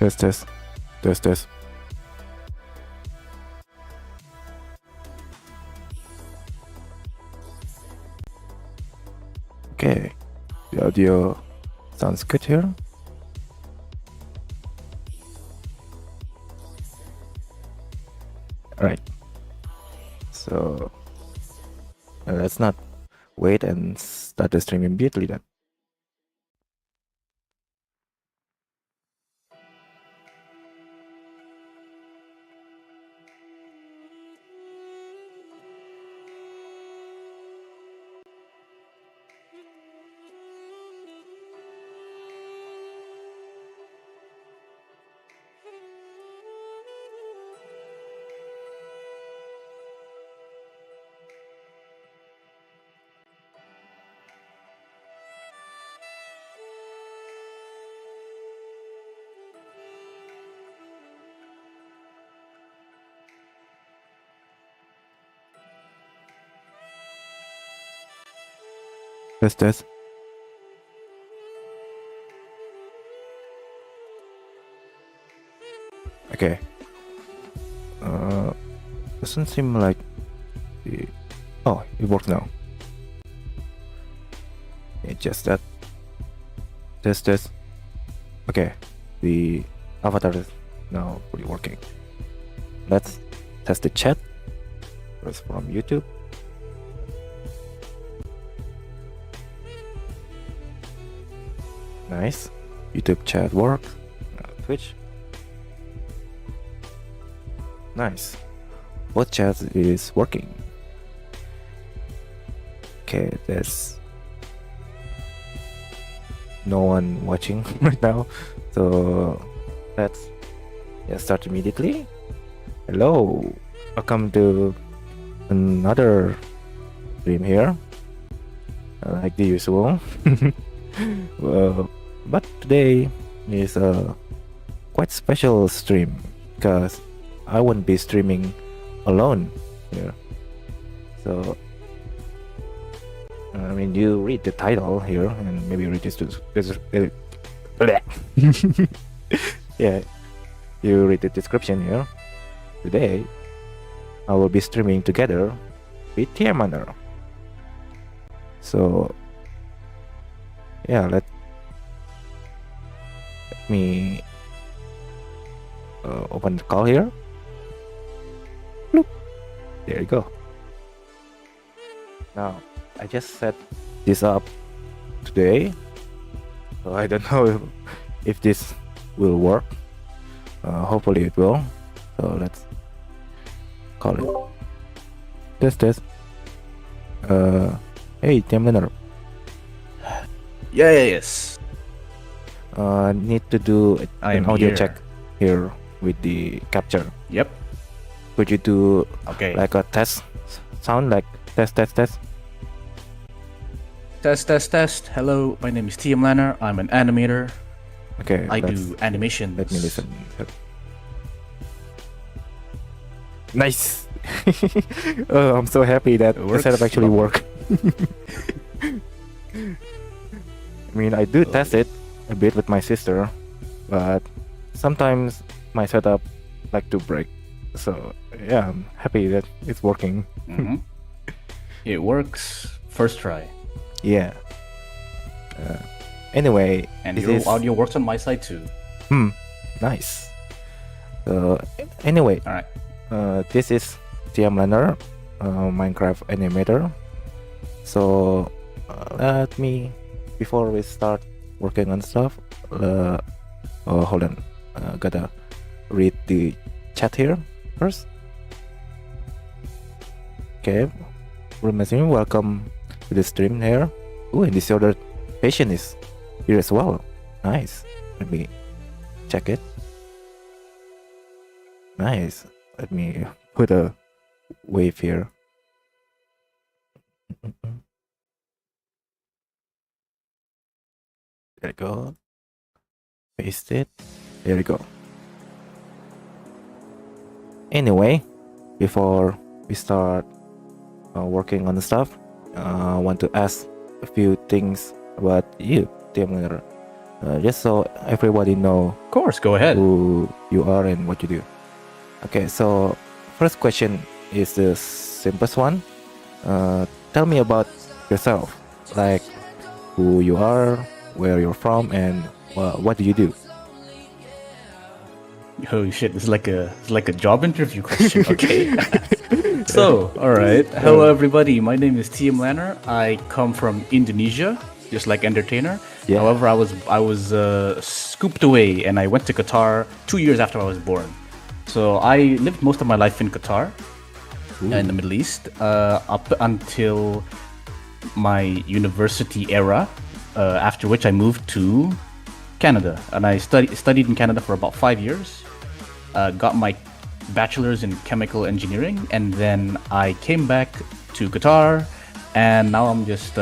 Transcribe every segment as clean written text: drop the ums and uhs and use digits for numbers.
Test, test, test, test. Okay, the audio sounds good here. Alright, so let's not wait and start the stream immediately then. Test, test. Okay. Doesn't seem like the... Oh, it works now. It's just that. Test, test. Okay, the avatar is now fully working. Let's test the chat. First from YouTube. Nice. YouTube chat works. Twitch. Nice. Both chats is working. Okay, there's no one watching right now, so let's start immediately. Hello, welcome to another stream here, like the usual. But today is a quite special stream because I won't be streaming alone here. So I mean, you read the title here and maybe read this. Yeah, you read the description here. Today, I will be streaming together with TmLaner. So, yeah, let me open the call here. Bloop. There you go. Now, I just set this up today, so I don't know if this will work. Hopefully it will. So let's call it. Test, test. Hey, TmLaner. Yes. Need to do an audio here. check here with the capture. Yep. Could you do Okay. like a test sound, like test, test, test? Test, test, test. Hello, my name is TmLaner. I'm an animator. Okay, I do animations. let me listen. Nice. Oh, I'm so happy that the setup actually worked. I mean, I do test it a bit with my sister, but sometimes my setup like to break. So yeah, I'm happy that it's working. Mhm. It works. First try. Yeah. Anyway, And this your is audio works on my side too. nice. Anyway, Alright. this is TmLaner, Minecraft animator. So let me, before we start working on stuff, hold on, gotta read the chat here first. Okay, welcome to the stream here. Oh, and this other patient is here as well. Nice. Let me check it. Nice. Let me put a wave here. There you go. Paste it. There you go. Anyway, before we start working on the stuff, I want to ask a few things about you, TmLaner. just so everybody know Of course, go ahead. who you are and what you do. Okay, so first question is the simplest one. Tell me about yourself, like who you are, where you're from, and what do you do? Holy shit, this is like a job interview question. Okay. So, all right. Hello, everybody. My name is TmLaner. I come from Indonesia, just like Entertainer. Yeah. However, I was scooped away, and I went to Qatar 2 years after I was born. So I lived most of my life in Qatar, in the Middle East, up until my university era. After which I moved to Canada, and I studied in Canada for about 5 years. Got my bachelor's in chemical engineering, and then I came back to Qatar, and now I'm just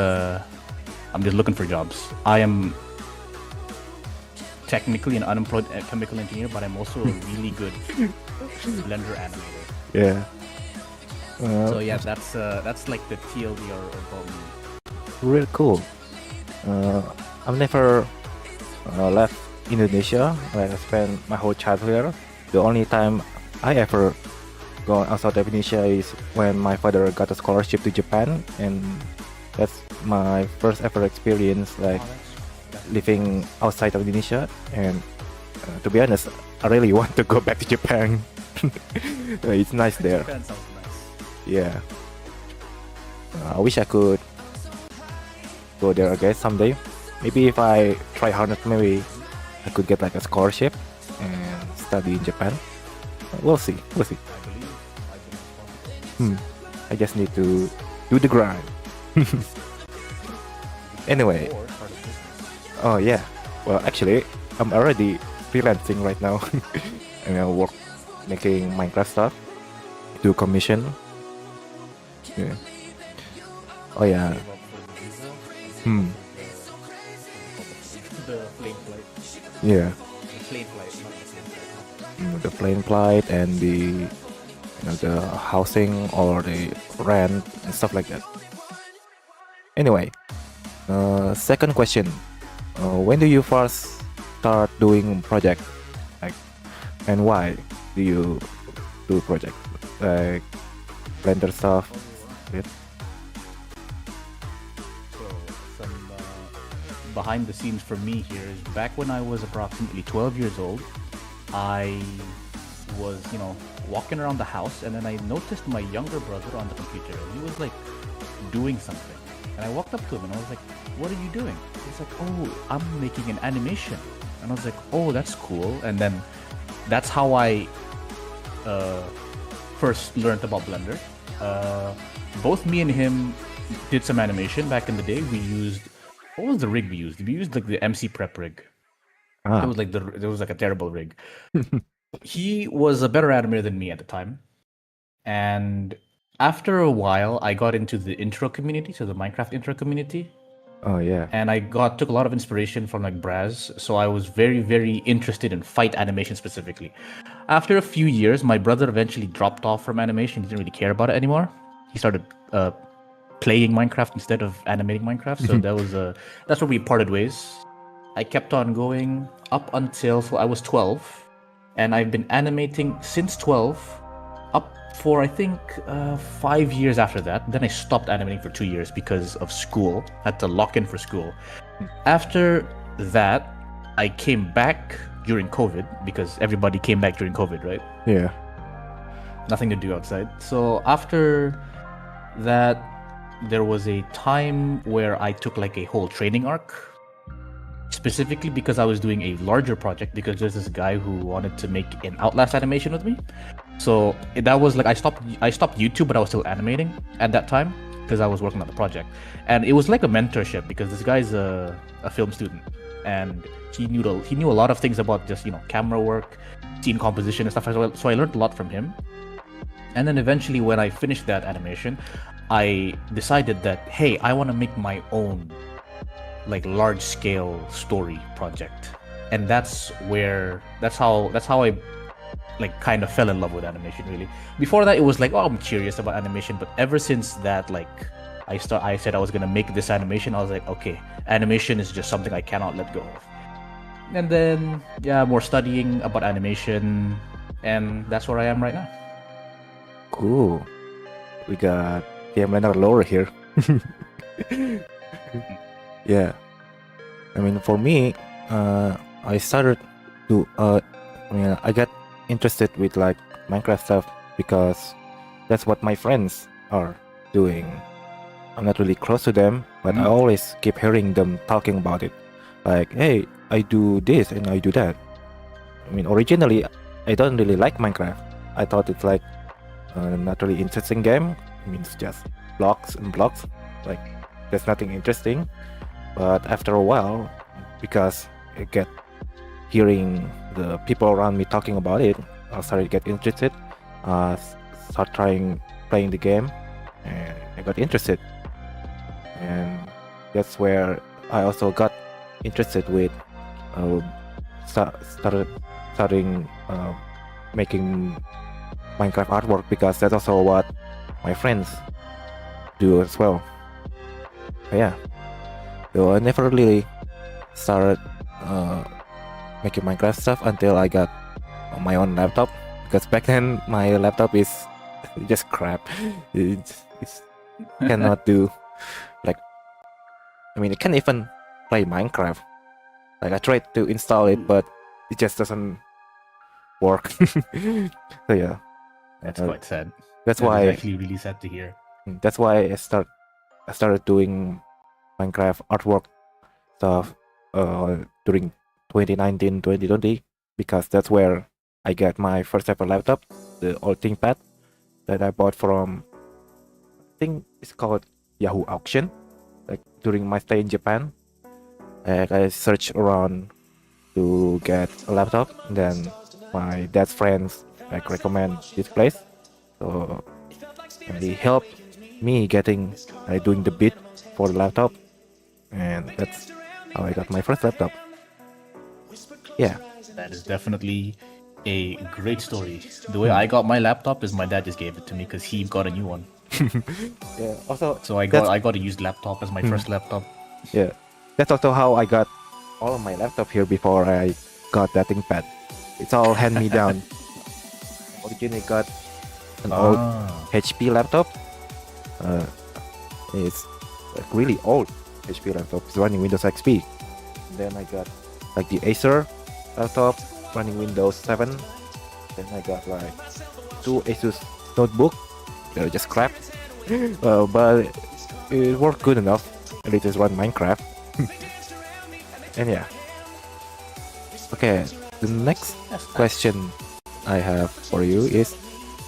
looking for jobs. I am technically an unemployed chemical engineer, but I'm also a really good Blender animator. Yeah. So yeah, that's like the TLDR about me. Really cool. I've never left Indonesia. Like, I spent my whole childhood here. The only time I ever gone outside of Indonesia is when my father got a scholarship to Japan, and that's my first ever experience like living outside of Indonesia. And to be honest, I really want to go back to Japan. It's nice there. Japan sounds nice. Yeah. I wish I could go there again someday. Maybe if I try hard, maybe I could get like a scholarship and study in Japan. We'll see. We'll see. I just need to do the grind. Anyway. Oh yeah. Well, actually, I'm already freelancing right now. And I work making Minecraft stuff. Do commission. Yeah. Oh yeah. The flame flight. Yeah. The flame flight, not the flame flight. The plane flight and the housing or the rent and stuff like that. Anyway, second question: when do you first start doing project, like, and why do you do project like Blender stuff? Yeah. So some behind the scenes for me here is back when I was approximately 12 years old, I was, walking around the house, and then I noticed my younger brother on the computer, and he was like doing something. And I walked up to him and I was like, "What are you doing?" He's like, "Oh, I'm making an animation." And I was like, "Oh, that's cool." And then that's how I first learned about Blender. Both me and him did some animation back in the day. We used, what was the rig we used? We used like the MC Prep rig. It was like a terrible rig. He was a better animator than me at the time, and after a while, I got into the intro community, so the Minecraft intro community. Oh yeah. And I took a lot of inspiration from like Braz, so I was very, very interested in fight animation specifically. After a few years, my brother eventually dropped off from animation. He didn't really care about it anymore. He started playing Minecraft instead of animating Minecraft, so that's where we parted ways. I kept on going up until I was 12, and I've been animating since 12 up for I think 5 years after that. Then I stopped animating for 2 years because of school. I had to lock in for school. After that, I came back during COVID because everybody came back during COVID, right? Yeah. Nothing to do outside. So after that, there was a time where I took like a whole training arc, specifically because I was doing a larger project, because there's this guy who wanted to make an Outlast animation with me. So that was like I stopped YouTube, but I was still animating at that time because I was working on the project. And it was like a mentorship because this guy's a film student, and he knew a lot of things about just camera work, scene composition and stuff as well. So I learned a lot from him. And then eventually, when I finished that animation, I decided that, hey, I want to make my own like large scale story project. And that's how I like kind of fell in love with animation, really. Before that, it was like, oh, I'm curious about animation, but ever since that, like I said I was gonna make this animation, I was like, okay, animation is just something I cannot let go of. And then, yeah, more studying about animation, and that's where I am right now. Cool. We got TmLaner lore here. Yeah. I mean, for me, I started to, I got interested with like Minecraft stuff because that's what my friends are doing. I'm not really close to them, but I always keep hearing them talking about it. Like, hey, I do this and I do that. I mean, originally, I don't really like Minecraft. I thought it's like not really interesting game. I mean, it's just blocks and blocks. Like, there's nothing interesting. But after a while, because I get hearing the people around me talking about it, I started to get interested. Start trying playing the game, and I got interested. And that's where I also got interested with starting making Minecraft artwork, because that's also what my friends do as well. But yeah, so I never really started making Minecraft stuff until I got my own laptop, because back then my laptop is just crap. It cannot do, like, I mean, it can't even play Minecraft. Like, I tried to install it, but it just doesn't work. So yeah, That's quite sad. that's That why is actually really sad to hear. that's why I started doing Minecraft artwork stuff during 2019 2020, because that's where I got my first ever laptop, the old ThinkPad that I bought from, I think it's called Yahoo Auction, like during my stay in Japan. And I searched around to get a laptop, and then my dad's friends like recommend this place, so and they helped me getting doing the bid for the laptop, and that's how I got my first laptop. Yeah. That is definitely a great story. The way I got my laptop is my dad just gave it to me because he got a new one. Yeah. Also, So I got a used laptop as my first laptop. yeah, that's also how I got all of my laptop here before I got that ThinkPad. It's all hand me down. Originally got an old HP laptop. It's like really old HP laptop. It's running Windows XP. And then I got like the Acer laptop running Windows 7. Then I got like 2 Asus notebook. They're just crap. But it worked good enough. And it just run Minecraft. And yeah. Okay, the next question I have for you is,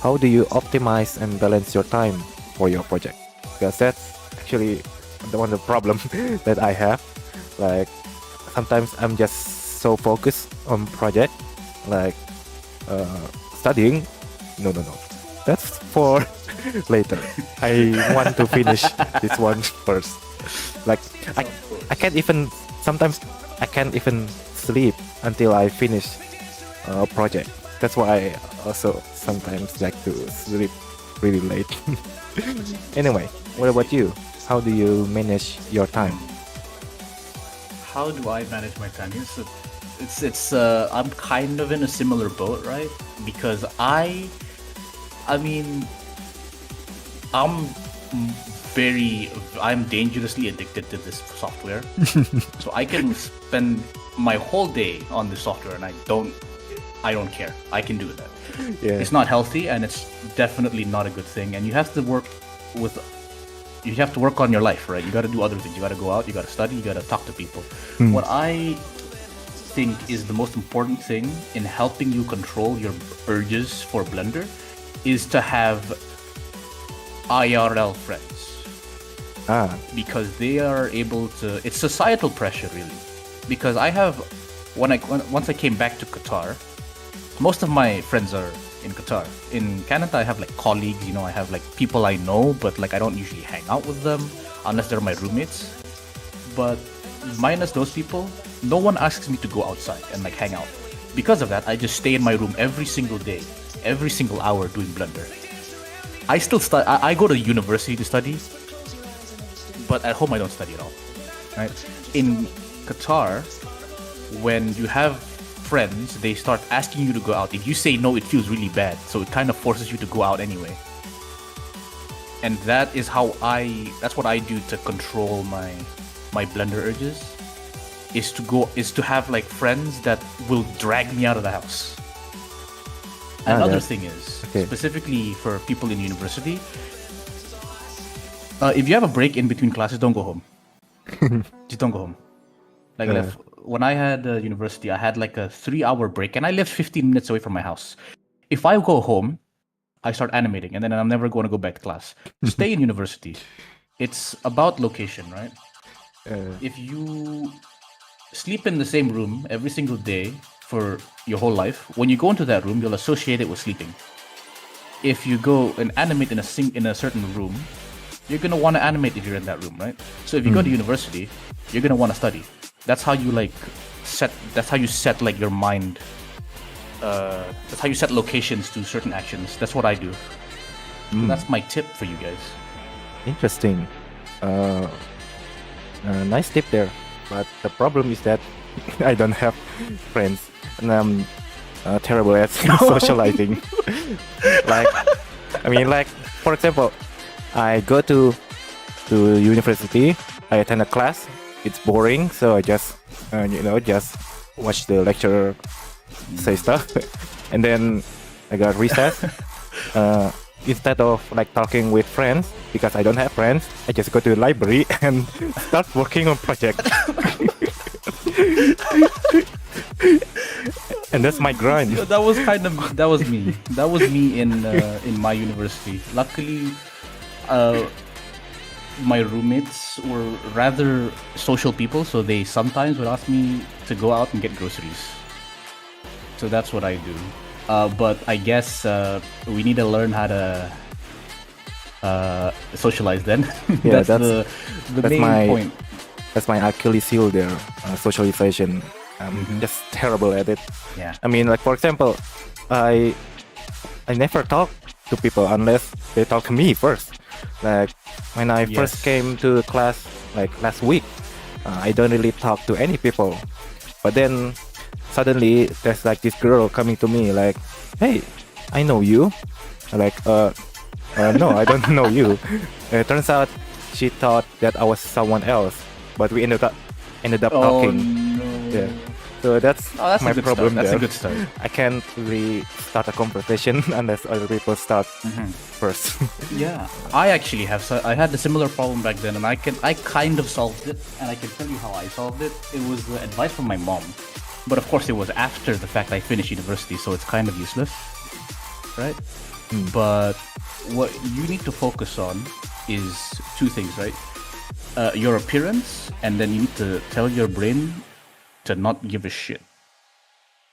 how do you optimize and balance your time for your project? Because that's actually the one of the problem that I have. Like, sometimes I'm just so focused on project, like studying. No. That's for later. I want to finish this one first. Like, I can't even, sometimes I can't even sleep until I finish a project. That's why I also sometimes like to sleep really late. Anyway, what about you? How do you manage your time? How do I manage my time? It's I'm kind of in a similar boat, right? Because I mean, I'm I'm dangerously addicted to this software. So I can spend my whole day on this software and I don't care. I can do that. Yeah. It's not healthy and it's definitely not a good thing. And you have to work on your life, right? You got to do other things. You got to go out, you got to study, you got to talk to people. What I think is the most important thing in helping you control your urges for Blender is to have IRL friends. Because they are able to, it's societal pressure really. Because once I came back to Qatar, most of my friends are in Qatar. In Canada, I have like colleagues, I have like people I know, but like I don't usually hang out with them unless they're my roommates. But minus those people, no one asks me to go outside and like hang out. Because of that, I just stay in my room every single day, every single hour doing Blender. I still study. I go to university to study, but at home I don't study at all. Right? In Qatar, when you have friends, they start asking you to go out. If you say no, it feels really bad. So it kind of forces you to go out anyway. And that's what I do to control my blender urges. Is to have like friends that will drag me out of the house. Another thing is, specifically for people in university, if you have a break in between classes, don't go home. Just don't go home. Like when I had university, I had like a 3-hour break, and I lived 15 minutes away from my house. If I go home, I start animating, and then I'm never going to go back to class. Stay in university. It's about location, right? If you sleep in the same room every single day for your whole life, when you go into that room, you'll associate it with sleeping. If you go and animate in a certain room, you're gonna want to animate if you're in that room, right? So if you go to university, you're gonna want to study. That's how you set like your mind. That's how you set locations to certain actions. That's what I do. So that's my tip for you guys. Interesting. Nice tip there. But the problem is that I don't have friends, and I'm terrible at socializing. For example, I go to university. I attend a class. It's boring, so I just just watch the lecturer say stuff, and then I got recess. Instead of like talking with friends, because I don't have friends, I just go to the library and start working on project. And that's my grind. That was me. That was me in my university. Luckily, my roommates were rather social people, so they sometimes would ask me to go out and get groceries. So that's what I do. But I guess we need to learn how to socialize then. Yeah, that's the main point. That's my Achilles heel there, socialization. I'm just terrible at it. Yeah. I mean, like for example, I never talk to people unless they talk to me first. Like when I first came to class, like last week, I don't really talk to any people. But then suddenly there's like this girl coming to me like, "Hey, I know you." Like, no, I don't know you. It turns out she thought that I was someone else, but we ended up talking. No. Yeah. So that's my problem. That's there. a good start. I can't really start a conversation unless other people start first. Yeah, I actually I had a similar problem back then, and I kind of solved it, and I can tell you how I solved it. It was advice from my mom, but of course it was after the fact I finished university, so it's kind of useless, right? But what you need to focus on is two things, right? Your appearance, and then you need to tell your brain to not give a shit.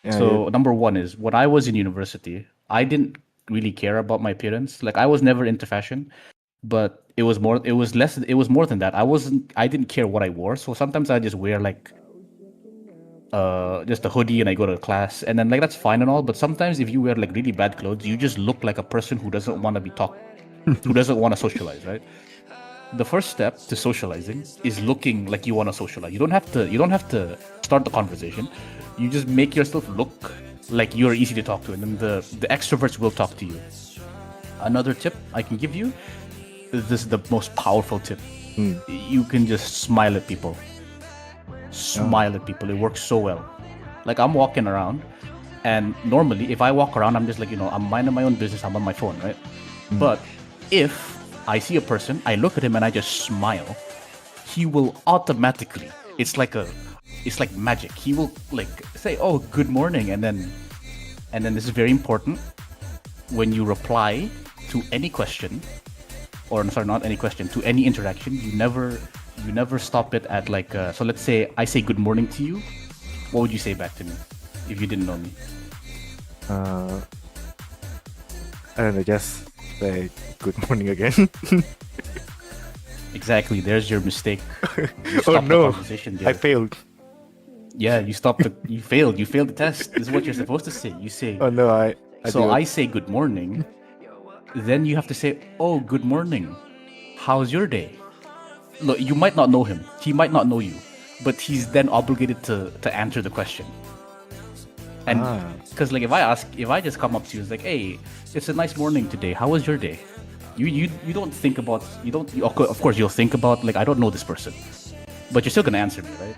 Yeah, So number one is, when I was in university, I didn't really care about my appearance. Like, I was never into fashion, but it was more than that. I didn't care what I wore. So sometimes I just wear like just a hoodie and I go to class, and then like that's fine and all. But sometimes if you wear like really bad clothes, you just look like a person who doesn't want to be talked, who doesn't want to socialize, right? The first step to socializing is looking like you want to socialize. You don't have to start the conversation. You just make yourself look like you're easy to talk to, and then the extroverts will talk to you. Another tip I can give you, this is the most powerful tip. You can just smile at people. Smile at people. It works so well. Like, I'm walking around, and normally if I walk around, I'm just like, I'm minding my own business. I'm on my phone, right? But if I see a person, I look at him and I just smile, he will automatically, it's like magic. He will like say, "Oh, good morning," and then this is very important. When you reply to any question, or sorry, not any question, to any interaction, you never stop it at like. So let's say I say good morning to you. What would you say back to me if you didn't know me? I don't know, just say good morning again. Exactly. There's your mistake. You Oh stopped the no! conversation there. I failed. Yeah, you failed. You failed the test. This is what you're supposed to say. You say. Oh no! I say good morning. Then you have to say, "Oh, good morning. How's your day?" Look, you might not know him. He might not know you. but he's then obligated to answer the question. And because like if I just come up to you, it's like, hey, it's a nice morning today. How was your day? You don't think about of course you'll think about like I don't know this person, but you're still gonna answer me, right?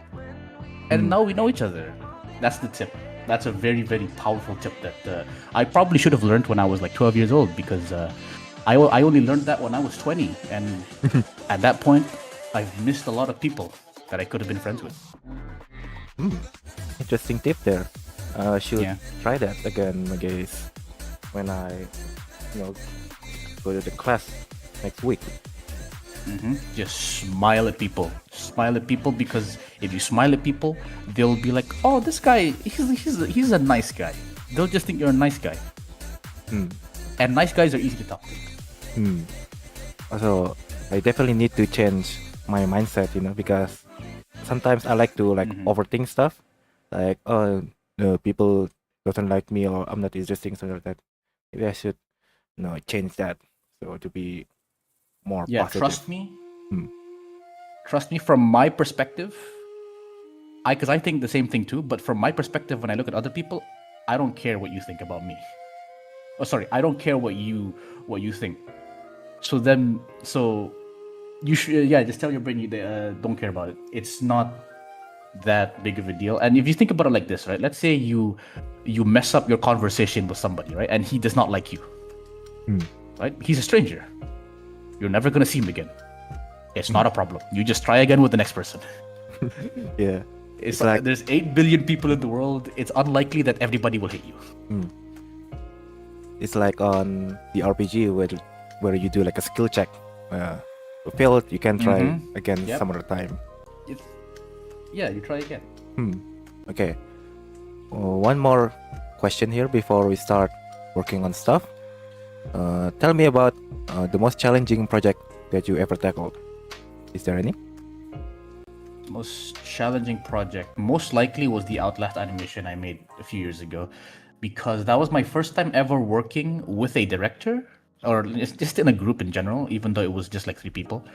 And now we know each other. That's the tip. That's a very, very powerful tip that I probably should have learned when I was like 12 years old, because I only learned that when I was 20, and at that point I've missed a lot of people that I could have been friends with. Interesting tip there. Should try that again, I guess, when I, go to the class next week. Just smile at people. Smile at people, because if you smile at people, they'll be like, "Oh, this guy, he's a nice guy." They'll just think you're a nice guy. And nice guys are easy to talk to. Also, I definitely need to change my mindset, because sometimes I like to overthink stuff, like people doesn't like me or I'm not interesting, something like that. Maybe I should, change that so to be more positive. Trust me. Trust me. From my perspective, because I think the same thing too. But from my perspective, when I look at other people, I don't care what you think about me. Oh, sorry, I don't care what you think. So you should just tell your brain you don't care about it. It's not that big of a deal. And if you think about it like this, right? Let's say you mess up your conversation with somebody, right? And he does not like you, right? He's a stranger. You're never gonna see him again. It's not a problem. You just try again with the next person. Yeah. It's like there's 8 billion people in the world. It's unlikely that everybody will hate you. It's like on the RPG where you do like a skill check. You failed, you can try again some other time. You try again. Okay. One more question here before we start working on stuff. Tell me about the most challenging project that you ever tackled. Is there any? Most challenging project most likely was the Outlast animation I made a few years ago, because that was my first time ever working with a director, or just in a group in general, even though it was just like 3 people,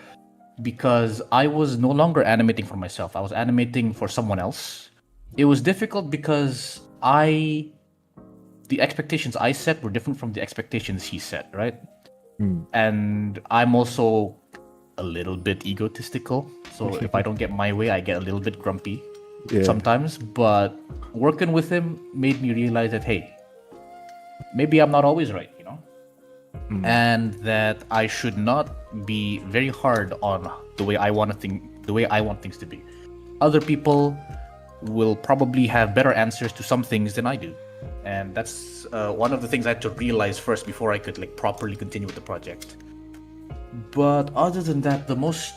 because I was no longer animating for myself. I was animating for someone else. It was difficult because the expectations I set were different from the expectations he set, right? And I'm also a little bit egotistical, so if I don't get my way, I get a little bit grumpy sometimes. But working with him made me realize that, hey, maybe I'm not always right, and that I should not be very hard on the way I want things to be. Other people will probably have better answers to some things than I do, and that's one of the things I had to realize first before I could properly continue with the project. But other than that, the most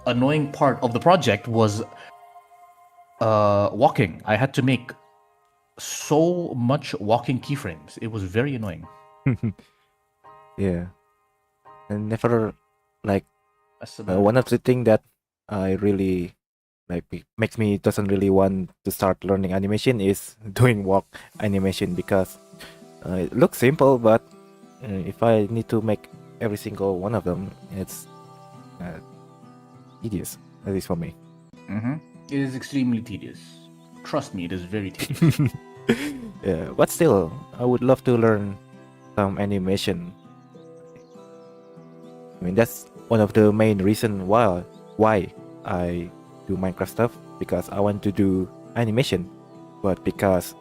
annoying part of the project was walking. I had to make so much walking keyframes. It was very annoying. Yeah. And never one of the things that I really makes me doesn't really want to start learning animation is doing walk animation, because it looks simple, but if I need to make every single one of them, it's tedious, at least for me. It is extremely tedious. Trust me, it is very tedious. Yeah, but still, I would love to learn some animation. I mean, that's one of the main reasons why I do Minecraft stuff, because I want to do animation, but because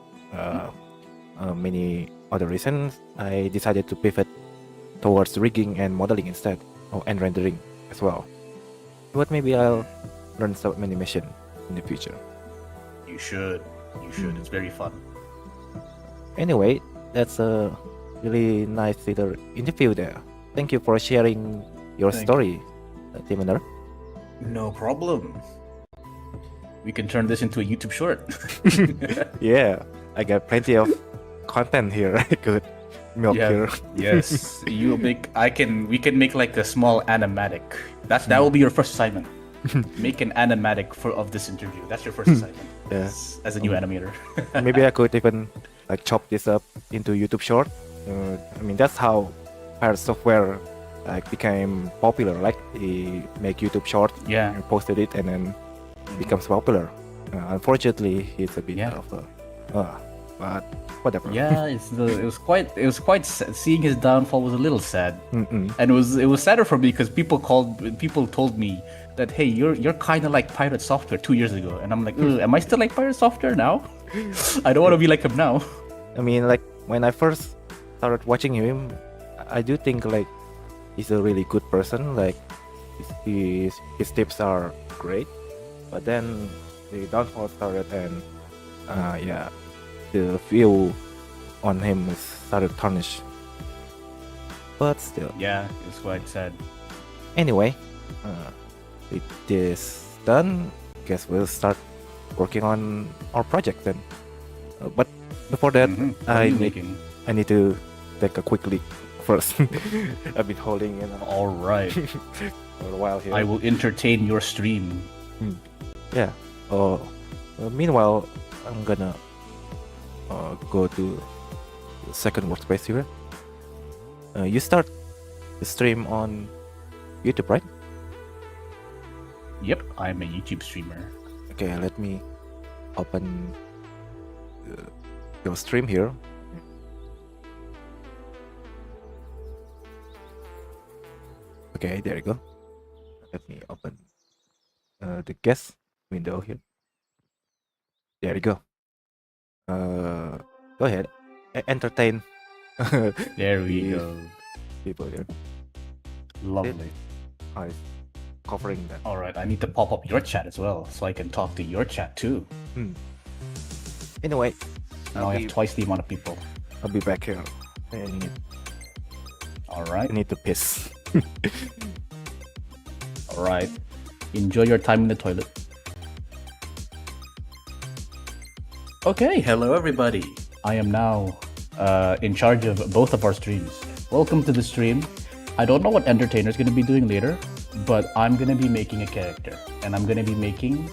many other reasons, I decided to pivot towards rigging and modeling instead, and rendering as well. But maybe I'll learn some animation in the future. You should. It's very fun. Anyway, that's a really nice little interview there. Thank you for sharing your story, TmLaner. No problem. We can turn this into a YouTube short. Yeah, I got plenty of content here. I could milk here. Yes, we can make like a small animatic. That will be your first assignment. Make an animatic of this interview. That's your first assignment. Yeah. As a new animator. Maybe I could even chop this up into YouTube short. I mean, that's how Pirate Software became popular. They make YouTube short, and posted it, and then becomes popular. Unfortunately, he's a bit Yeah. of a, but whatever. Yeah, it was quite sad. Seeing his downfall was a little sad, Mm-mm. and it was sadder for me because people told me that, hey, you're kind of like Pirate Software 2 years ago, and I'm like, am I still like Pirate Software now? I don't want to be like him now. I mean, like when I first started watching him, I do think like he's a really good person. Like his tips are great, but then the downfall started, and yeah, the view on him started tarnished. But still, Yeah, it was quite sad. anyway, with this done, guess we'll start working on our project then. But before that, Mhm. What are you making? I need to take a quick leak first. I've been holding it All right, for a while here. I will entertain your stream. Yeah. Meanwhile, I'm gonna go to the second workspace here. You start the stream on YouTube, right? Yep, I'm a YouTube streamer. Okay, let me open your stream here. Okay, there you go. Let me open the guest window here. There you go. Go ahead, entertain. There we the go. people here. Lovely. I'm covering that. All right, I need to pop up your chat as well, so I can talk to your chat too. Anyway, Now I have twice the amount of people. I'll be back here. All right. I need to piss. All right. Enjoy your time in the toilet. Okay, hello everybody. I am now in charge of both of our streams. Welcome to the stream. I don't know what Entertainer's going to be doing later, but I'm going to be making a character. And I'm going to be making,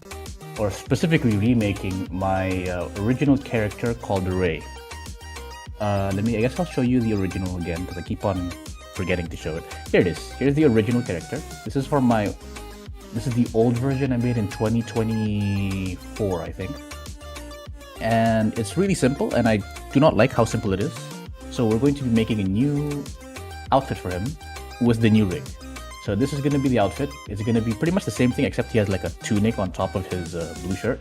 or specifically remaking, my original character called Ray. I guess I'll show you the original again, because I keep on forgetting to show it. Here it is. Here's the original character. This is the old version I made in 2024, I think. And it's really simple, and I do not like how simple it is. So we're going to be making a new outfit for him with the new rig. So this is going to be the outfit. It's going to be pretty much the same thing, except he has like a tunic on top of his blue shirt.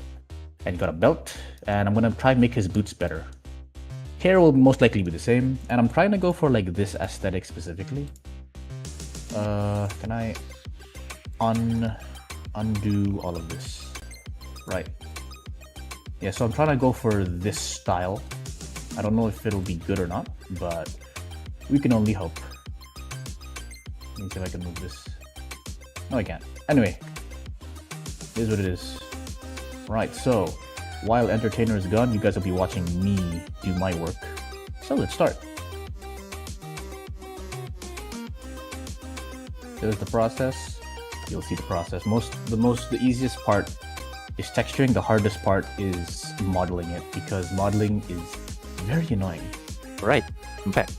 And he got a belt, and I'm going to try and make his boots better. Hair will most likely be the same, and I'm trying to go for like this aesthetic specifically. Can I undo all of this? Right. Yeah, so I'm trying to go for this style. I don't know if it'll be good or not, but we can only hope. Let me see if I can move this. No, I can't. Anyway, it is what it is. Right, so while Entertainer is gone, you guys will be watching me do my work. So let's start. There's the process. You'll see the process. The easiest part is texturing. The hardest part is modeling it, because modeling is very annoying. Right, I'm back.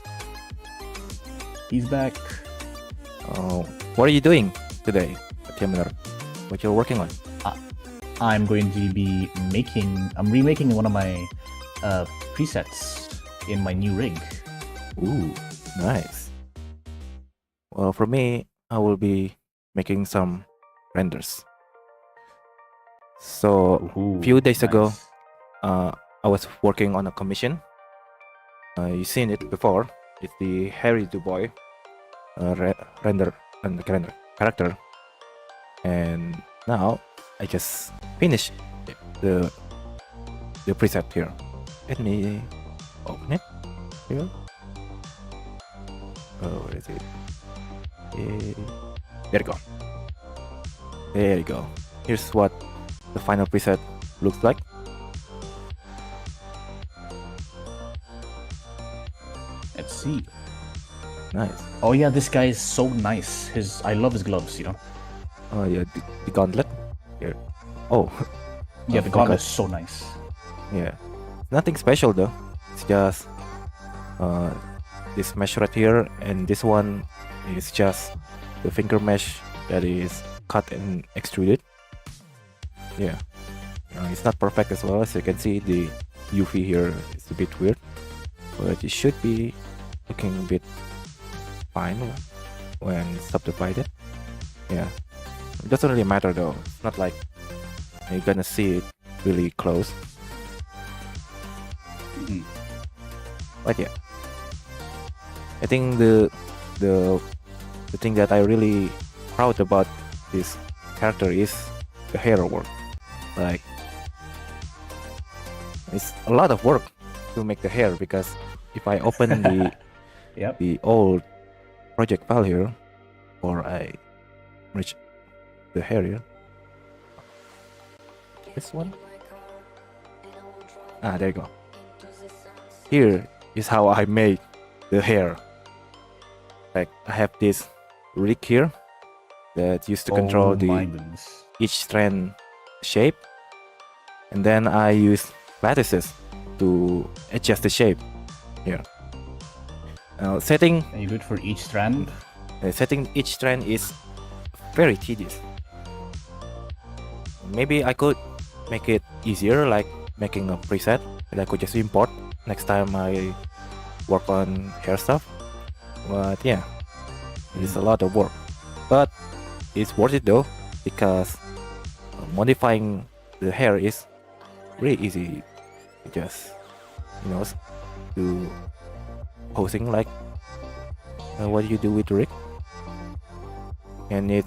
He's back. What are you doing today, TmLaner? What you're working on? I'm going to be remaking one of my presets in my new rig. Ooh, nice. Well, for me, I will be making some renders. So a few days ago, I was working on a commission. You've seen it before. It's the Harry Dubois render and character, and now I just finished the preset here. Let me open it here. Oh, where is it? There you go. There you go. Here's what the final preset looks like. Let's see. Nice. Oh yeah, this guy is so nice. I love his gloves, you know. Oh yeah, the gauntlet here. Oh. Yeah, the gauntlet is so nice. Yeah. Nothing special though. It's just this mesh right here, and this one is just the finger mesh that is cut and extruded. Yeah. It's not perfect as well. As you can see, the UV here is a bit weird, but it should be looking a bit fine when subdivided. Yeah, it doesn't really matter though. It's not like you're gonna see it really close. But yeah, I think the thing that I really proud about this character is the hair work. Like, it's a lot of work to make the hair, because if I open the the old project file here, or I reach the hair here, this one, there you go. Here is how I made the hair. Like, I have this rig here that used to control each strand shape, and then I use lattices to adjust the shape here. Now, setting And you do it for each strand? Setting each strand is very tedious. Maybe I could make it easier, like making a preset that I could just import next time I work on hair stuff. But yeah, it's a lot of work. But it's worth it though, because modifying the hair is really easy. Just, do posing like what you do with the rig, and it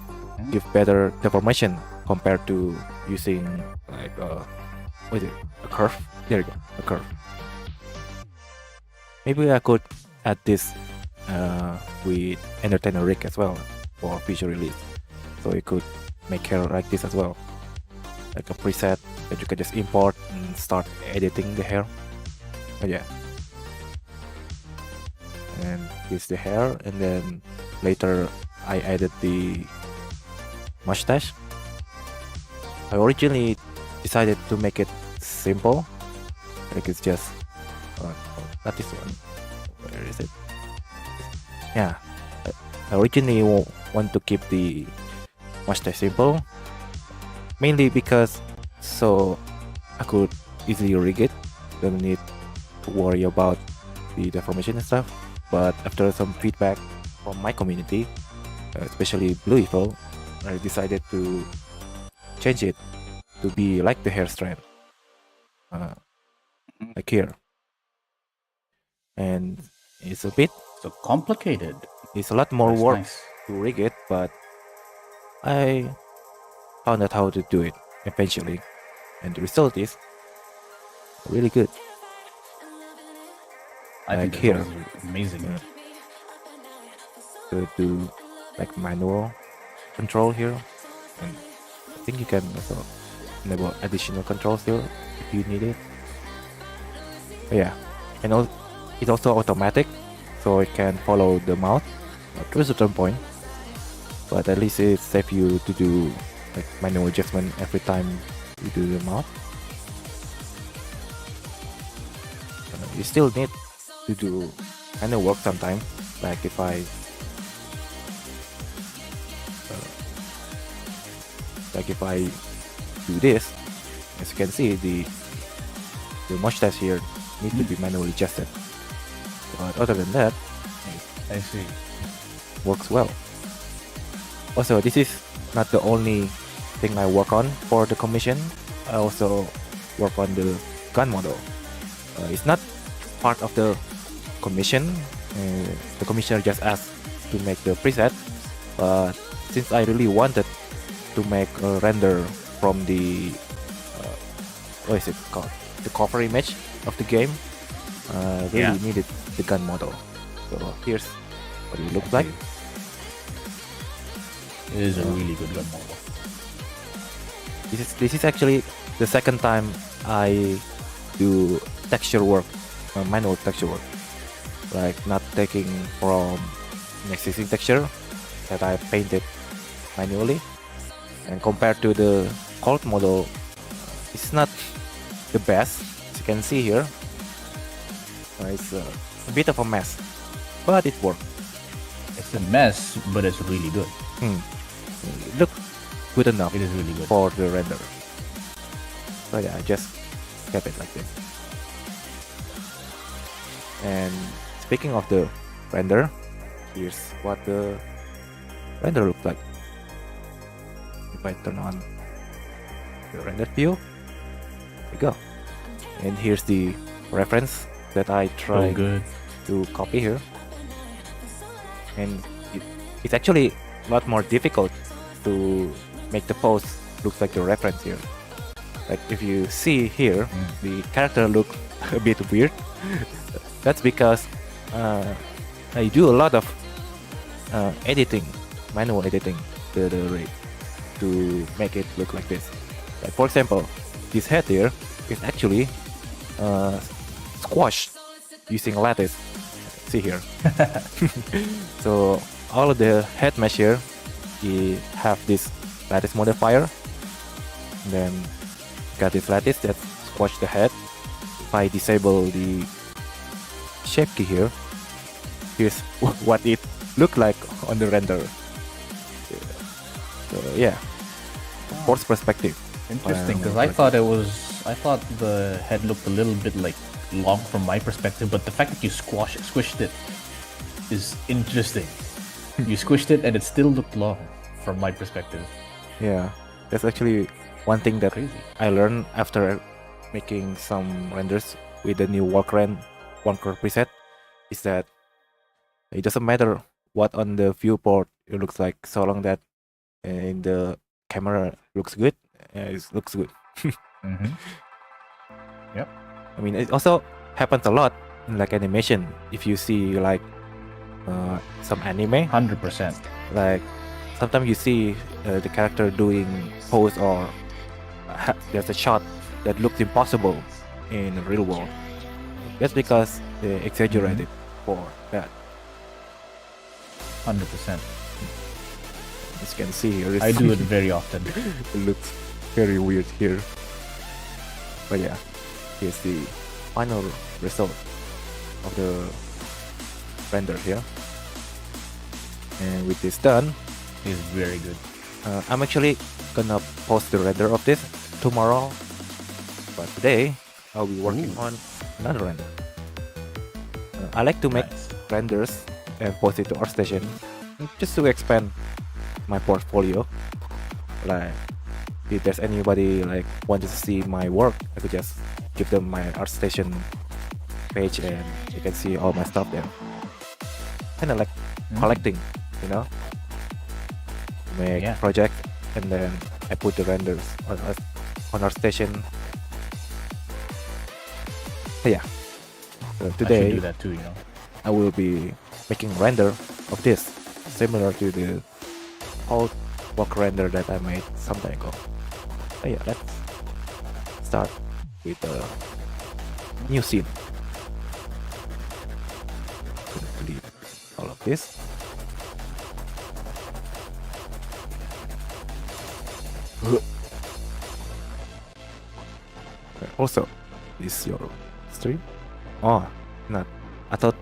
gives better deformation compared to using like what is it, a curve. There you go, a curve. Maybe I could add this with Entertainer rig as well for future release, so you could make hair like this as well, like a preset that you can just import and start editing the hair. But yeah, and here's the hair, and then later I added the mustache. I originally decided to make it simple, like it's just not this one. Where is it? Yeah, I originally want to keep the mustache simple, mainly because so I could easily rig it, don't need to worry about the deformation and stuff. But after some feedback from my community, especially Blue Evil, I decided to change it to be like the hair strand, like here. And it's a bit so complicated. It's a lot more work to rig it, but I found out how to do it eventually, and the result is really good. I think here, amazing. Yeah. To do like manual control here, and I think you can also enable additional controls here if you need it. But yeah, and it's also automatic, so it can follow the mouse to a certain point. But at least it saves you to do like manual adjustment every time you do the mouse. You still need to do manual work sometimes, like if I do this, as you can see, the mustache here needs to be manually adjusted. But other than that, I see, works well. Also, this is not the only thing I work on for the commission. I also work on the gun model. It's not part of the commission. The commissioner just asked to make the preset, but since I really wanted to make a render from the what is it called, the cover image of the game, really needed the gun model. So here's what it looks like. It is a really good gun model. This is actually the second time I do texture work, manual texture work, like not taking from an existing texture that I painted manually. And compared to the cold model, it's not the best, as you can see here. It's a bit of a mess, but it worked. It's a mess, but it's really good. It looks good enough. It is really good for the render. So yeah, I just kept it like this. And speaking of the render, here's what the render looks like. If I turn on the render view, there you go. And here's the reference that I tried to copy here. And it's actually a lot more difficult to make the pose look like the reference here. Like if you see here, the character looks a bit weird. That's because I do a lot of editing, manual editing the ray to make it look like this. Like for example, this head here is actually squashed using lattice. See here. So all of the head mesh here, we have this lattice modifier. And then got this lattice that squash the head. If I disable the shape key here, here's what it looked like on the render. So yeah, force perspective. Interesting, because I thought the head looked a little bit like long from my perspective, but the fact that you squished it is interesting. You squished it and it still looked long from my perspective. Yeah, that's actually one thing that Crazy. I learned after making some renders with the new walker preset, is that it doesn't matter what on the viewport it looks like, so long that in the camera looks good, it looks good. Yep. I mean, it also happens a lot in like animation. If you see like some anime, 100%. like sometimes you see the character doing pose or there's a shot that looks impossible in the real world. That's because they exaggerated for that. 100%. As you can see here, I do it very often. It looks very weird here. But yeah, here's the final result of the render here. And with this done, It's very good. I'm actually gonna post the render of this tomorrow. But today, I'll be working on another render. I like to make renders and post it to ArtStation just to expand my portfolio. Like if there's anybody like wanting to see my work, I could just give them my ArtStation page and you can see all my stuff there. Kinda like collecting, you know? Make project and then I put the renders on ArtStation. So yeah. So today I should do that too, you know. I will be making render of this, similar to the old walk render that I made some time ago. So yeah, let's start with a new scene. Delete all of this. Also, is your stream? Oh, not. I thought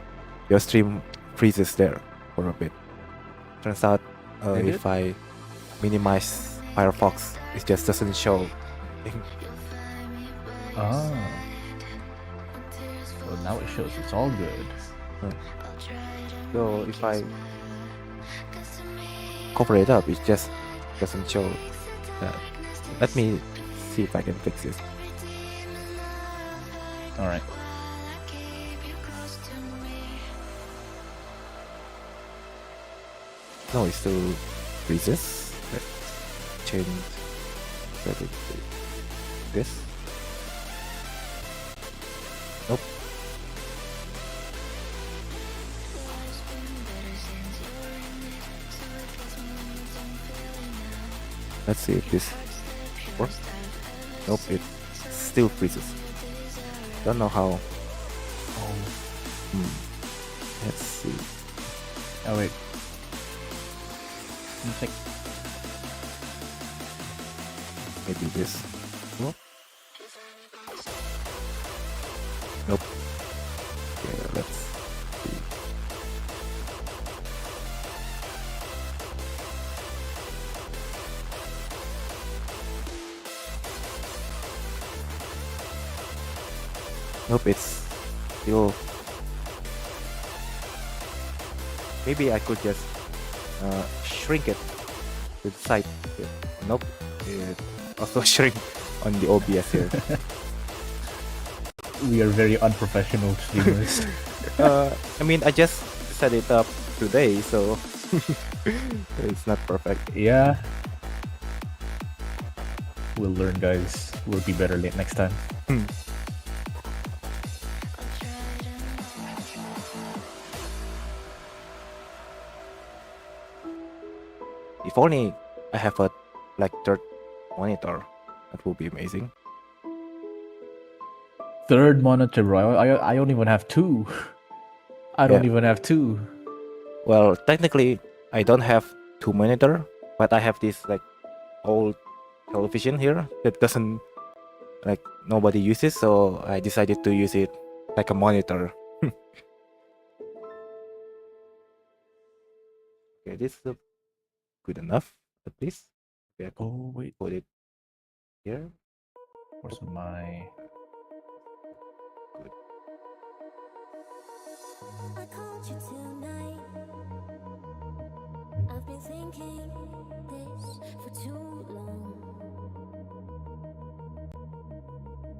your stream freezes there for a bit. Turns out, if I minimize Firefox, it just doesn't show. Well, now it shows. It's all good. So if I cover it up, it just doesn't show that. Let me see if I can fix this. Alright. No, it still freezes. Let's change this. Nope. Let's see if this works. Nope, it still freezes. Don't know how. Let's see. Oh wait. Let me check. Maybe this. Nope. Nope. Okay, let's see. Nope, it's still. Maybe I could just shrink it to the side. Nope, it also shrink on the OBS here. We are very unprofessional streamers. I mean, I just set it up today, so it's not perfect. Yeah. We'll learn, guys. We'll be better late next time. If only I have a like third monitor, that would be amazing. Third monitor, bro. I don't even have two. I don't Yeah. even have two. Well, technically, I don't have two monitor, but I have this like old television here that doesn't like nobody uses, so I decided to use it like a monitor. Okay, this is good enough at least. Okay, I can Oh wait, put it here. where's my? Good. I called you tonight. I've been thinking this for too long.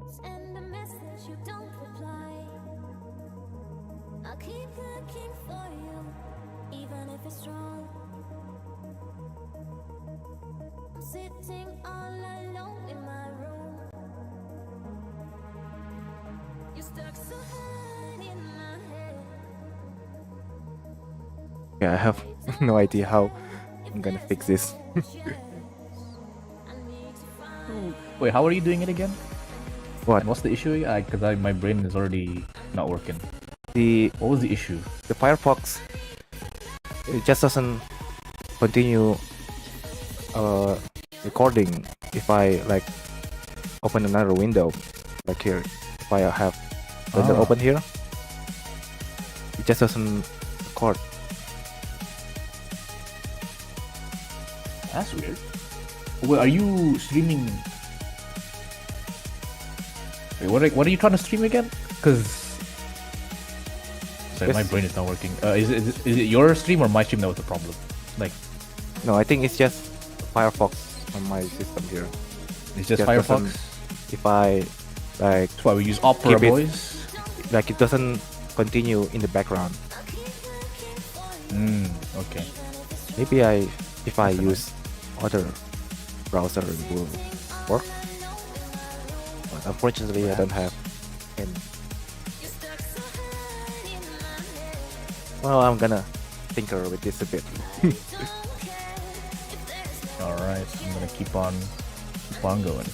Send a message, you don't reply. I'll keep looking for you, even if it's wrong. I'm sitting all alone in my room. You're stuck so hard in my head. Yeah, I have no idea how I'm gonna fix this. Wait, how are you doing it again? What? And what's the issue? Because my brain is already not working. What was the issue? The Firefox, it just doesn't continue recording if I like open another window, like here. If I have Blender open here, it just doesn't record. That's weird. Wait, are you streaming? Wait, what are you trying to stream again? Because sorry, my brain is not working. Is it your stream or my stream that was the problem? Like, no, I think it's just Firefox on my system here. It's just Firefox. If I like, that's why we use Opera, boys. Like it doesn't continue in the background. Okay. Maybe if I use other browser, it will work. But unfortunately, I don't have any. Well, I'm gonna tinker with this a bit. All right, I'm gonna keep on going.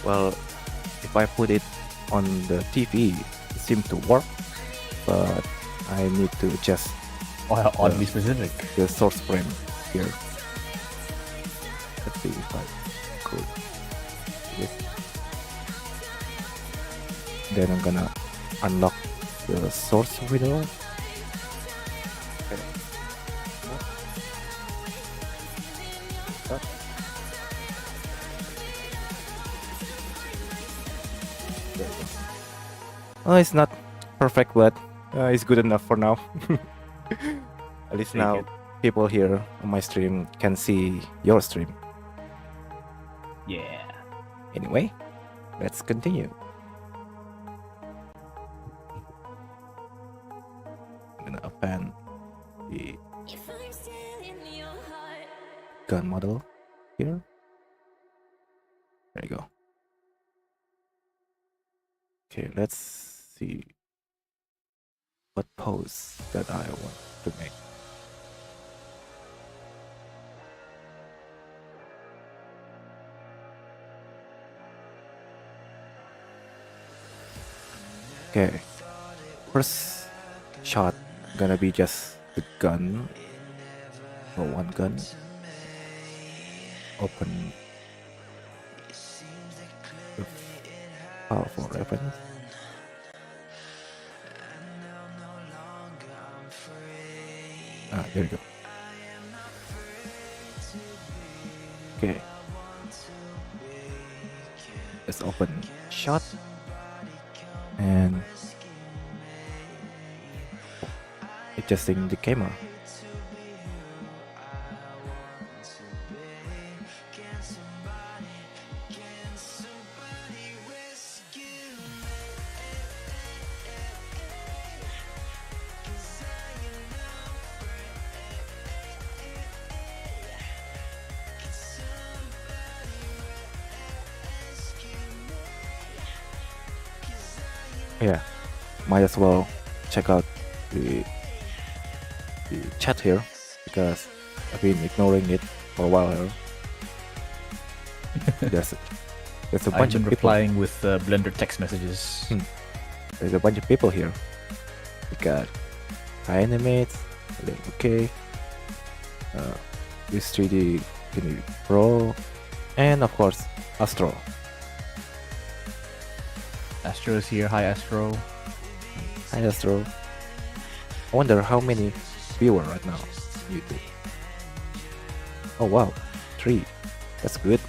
Well, if I put it on the TV, it seems to work, but I need to adjust. Oddly specific. The source frame here. Let's see if I could. Yes. Then I'm gonna unlock the source window. Oh, it's not perfect, but it's good enough for now. At least now people here on my stream can see your stream. Yeah. Anyway, let's continue. I'm gonna append the gun model here. There you go. Okay, let's see. what pose that I want to make. Okay, first shot gonna be just the gun, or one gun. Open the powerful weapons. Ah, there you go. Okay. Let's open shot and adjusting the camera. Yeah, might as well check out the chat here because I've been ignoring it for a while here. there's a I've bunch been of people. replying with Blender text messages. There's a bunch of people here. We got Animates, okay, this 3D Pro, and of course Astro. Astro is here. Hi, Astro. Hi Astro. I wonder how many viewers right now on YouTube. Oh wow, 3. That's good.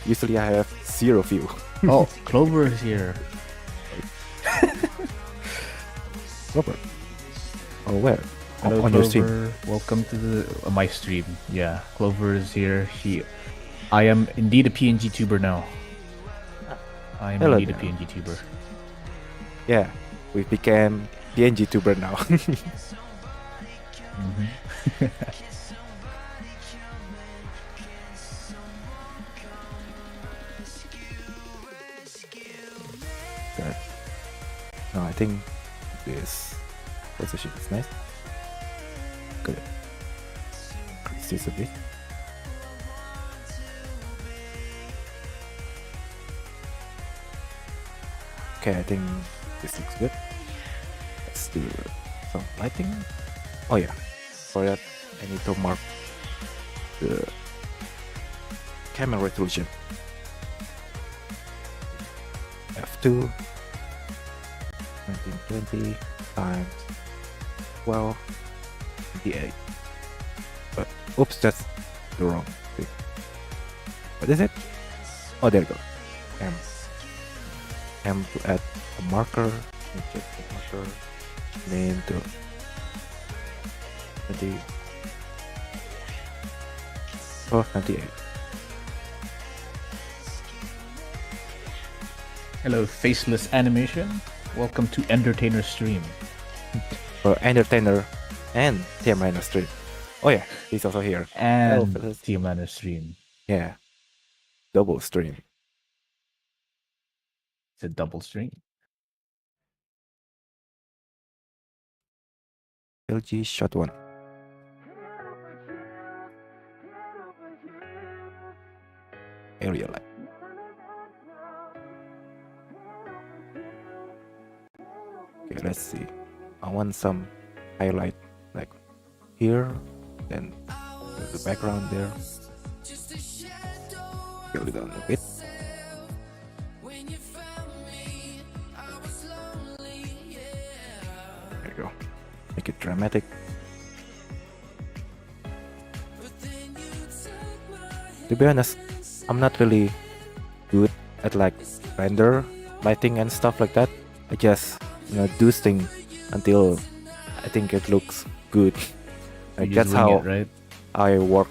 Usually I have 0 view. Oh, Clover is here. Robert. Oh where? Hello, on Clover. your stream. Welcome to the my stream. Yeah, Clover is here. I am indeed a PNG tuber now. I am Hello indeed a there. PNG tuber. Yeah, we became PNG tuber now. Good. No, I think this position is nice. Good. Increase this a bit. Okay, I think this looks good. Let's do some lighting. Oh yeah, for that I need to mark the camera resolution. F2 1920 times 1228. But oops, that's the wrong thing. What is it? Oh, there you go. M to add a marker. Let me check the marker. Name to 20 1298. Hello, Faceless Animation. Welcome to Entertainer Stream. For Entertainer and TmLaner stream. Oh yeah, he's also here. And fellas. TmLaner Stream. Yeah, double stream. It's a double stream. LG shot 1. Area light. Okay, let's see. I want some highlight like here, then there's the background there. Scale it down a bit. There you go. Make it dramatic. To be honest, I'm not really good at like render, lighting and stuff like that. I just do things until I think it looks good. Like You that's just wing how it, right? I work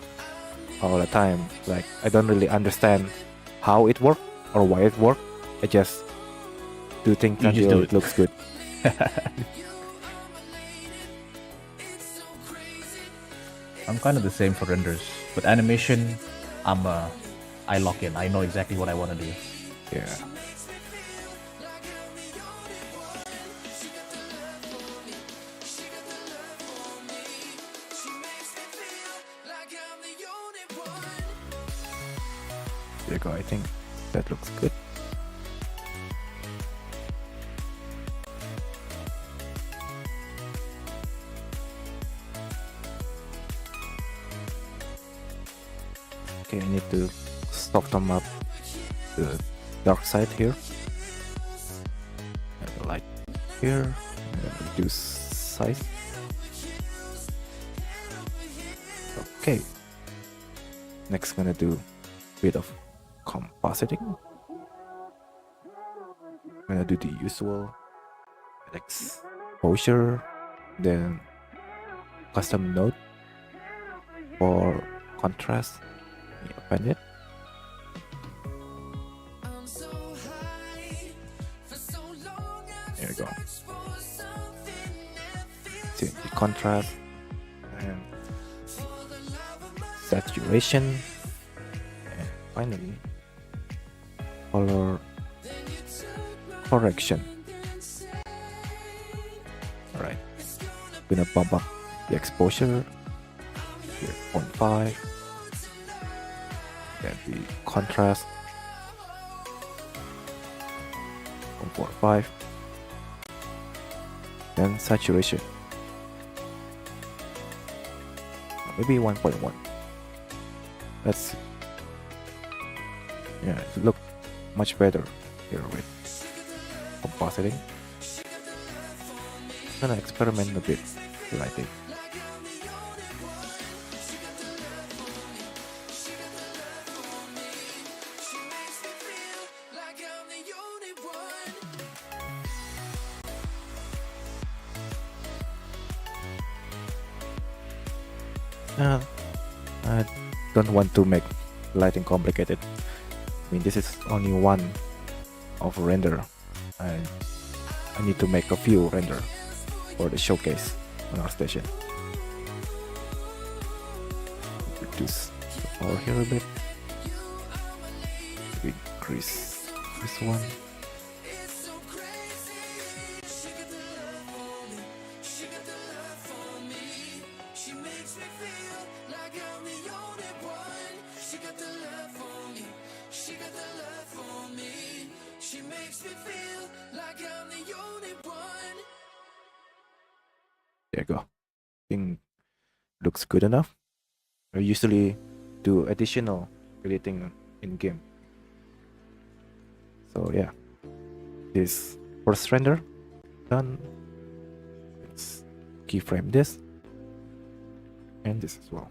all the time. Like I don't really understand how it works or why it works. I just do things You just until do it it. looks good. I'm kind of the same for renders, but animation, I lock in. I know exactly what I want to do. Yeah. There you go. I think that looks good. Okay, I need to soften up the dark side here. And the light here. And reduce size. Okay. Next, gonna do a bit of compositing. I'm gonna do the usual exposure, then custom node for contrast. Open it. There you go. See the contrast and saturation, and finally color correction. Alright, gonna bump up the exposure here, 0.5, then the contrast 1.5, then saturation maybe 1.1. Let's it look much better here with compositing. I'm gonna experiment a bit with lighting. I don't want to make lighting complicated. I mean, this is only one of render, and I need to make a few render for the showcase on our station. Reduce the power here a bit. Increase this one. There you go. I think looks good enough. I usually do additional editing in game. So yeah, this first render done. Let's keyframe this and this as well.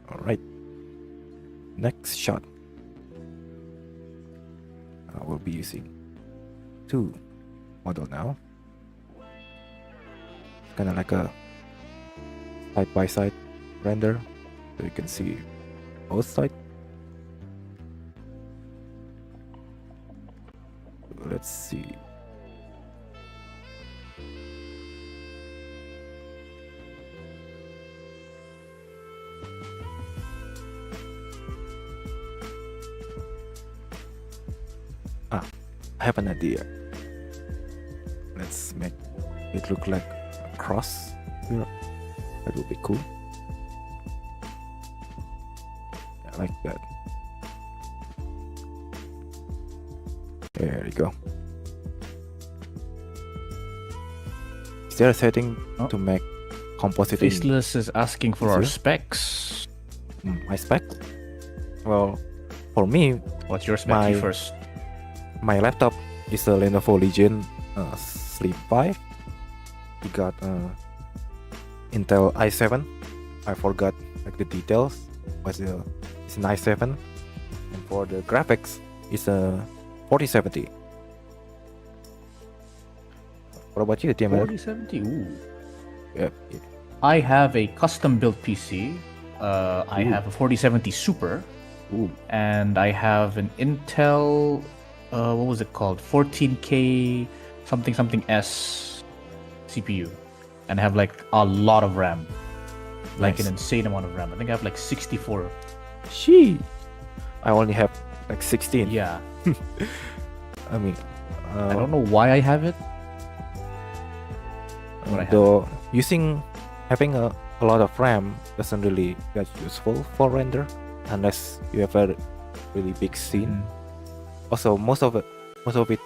All right, next shot. I will be using two model now. Kind of like a side-by-side render, so you can see both sides. Let's see. I have an idea. Let's make it look like a cross here. That would be cool. I like that. There you go. Is there a setting to make compositing? Faceless is asking for our easier? specs. My spec? Well, for me, What's your spec? You first. my laptop is a Lenovo Legion Slim 5. We got Intel i7. I forgot like the details, but it's an i7. And for the graphics, it's a 4070. What about you, TmLaner? 4070. Ooh. Yeah. I have a custom built PC. I have a 4070 Super. Ooh. And I have an Intel, what was it called? 14K something S CPU. And I have like a lot of RAM. Like Nice. an insane amount of RAM. I think I have like 64. She. I only have like 16. Yeah. I mean, I don't know why I have it. But I have though having a a lot of RAM doesn't really get useful for render unless you have a really big scene. Also, most of it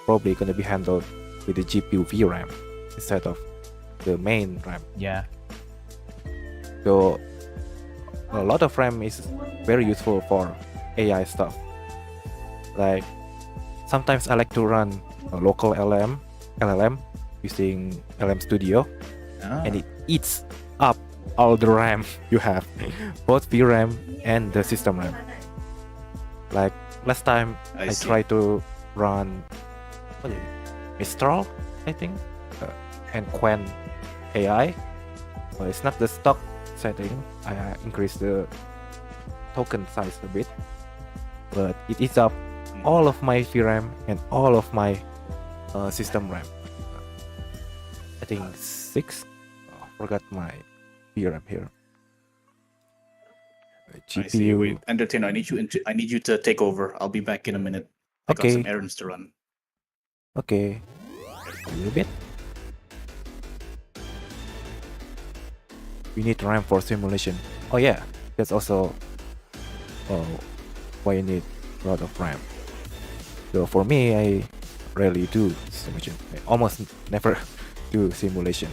probably gonna be handled with the GPU VRAM instead of the main RAM. Yeah. So a lot of RAM is very useful for AI stuff. Like sometimes I like to run a local LLM using LM Studio, and it eats up all the RAM you have, both VRAM and the system RAM. Like last time I tried to run Mistral, I think, and Quen AI. Well, it's not the stock setting. I increased the token size a bit, but it eats up all of my VRAM and all of my system RAM. I think 6. Oh, forgot my VRAM here. I see. Wait, Entertainer, I need you to take over. I'll be back in a minute. I got some errands to run. Okay. A little bit. We need RAM for simulation. Oh yeah, that's also why you need a lot of RAM. So for me, I rarely do simulation. I almost never do simulation.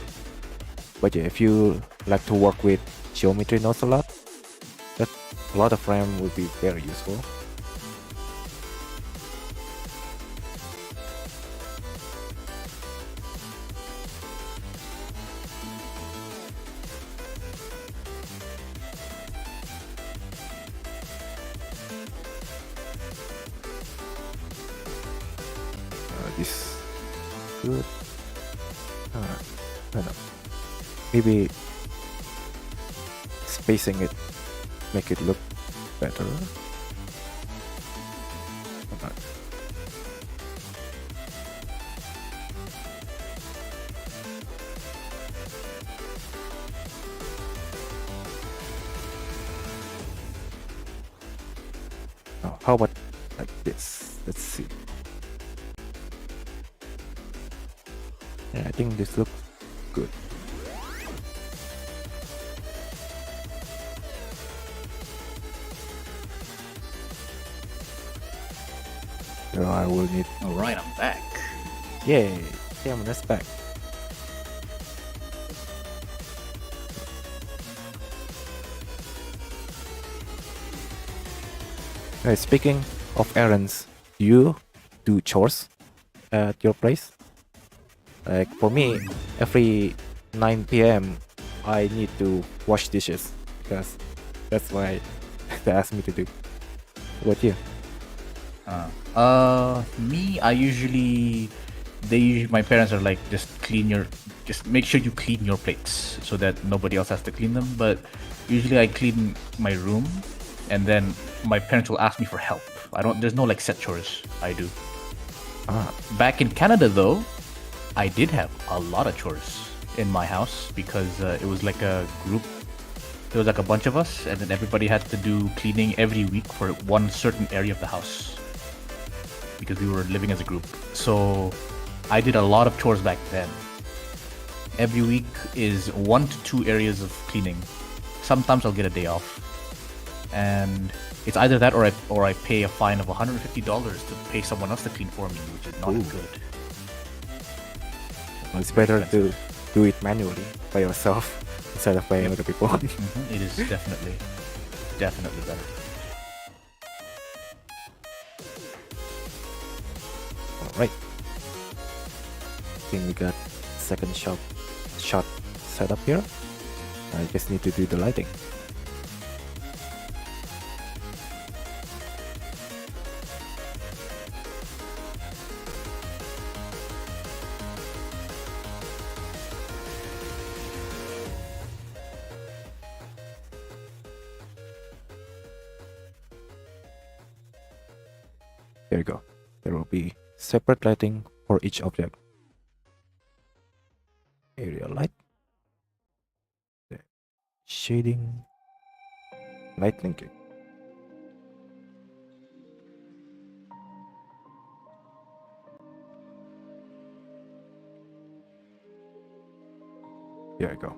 But yeah, if you like to work with geometry nodes a lot, that a lot of RAM would be very useful. This good. I don't know. Maybe spacing it, make it look better. Oh, how about like this? Let's see. Yeah, I think this looks good. So I will need. Alright, I'm back. Yay! TmLaner's back. Hey, speaking of errands, do you do chores at your place? Like for me, every 9 p.m. I need to wash dishes because that's what they ask me to do. What about you? Me, my parents are like, just make sure you clean your plates so that nobody else has to clean them. But usually I clean my room, and then my parents will ask me for help. There's no like set chores I do. Back in Canada though, I did have a lot of chores in my house because it was like a group. There was like a bunch of us, and then everybody had to do cleaning every week for one certain area of the house because we were living as a group. So I did a lot of chores back then. Every week is 1 to 2 areas of cleaning. Sometimes I'll get a day off, and it's either that or I pay a fine of $150 to pay someone else to clean for me, which is not good. Well, it's better to do it manually by yourself instead of paying other people. It is definitely better. Alright. I think we got second shot set up here. I just need to do the lighting. There you go. There will be separate lighting for each object. Area light, shading, light linking. There you go.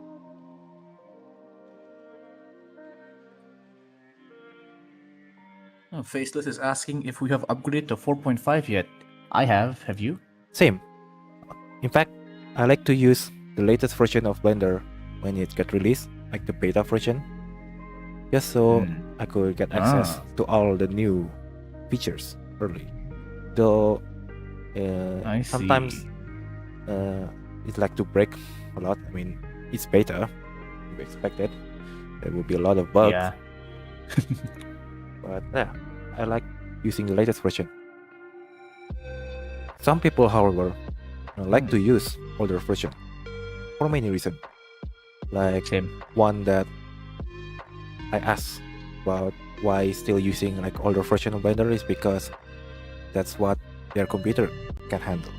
Faceless is asking if we have upgraded to 4.5 yet. I have. Have you? Same. In fact, I like to use the latest version of Blender when it get released, like the beta version, just so I could get access to all the new features early. Though I sometimes see. it's like to break a lot. I mean, it's beta. You expect it. There will be a lot of bugs. Yeah. But yeah, I like using the latest version. Some people, however, like to use older version for many reasons. Like Same. one that I asked about why still using like older version of Blender is because that's what their computer can handle.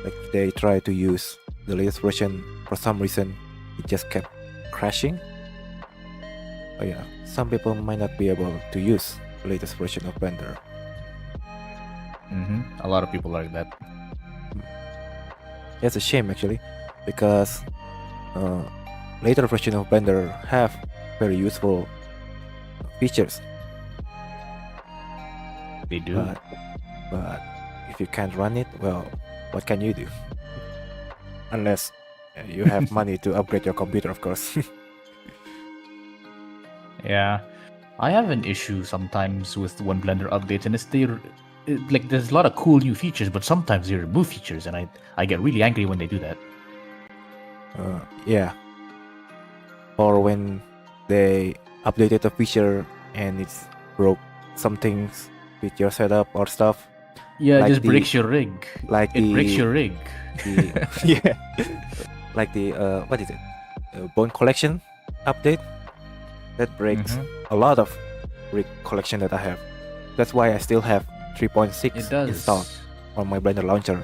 Like if they try to use the latest version for some reason, it just kept crashing. Oh yeah, some people might not be able to use the latest version of Blender. A lot of people like that. It's a shame actually, because later version of Blender have very useful features. They do. But if you can't run it, well, what can you do? Unless you have money to upgrade your computer, of course. Yeah, I have an issue sometimes with when Blender updates, and like there's a lot of cool new features, but sometimes they remove features, and I get really angry when they do that. Yeah. Or when they updated a feature and it's broke some things with your setup or stuff. Yeah, Like it just the- breaks your rig. Like It breaks the- your rig. yeah. Like the what is it? Bone collection update that breaks a lot of rig collection that I have. That's why I still have 3.6 It does. installed on my Blender launcher.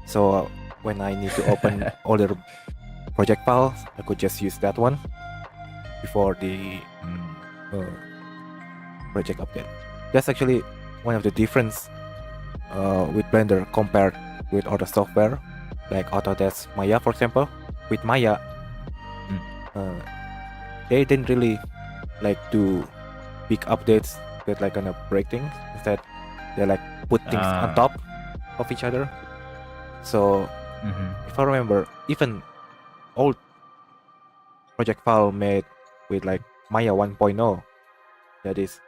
So when I need to open older project files, I could just use that one before the project update. That's actually one of the difference with Blender compared with other software like Autodesk Maya, for example. With Maya, they didn't really like do big updates that like gonna break things. Instead, they like put things on top of each other. So if I remember, even old project file made with like Maya 1.0, that is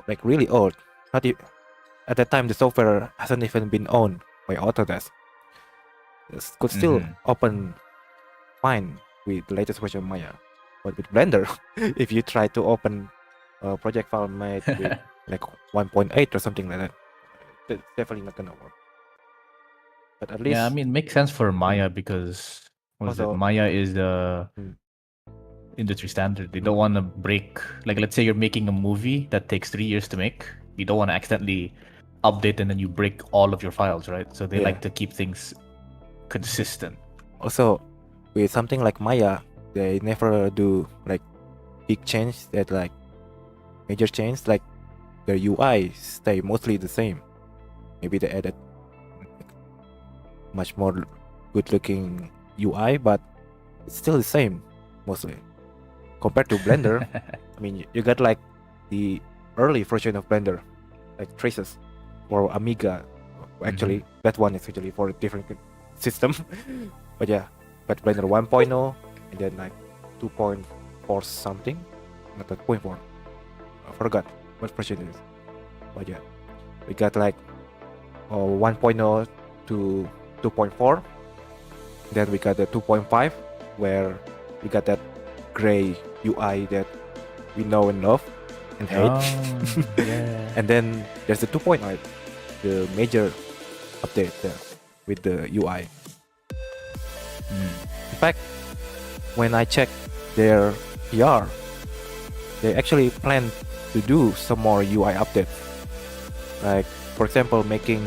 like really old. Not at that time, the software hasn't even been owned by Autodesk. It could still open fine with the latest version of Maya. But with Blender, if you try to open a project file made with like 1.8 or something like that, it's definitely not gonna work. But at least Yeah, I mean, it makes sense for Maya because Also- Maya is the industry standard. They don't want to break. Like, let's say you're making a movie that takes 3 years to make. You don't want to accidentally update and then you break all of your files, right? So they Yeah. like to keep things consistent. also with something like Maya, they never do like big change that like major change. Like their UI stay mostly the same. Maybe they added much more good looking UI, but it's still the same mostly compared to Blender. I mean, you got like the early version of Blender, like traces for Amiga. Actually, that one is actually for a different system. But yeah, but Blender 1.0 and then like 2.4 something, not 2.4. I forgot what version it is. But yeah, we got like 1.0 to 2.4. Then we got the 2.5 where we got that gray UI that we know and love and hate. Yeah. And then there's the 2.8, the major update there with the UI. In fact, when I check their PR, they actually plan to do some more UI updates. Like, for example, making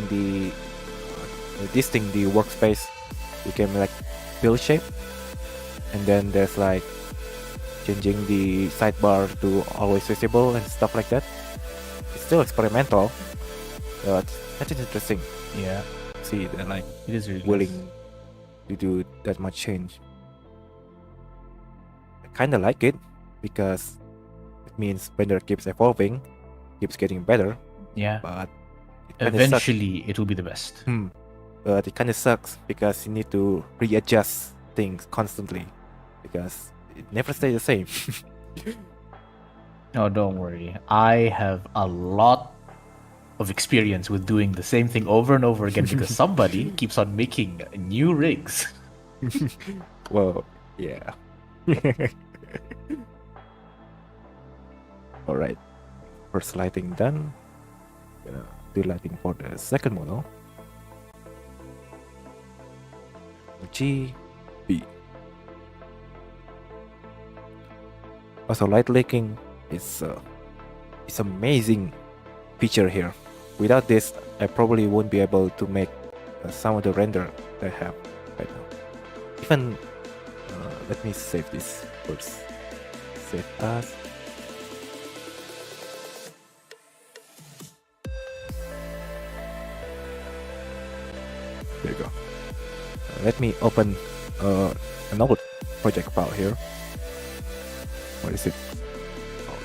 this thing, the workspace, became like pill shape, and then there's like changing the sidebar to always visible and stuff like that. It's still experimental, but that is interesting. Yeah, See, they're like it is really willing to do that much change. I kind of like it because it means Blender keeps evolving, keeps getting better, Yeah. but it kinda sucks. Eventually, it will be the best. But it kind of sucks because you need to readjust things constantly because it never stays the same. No, don't worry. I have a lot of experience with doing the same thing over and over again because somebody keeps on making new rigs. Well, yeah. All right. First lighting done. Gonna do lighting for the second model. G, B. Also, light leaking is amazing feature here. Without this, I probably won't be able to make some of the render that I have right now. Even let me save this first. Save as. There you go. Let me open another project file here. What is it? Oh.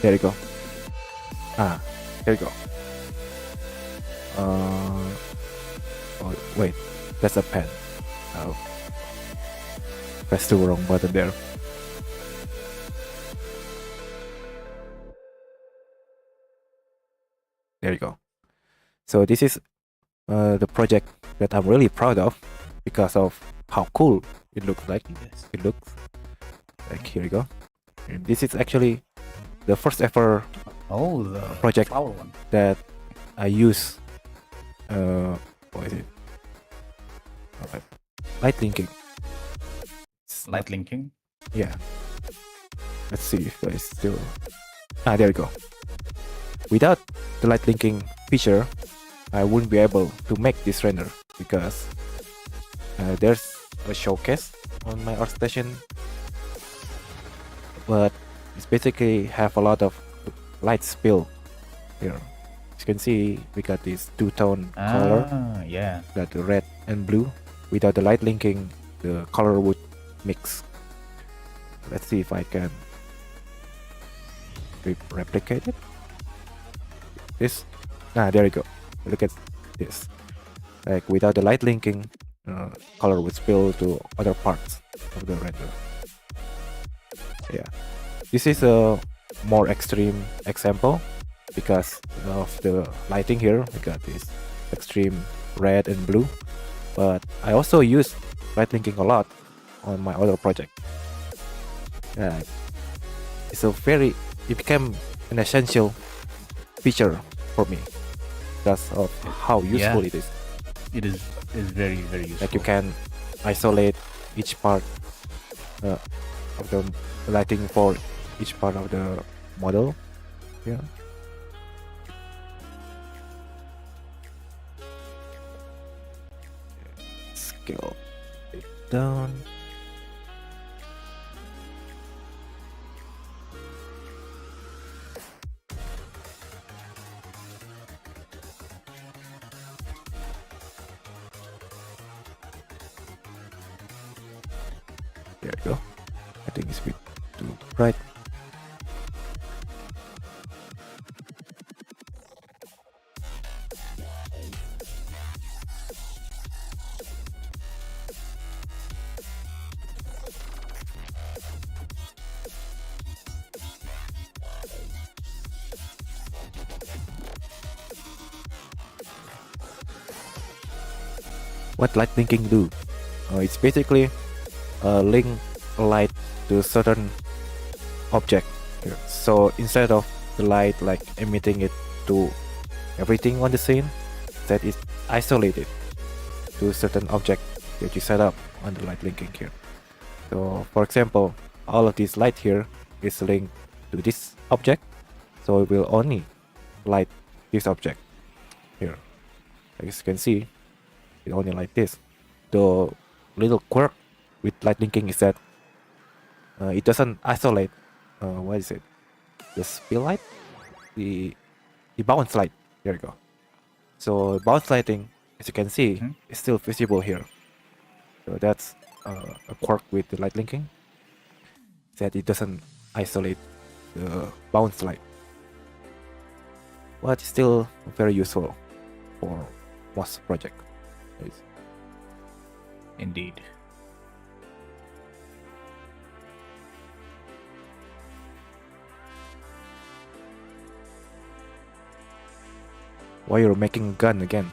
There you go. There you go. Oh wait, that's a pen. Oh, press the wrong button there. There you go. So this is the project that I'm really proud of because of how cool it looks like. Yes. It looks like, here you go. And this is actually the first ever Oh, the project flower one. that I use. What is it? Okay. Light linking. Light linking. Yeah. Let's see if I still. There we go. Without the light linking feature, I wouldn't be able to make this render because there's a showcase on my ArtStation, but it's basically have a lot of light spill here. As you can see, we got this two-tone color, Yeah. got the red and blue. Without the light linking, the color would mix. Let's see if I can replicate it. This, there you go. Look at this. Like without the light linking, color would spill to other parts of the render. Yeah, this is a more extreme example because of the lighting here. We got this extreme red and blue, but I also use light linking a lot on my other project. It became an essential feature for me because of how useful it is. It is very, very useful. Like you can isolate each part of the lighting for each part of the model. Yeah. Scale it down. There you go. I think it's a bit too bright. What light linking do? It's basically link light to a certain object here. So instead of the light like emitting it to everything on the scene, that is isolated to a certain object that you set up on the light linking here. So for example, all of this light here is linked to this object, so it will only light this object here. As you can see, it only like this. The little quirk with light linking is that it doesn't isolate. What is it? The spill light, the bounce light. There you go. So bounce lighting, as you can see, is still visible here. So that's a quirk with the light linking. That it doesn't isolate the bounce light. but still very useful for most project. Indeed. Why you're making gun again?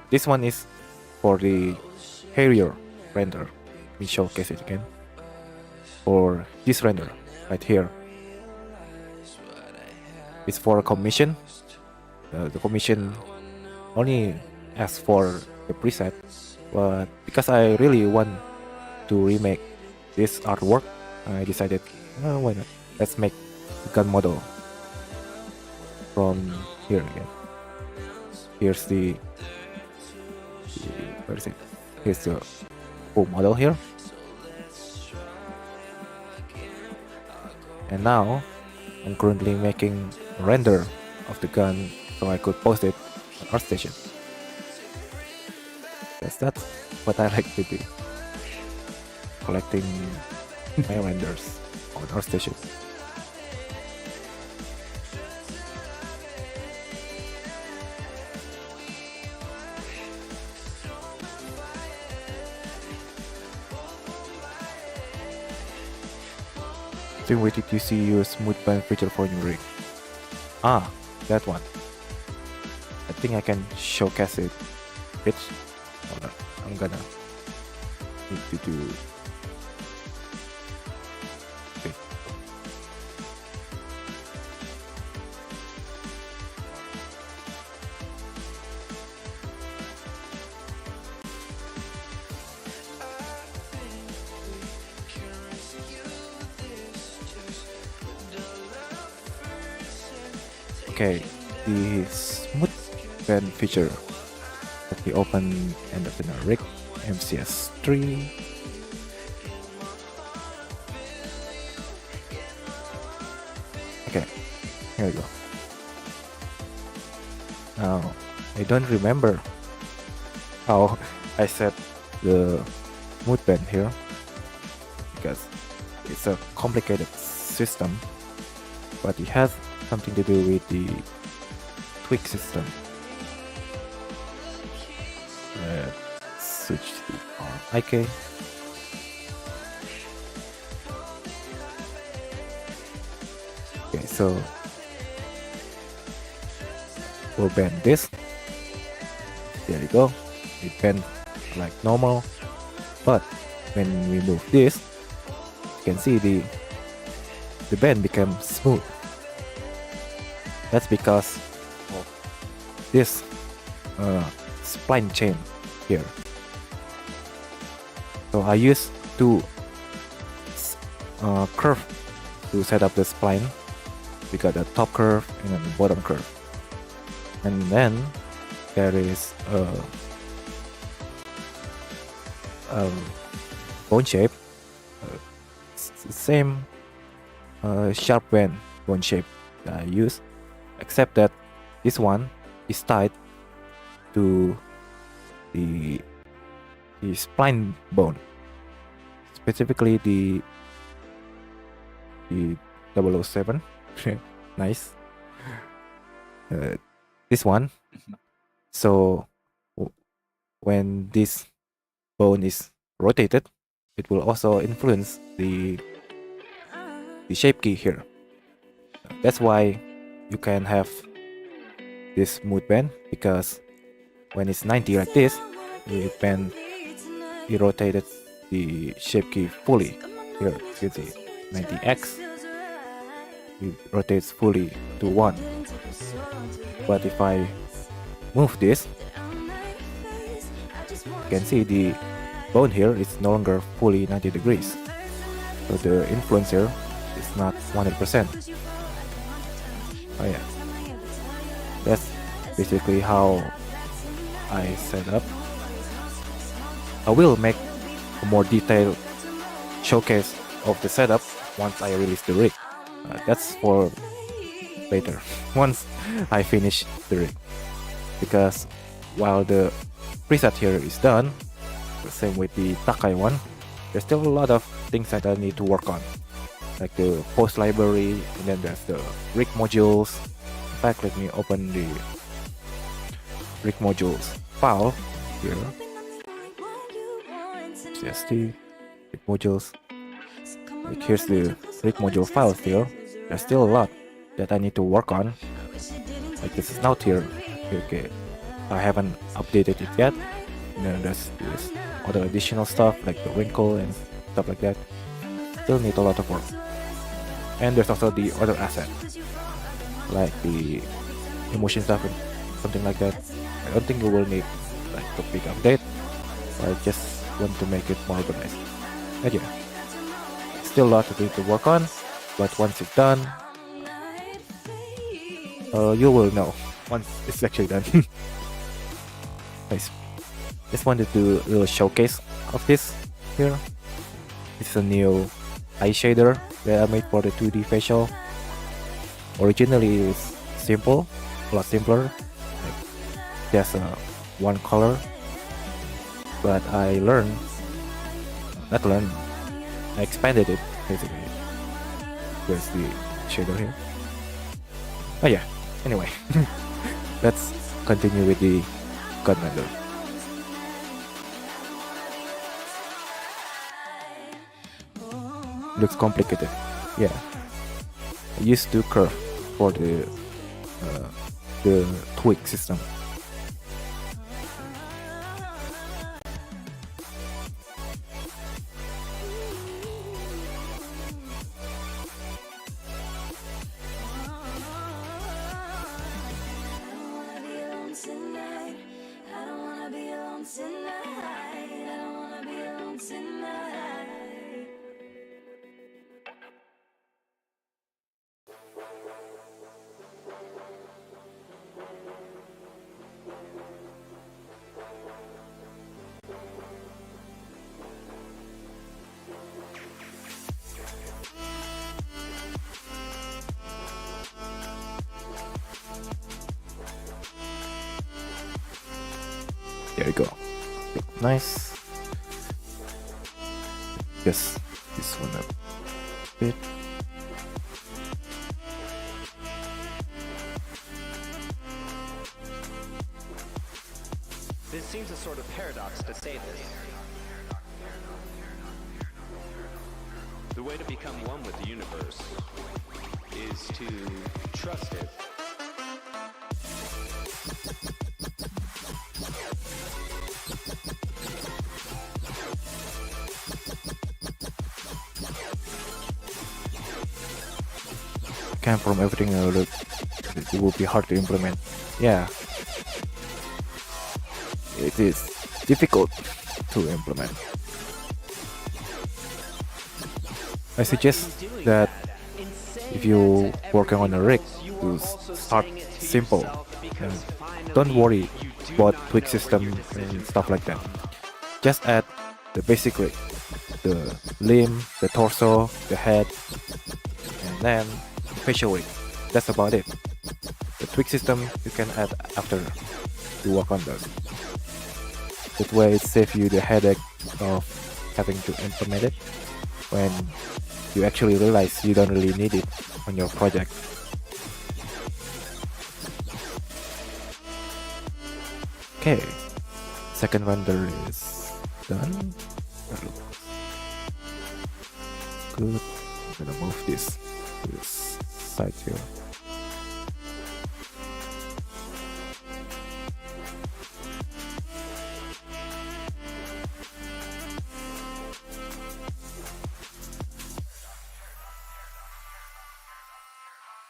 This one is for the Harrier render. Let me showcase it again. For this render right here, it's for a commission. The commission only asks for the preset, but because I really want to remake this artwork, I decided, why not? Let's make the gun model from here again. Here's where is it? Here's the full model here. And now I'm currently making a render of the gun so I could post it on ArtStation. That's what I like to do. Collecting my renders on ArtStation. Then wait till you see your smooth band feature for your rig. Ah, that one. I think I can showcase it. Hold on, I'm gonna need to do. Okay. Okay, the smooth band feature at the open end of the rig, MCS3. Okay, here we go. Now, I don't remember how I set the smooth band here because it's a complicated system, but it has something to do with the tweak system. Switch to IK. Okay, so we'll bend this. There you go. It bends like normal, but when we move this, you can see the bend becomes smooth. That's because of this spline chain here. So I use two curve to set up the spline. We got a top curve and a bottom curve, and then there is a bone shape. It's the same sharp bend bone shape that I use, except that this one is tied to the spline bone, specifically the 007. Nice. This one. So when this bone is rotated, it will also influence the shape key here. That's why you can have this smooth bend, because when it's 90 like this, it rotated the shape key fully. Here you can see 90x, it rotates fully to 1. But if I move this, you can see the bone here is no longer fully 90 degrees. So the influence here is not 100%. Oh yeah, that's basically how I set up. I will make a more detailed showcase of the setup once I release the rig. That's for later, once I finish the rig. Because while the preset here is done, the same with the Takai one, there's still a lot of things that I need to work on, like the post library, and then there's the rig modules, In fact, let me open the rig modules file here. CST rig modules. Like here's the rig module file still. There's still a lot that I need to work on. Like this is not here. Okay, I haven't updated it yet. And then there's this other additional stuff like the wrinkle and stuff like that. Still need a lot of work. And there's also the other asset, like the emotion stuff and something like that. I don't think you will need like a big update. I just want to make it more organized. But yeah, still a lot to do to work on, but once it's done, you will know once it's actually done. Nice. Just wanted to do a little showcase of this here. It's a new eye shader that I made for the 2D facial. Originally it's simple, a lot simpler. Like just one color, but I expanded it basically. There's the shader here. Oh yeah. Anyway, let's continue with the gun render. Looks complicated. Yeah, I used to curve for the tweak system. There you go. Look nice. Yes, this one a bit. This seems a sort of paradox to say this. The way to become one with the universe is to trust it. Came from everything I look, it will be hard to implement. Yeah, it is difficult to implement. I suggest that if you working on a rig, to start simple and don't worry about tweak system and stuff like that. Just add the basic rig, the limb, the torso, the head, and then facial rig. That's about it. The tweak system you can add after you work on those. That way it saves you the headache of having to implement it when you actually realize you don't really need it on your project. Okay, second render is done. Good. I'm gonna move this to this side here.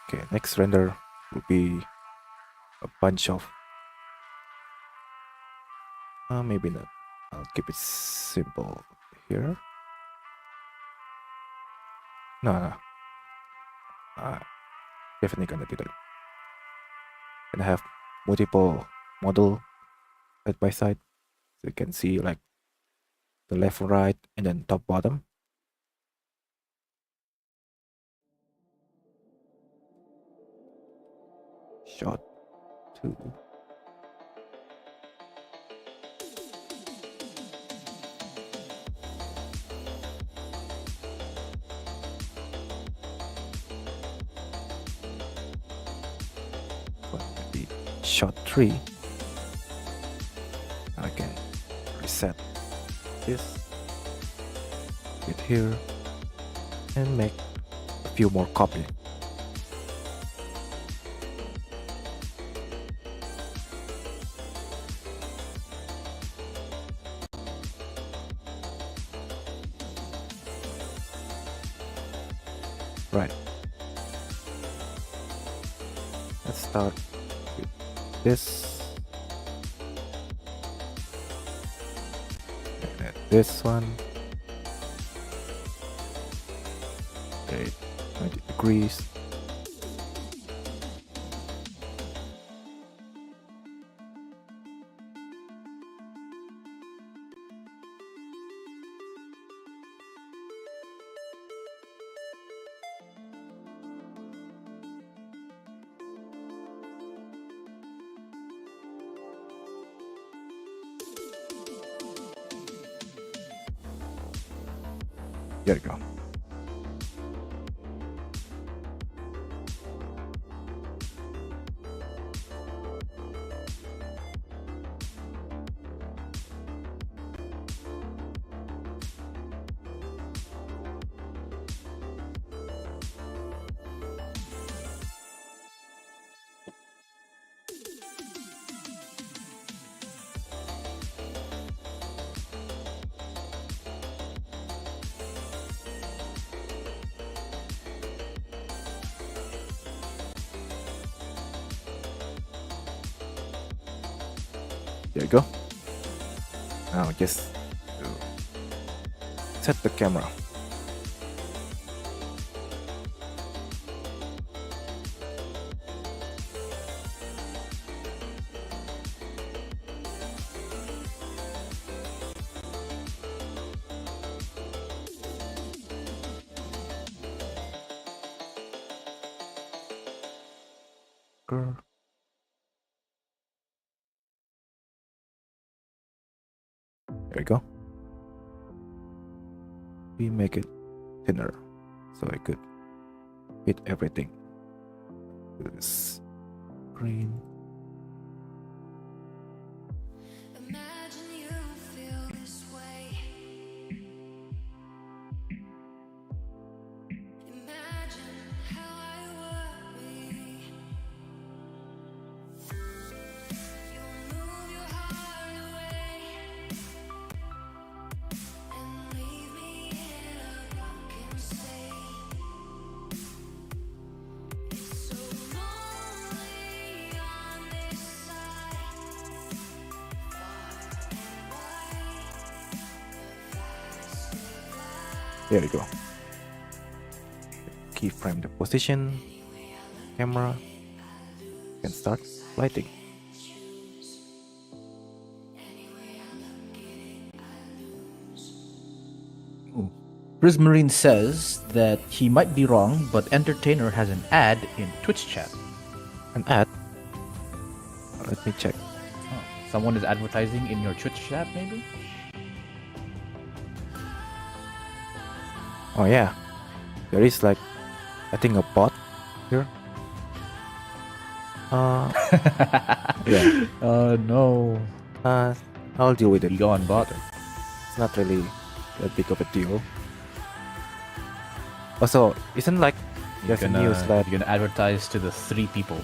Okay, next render will be a bunch of maybe not. I'll keep it simple here. No. Definitely gonna do that. Gonna have multiple model side by side, so you can see like the left and right, and then top bottom. Shot 2. shot 3. I can reset this, get here, and make a few more copies. Right. Let's start with this. And then this one. Okay, 90 degrees. There you go. There you go. Now just set the camera. Grr. There you go. We make it thinner so I could fit everything to this screen. Imagine you feel this way. Imagine how I worry. You'll move your heart away and leave me in a broken state. It's so lonely on this side, far and wide, There you go. Keyframe the position, camera, and start lighting. Prismarine says that he might be wrong, but Entertainer has an ad in Twitch chat. An ad. Let me check. Oh, someone is advertising in your Twitch chat, maybe? Oh yeah, there is like, I think a bot here. Yeah. No. I'll deal with it. You go on bot. It's not really that big of a deal. Also, isn't like there's a news that You're gonna advertise to the 3 people.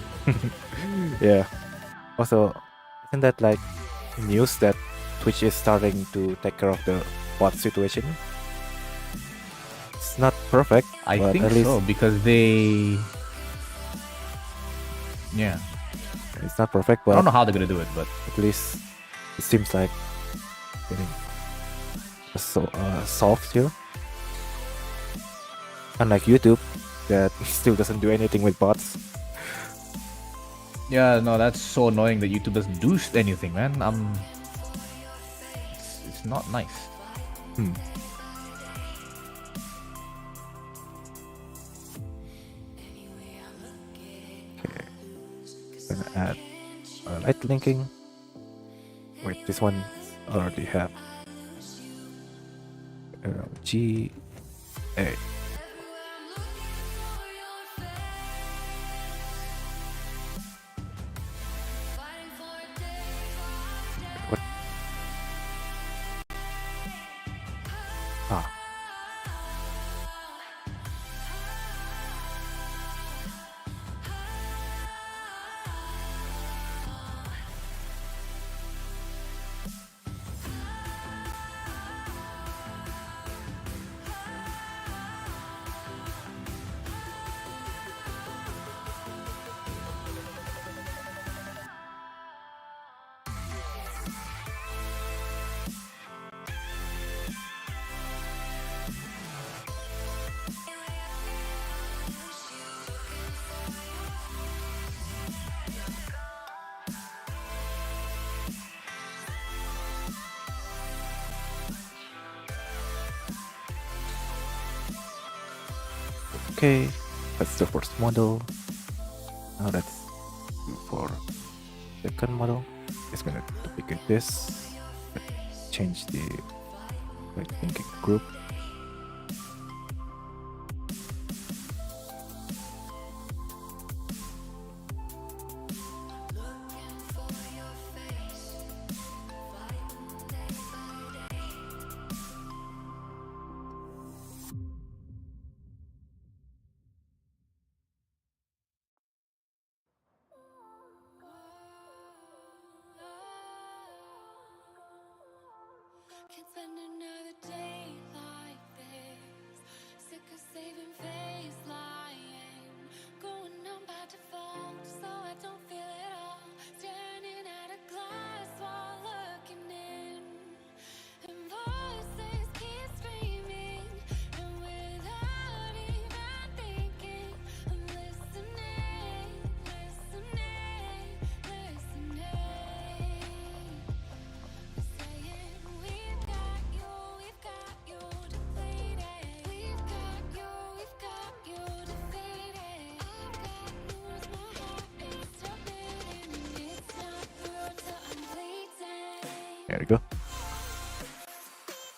yeah. Also, isn't that like news that Twitch is starting to take care of the bot situation? It's not perfect. I but think at least so, because they... Yeah. it's not perfect, I but don't know how they're gonna do it, but... at least it seems like getting solved here. Unlike YouTube, that still doesn't do anything with bots. Yeah, no, that's so annoying that YouTube doesn't do anything, man. It's not nice. Hmm. Okay. Gonna add light linking. Wait, this one already have G A. Okay, that's the first model. Now let's do for second model. It's gonna duplicate this, but change the right thinking group. Can't spend another day like this. Sick of saving face lying. Going on by default, so I don't feel it all. Standing at a glass wall looking in. And voices keep screaming. And without even thinking, I'm listening, listening, listening. Saying we've got you defeated. We've got you defeated. I've got news, my heart is still beating. It's not through till I'm bleeding. There we go.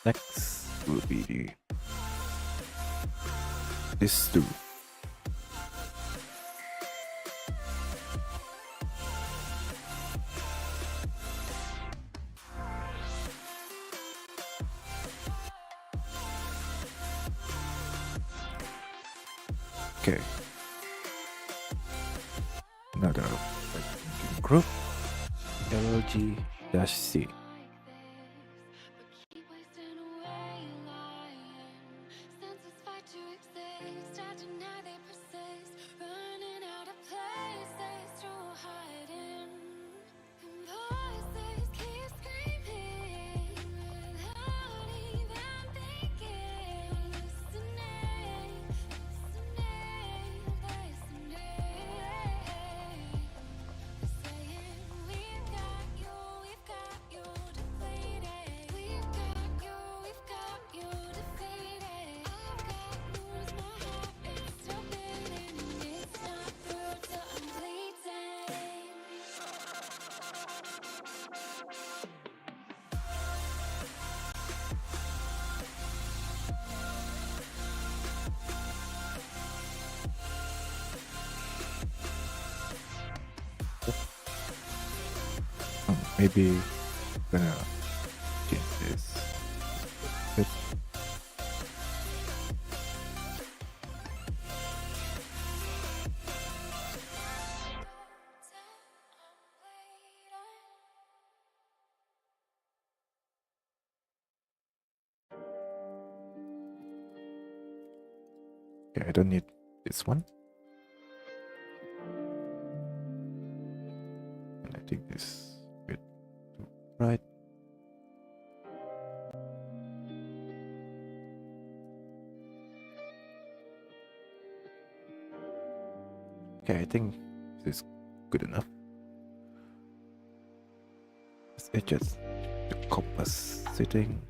Next will be this two. Okay. Another right thinking group. LG-C. But keep wasting away lying. Senses fight to exist, I deny they persist. Running out of places to hide in. And voices keep screaming without even thinking. Listening, listening, listening. Saying we've got you defeated. We've got you defeated. I've got news, my heart is still beating. It's not through till I'm bleeding. Maybe gonna change this. Bit. Okay, I don't need this one. And I think this bit to right. Okay, I think this is good enough. Let's adjust the compass setting.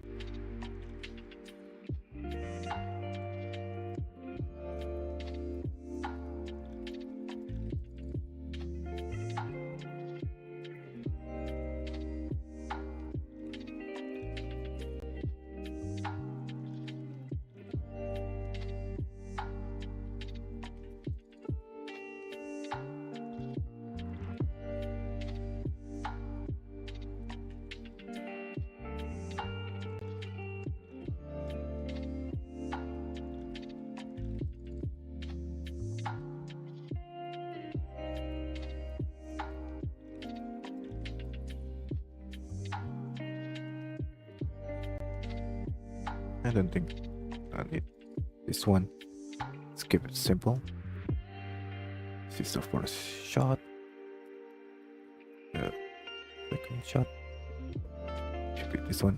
I don't think I need this one. Let's keep it simple. This is the first shot. The second shot should be this one.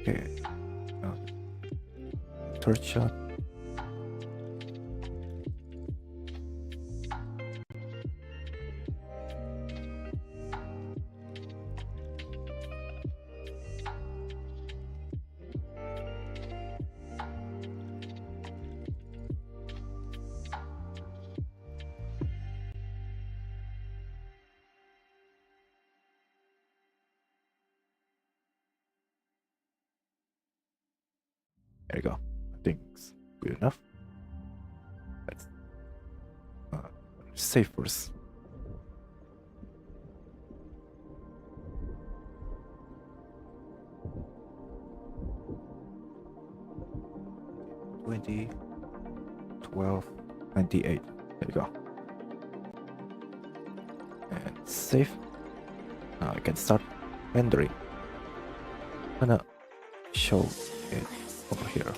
Okay. Third shot. There you go. I think it's good enough. Let's save first. $20, $12, $98. There you go. And save. Now I can start rendering. I'm gonna show it over here.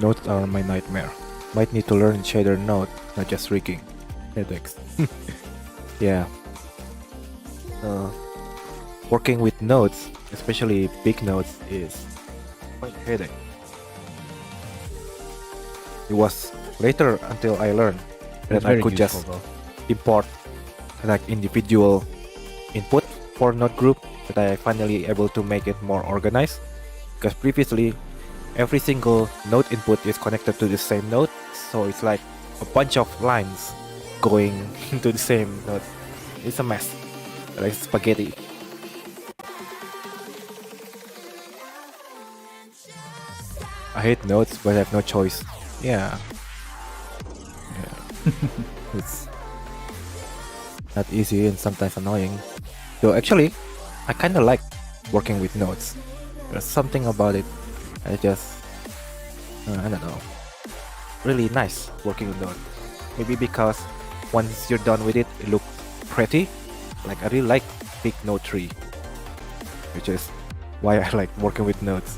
Nodes are my nightmare. Might need to learn shader node, not just rigging. Headaches. Yeah. Working with nodes, especially big nodes, is quite headache. It was later until I learned that I could just import like individual input for node group that I finally able to make it more organized. Because previously every single node input is connected to the same node, so it's like a bunch of lines going into the same node. It's a mess, like spaghetti. I hate nodes, but I have no choice. Yeah. It's not easy and sometimes annoying. So actually, I kind of like working with nodes. There's something about it. I just, I don't know, really nice working with node. Maybe because once you're done with it, it looks pretty. Like I really like big node tree, which is why I like working with nodes.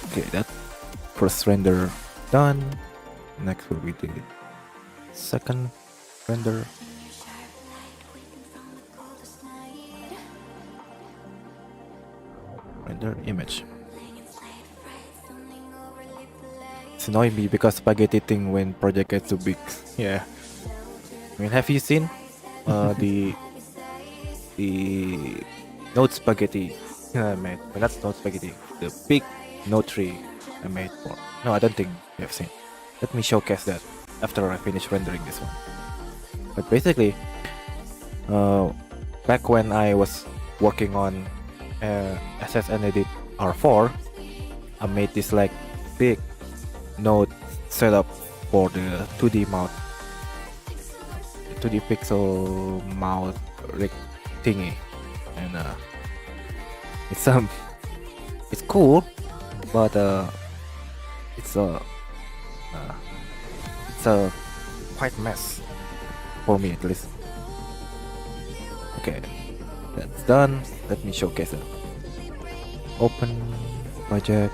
Okay, that first render done. Next will be the second render. Render image. It's annoying me because spaghetti thing when project gets too big. Yeah. I mean, have you seen the node spaghetti I made? Well, that's node spaghetti. The big node tree I made for. No, I don't think you have seen. Let me showcase that after I finish rendering this one. But basically, back when I was working on SSN Edit R4, I made this like big node setup for the 2D mount, 2D pixel mount rig thingy, and it's cool, but it's a quite mess for me at least. Okay, that's done. Let me showcase it. Open project,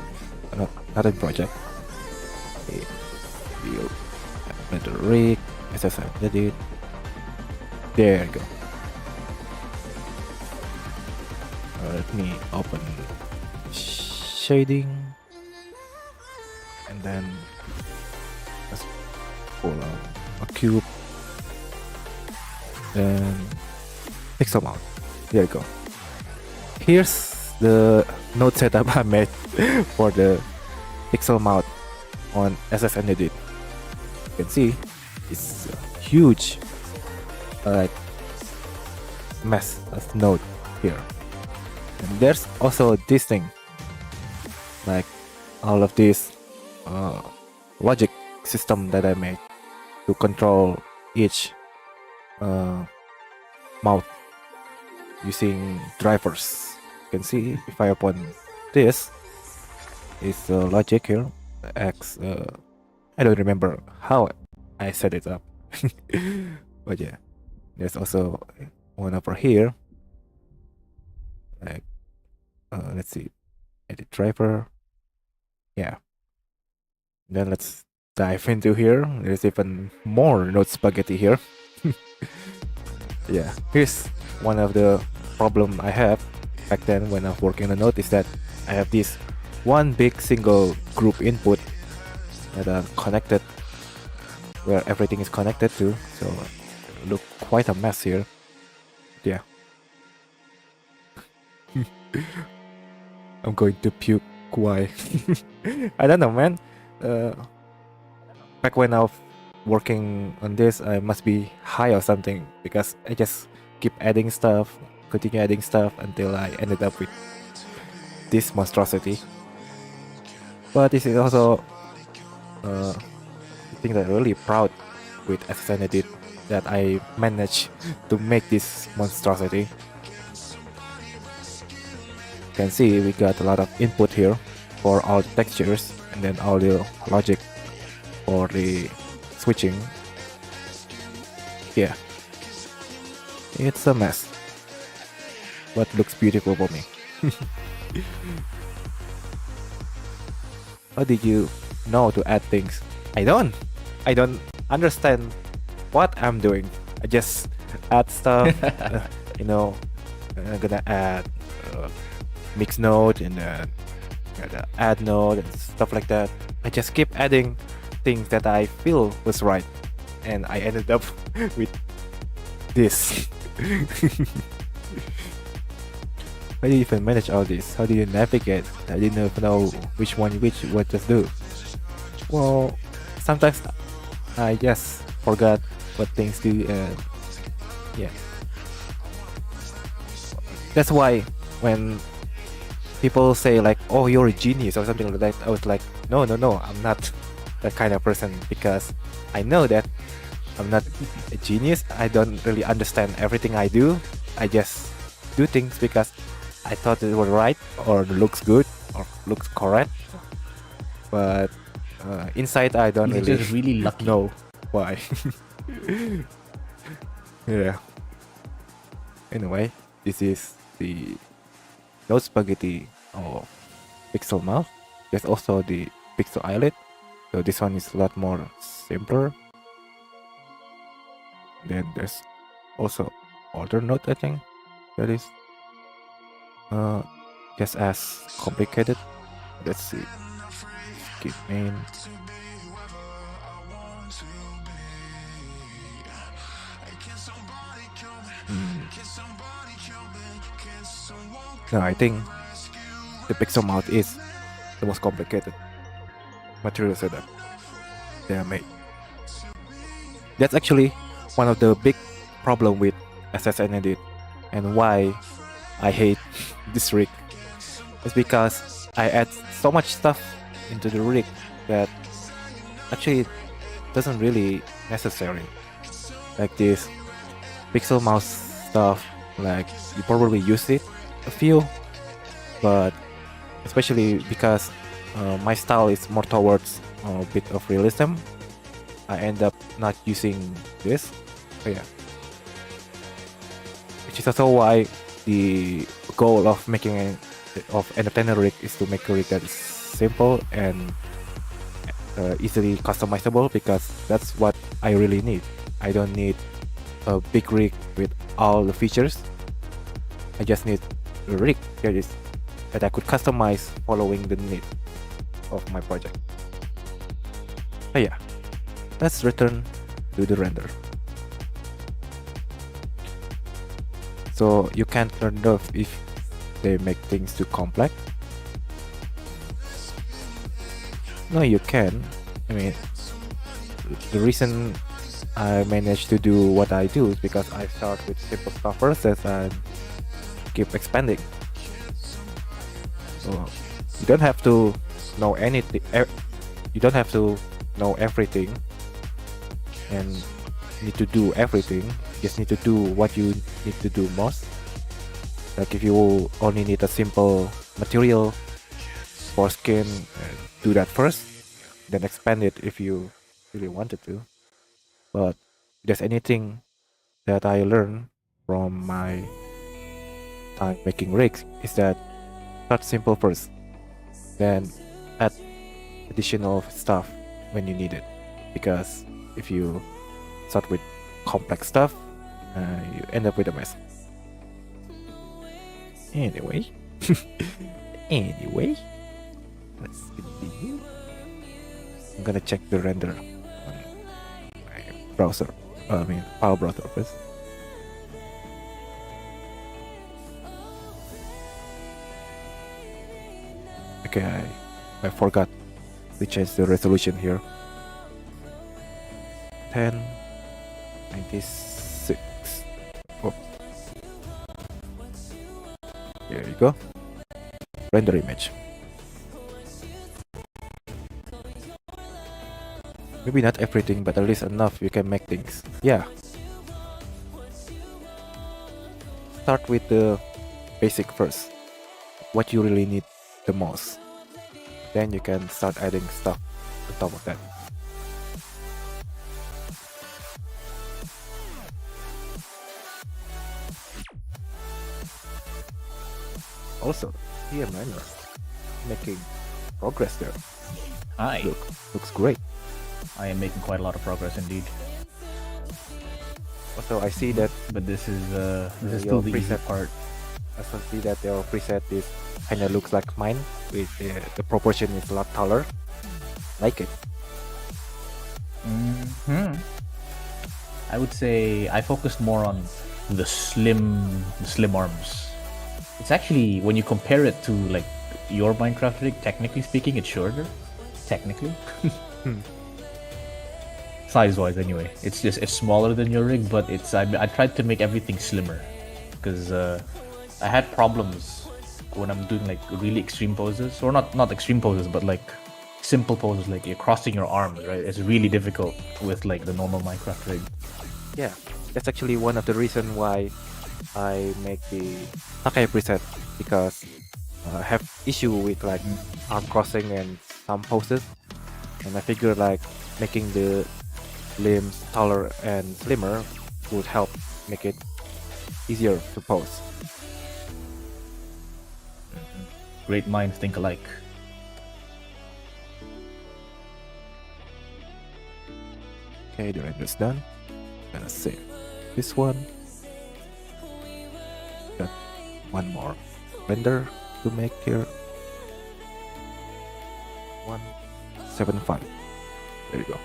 not a project. View, render rig, SSN edit. There you go. Let me open shading, and then let's pull out a cube, then pixel mount. There you go. Here's the node setup I made for the pixel mount on SSN Edit. You can see it's a huge mess of node here. And there's also this thing, like all of this logic system that I made to control each mouth. using drivers. You can see if I open this, is logic here. X. I don't remember how I set it up, but yeah, there's also one over here. Like, let's see, edit driver. Yeah. Then let's dive into here. There's even more node spaghetti here. Yeah, here's one of the problem I have back then when I was working on Node is that I have this one big single group input that are connected, where everything is connected to. So look quite a mess here. Yeah. I'm going to puke. Why? I don't know, man. Back when I was working on this, I must be high or something, because I just keep adding stuff, continue adding stuff until I ended up with this monstrosity. But this is also the thing that I'm really proud with SSN Edit, that I managed to make this monstrosity. You can see we got a lot of input here for all the textures, and then all the logic for the switching. Yeah, it's a mess, but looks beautiful for me. How did you know to add things? I don't understand what I'm doing. I just add stuff. You know, I'm gonna add mix node and add node and stuff like that. I just keep adding things that I feel was right, and I ended up with this. How do you even manage all this? How do you navigate? I didn't even know which one what to do. Well, sometimes I just forgot what things do, and yeah. That's why when people say like, "Oh, you're a genius" or something like that, I was like, no, I'm not that kind of person, because I know that I'm not a genius. I don't really understand everything I do. I just do things because I thought it was right, or looks good, or looks correct. But inside, I don't You're really, just really lucky. know why. Yeah. Anyway, this is the node spaghetti or pixel mouth. There's also the pixel eyelid. So this one is a lot more simpler. Then there's also other node, I think, that is just as complicated. Let's see. Skip main. No, I think the pixel mount is the most complicated material setup they are made. That's actually one of the big problem with SSN Edit, and why I hate this rig. It's because I add so much stuff into the rig that actually doesn't really necessary. Like this pixel mouse stuff, like you probably use it a few, but especially because my style is more towards a bit of realism, I end up not using this. So yeah, which is also why the goal of making an entertainer rig is to make a rig that is simple and easily customizable, because that's what I really need. I don't need a big rig with all the features. I just need a rig that I could customize following the need of my project. But yeah, let's return to the render. So you can't turn it off if they make things too complex. No, you can. I mean, the reason I managed to do what I do is because I start with simple stuff first and keep expanding. So you don't have to know anything. You don't have to know everything and need to do everything. You just need to do what you need to do most. Like if you only need a simple material for skin, do that first, then expand it if you really wanted to. But if there's anything that I learned from my time making rigs is that start simple first, then add additional stuff when you need it. Because if you start with complex stuff, you end up with a mess. Anyway, anyway, let's continue. I'm gonna check the render on my browser. File browser first. Okay, I forgot to change the resolution here. 1096. Oh. There you go. Render image. Maybe not everything, but at least enough you can make things. Yeah. Start with the basic first. What you really need the most. Then you can start adding stuff on top of that. Also, TmLaner making progress there. Hi. Looks great. I am making quite a lot of progress indeed. Also, I see that But this is your still the easy preset. part. I also see that your preset is kinda looks like mine, with the proportion is a lot taller. Like it. I would say I focused more on the slim arms. It's actually, when you compare it to like your Minecraft rig, technically speaking, it's shorter. Technically. Size-wise, anyway. It's smaller than your rig, but I tried to make everything slimmer because I had problems when I'm doing like really extreme poses, or not extreme poses, but like simple poses, like you're crossing your arms, right? It's really difficult with like the normal Minecraft rig. Yeah, that's actually one of the reasons why I make the Sakai preset, because I have issue with like arm crossing and some poses, and I figured like making the limbs taller and slimmer would help make it easier to pose. Great minds think alike. Okay, the render's done. Gonna save this one. Got one more render to make here. 175. There you go.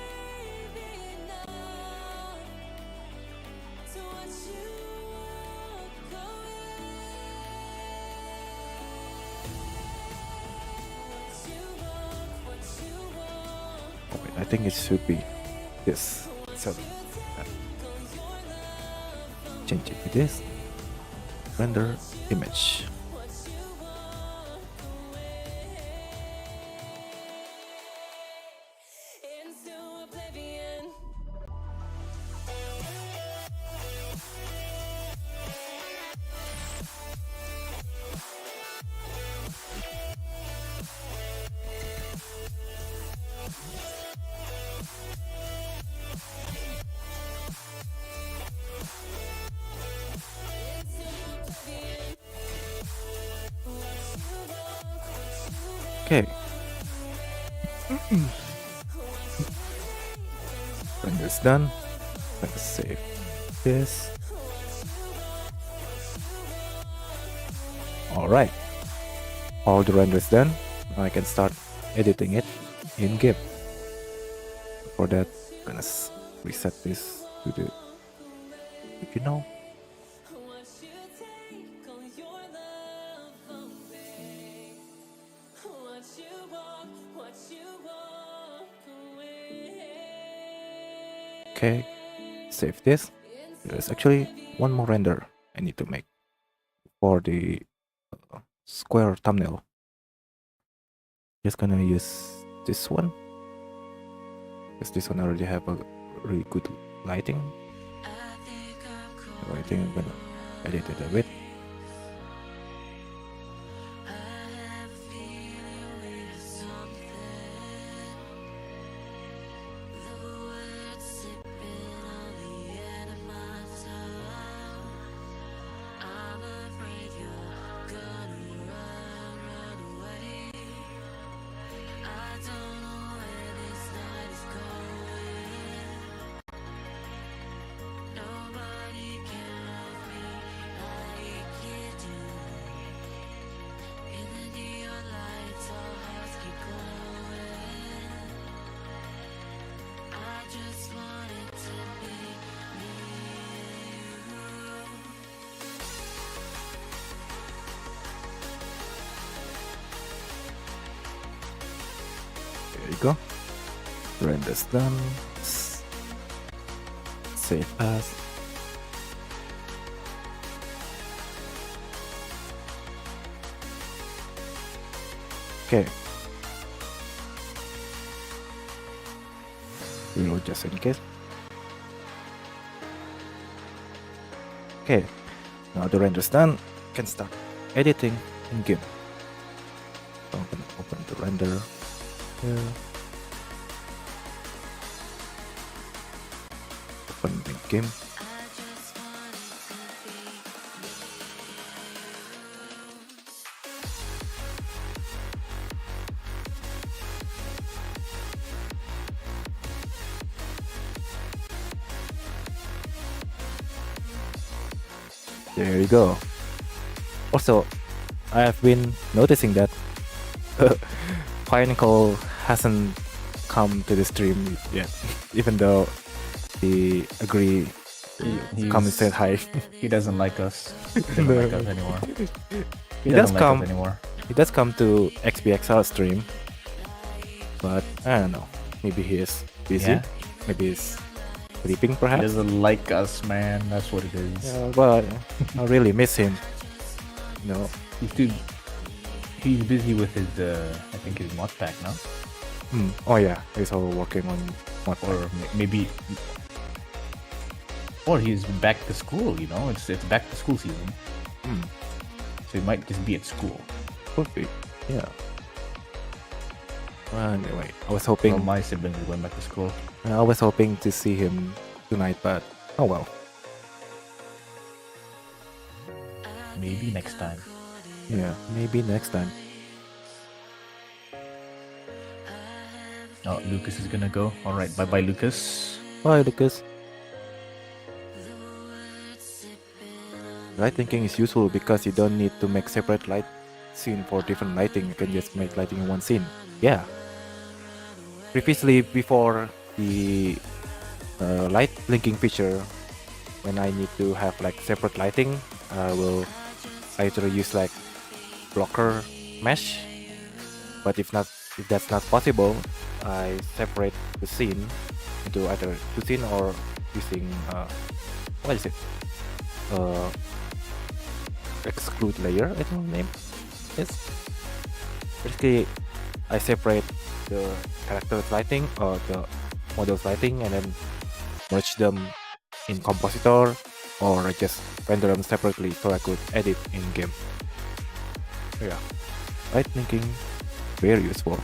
Oh, wait, I think it should be this. So change it to this. Render image. Okay. Render's done. Let's save this. Alright. All the renders done. Now I can start editing it in game. For that, I'm gonna reset this to the original. Okay, save this. There's actually one more render I need to make for the square thumbnail. Just gonna use this one, because this one already have a really good lighting. So I think I'm gonna edit it a bit. go. Render's done. Save as. Okay. Reload just in case. Okay. Now the render's done. Can start editing in game. So I'm gonna open the render here. Open the game. There you go. Also, I have been noticing that Pinnacle hasn't come to the stream yet, even though he agree to come and say hi. He doesn't like us. He doesn't like us anymore. He does doesn't like come. us anymore. He does come to XBXR stream, but I don't know. Maybe he is busy. Yeah. Maybe he's sleeping, He perhaps. doesn't like us, man. That's what it is. Yeah, but I really miss him. You know. He's busy with his, I think his mod pack now. Oh yeah, he's all working on what Or maybe, or he's back to school. You know, it's back to school season, so he might just be at school. could be. Yeah. Well, anyway, I was hoping. Well, my siblings are going back to school. I was hoping to see him tonight, but oh well. Maybe next time. Yeah, maybe next time. Oh, Lucas is gonna go. All right, bye bye, Lucas. Bye, Lucas. Light thinking is useful because you don't need to make separate light scene for different lighting. You can just make lighting in one scene. Yeah. Previously, before the light blinking feature, when I need to have like separate lighting, I will either use like blocker mesh. But if that's not possible, I separate the scene into either two scene or using what is it? Exclude layer, I think name is. Basically, I separate the character's lighting or the model's lighting and then merge them in compositor, or I just render them separately so I could edit in game. Yeah, light thinking, very useful.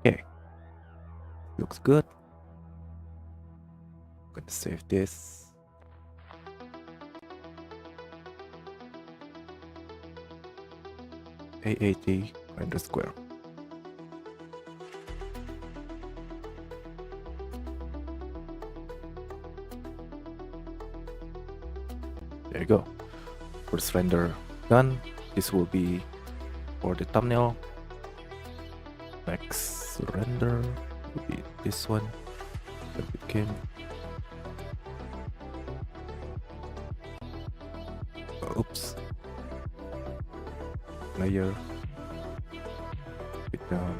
Okay, looks good. Gonna save this. AAT render square. There you go. First render done. This will be for the thumbnail. Next render will be this one that became. Oops. Layer. It down.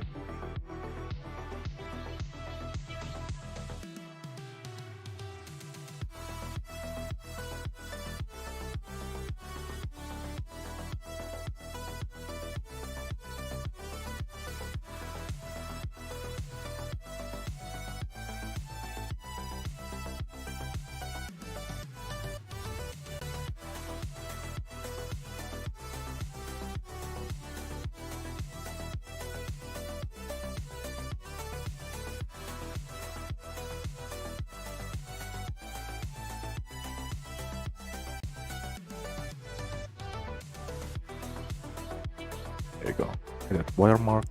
There you go. And that watermark.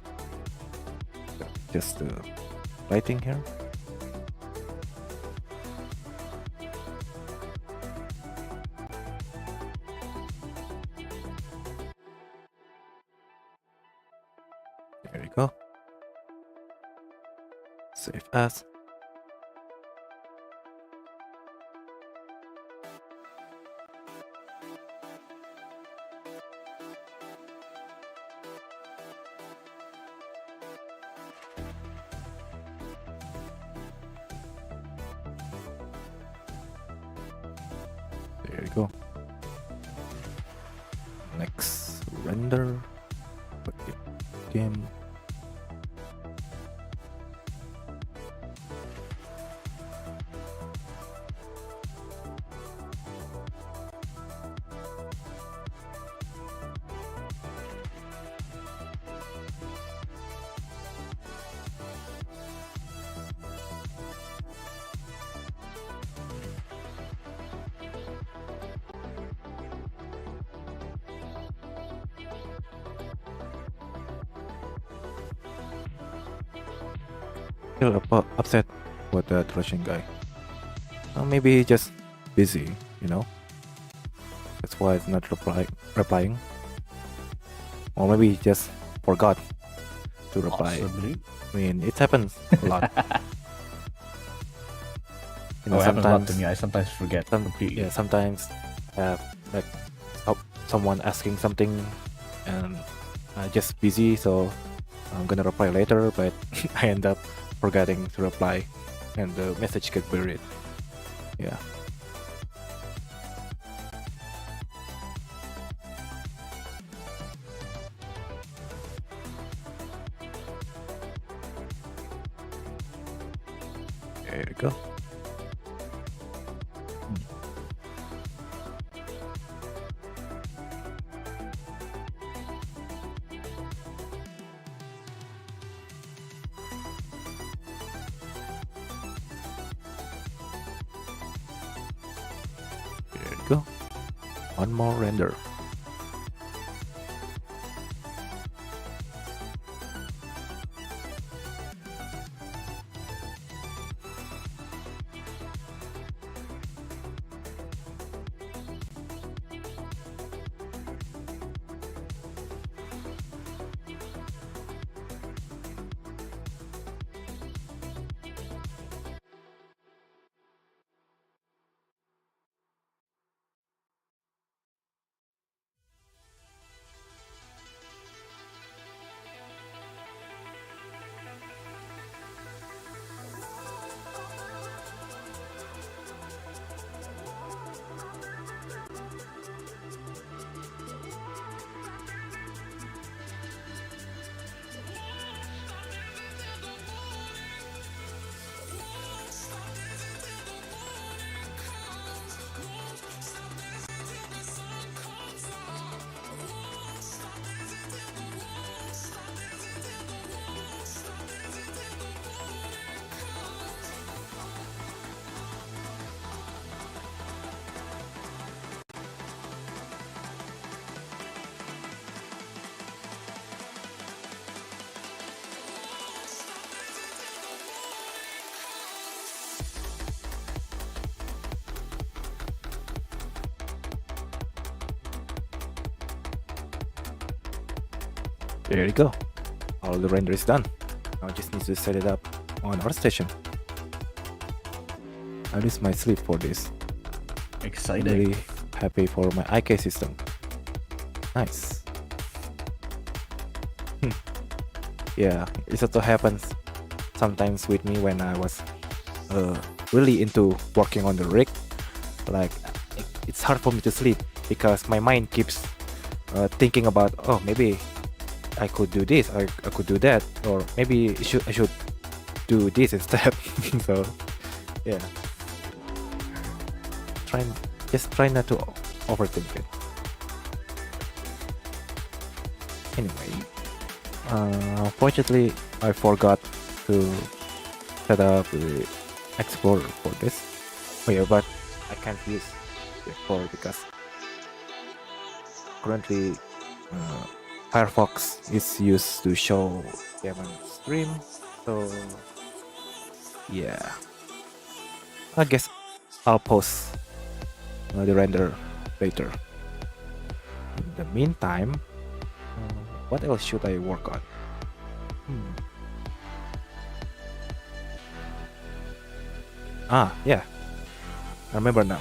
Just the lighting here. you go. Save as. There you go. Next render. Okay. Game. Still upset with that Russian guy. Maybe he's just busy, you know. That's why he's not replying. Or maybe he just forgot to reply. Possibly. I mean, it happens a lot. You know, It happens a lot to sometimes, me. I sometimes forget completely. yeah, sometimes I have like someone asking something, and I'm just busy, so I'm gonna reply later, but I end up forgetting to reply, and the message get buried. Yeah. There you go. There you go. One more render. There you go. All the render is done. Now I just need to set it up on ArtStation. I lose my sleep for this. I'm Exciting. really happy for my IK system. Nice. Yeah, it also happens sometimes with me when I was really into working on the rig. Like, it's hard for me to sleep because my mind keeps thinking about, oh, maybe I could do this, I could do that, or maybe I should do this instead. So, yeah. Just try not to overthink it. Anyway, fortunately, I forgot to set up the Explorer for this. Oh yeah, but I can't use the Explorer because currently Firefox is used to show game on stream. So yeah, I guess I'll post the render later. In the meantime, what else should I work on? Yeah, I remember now.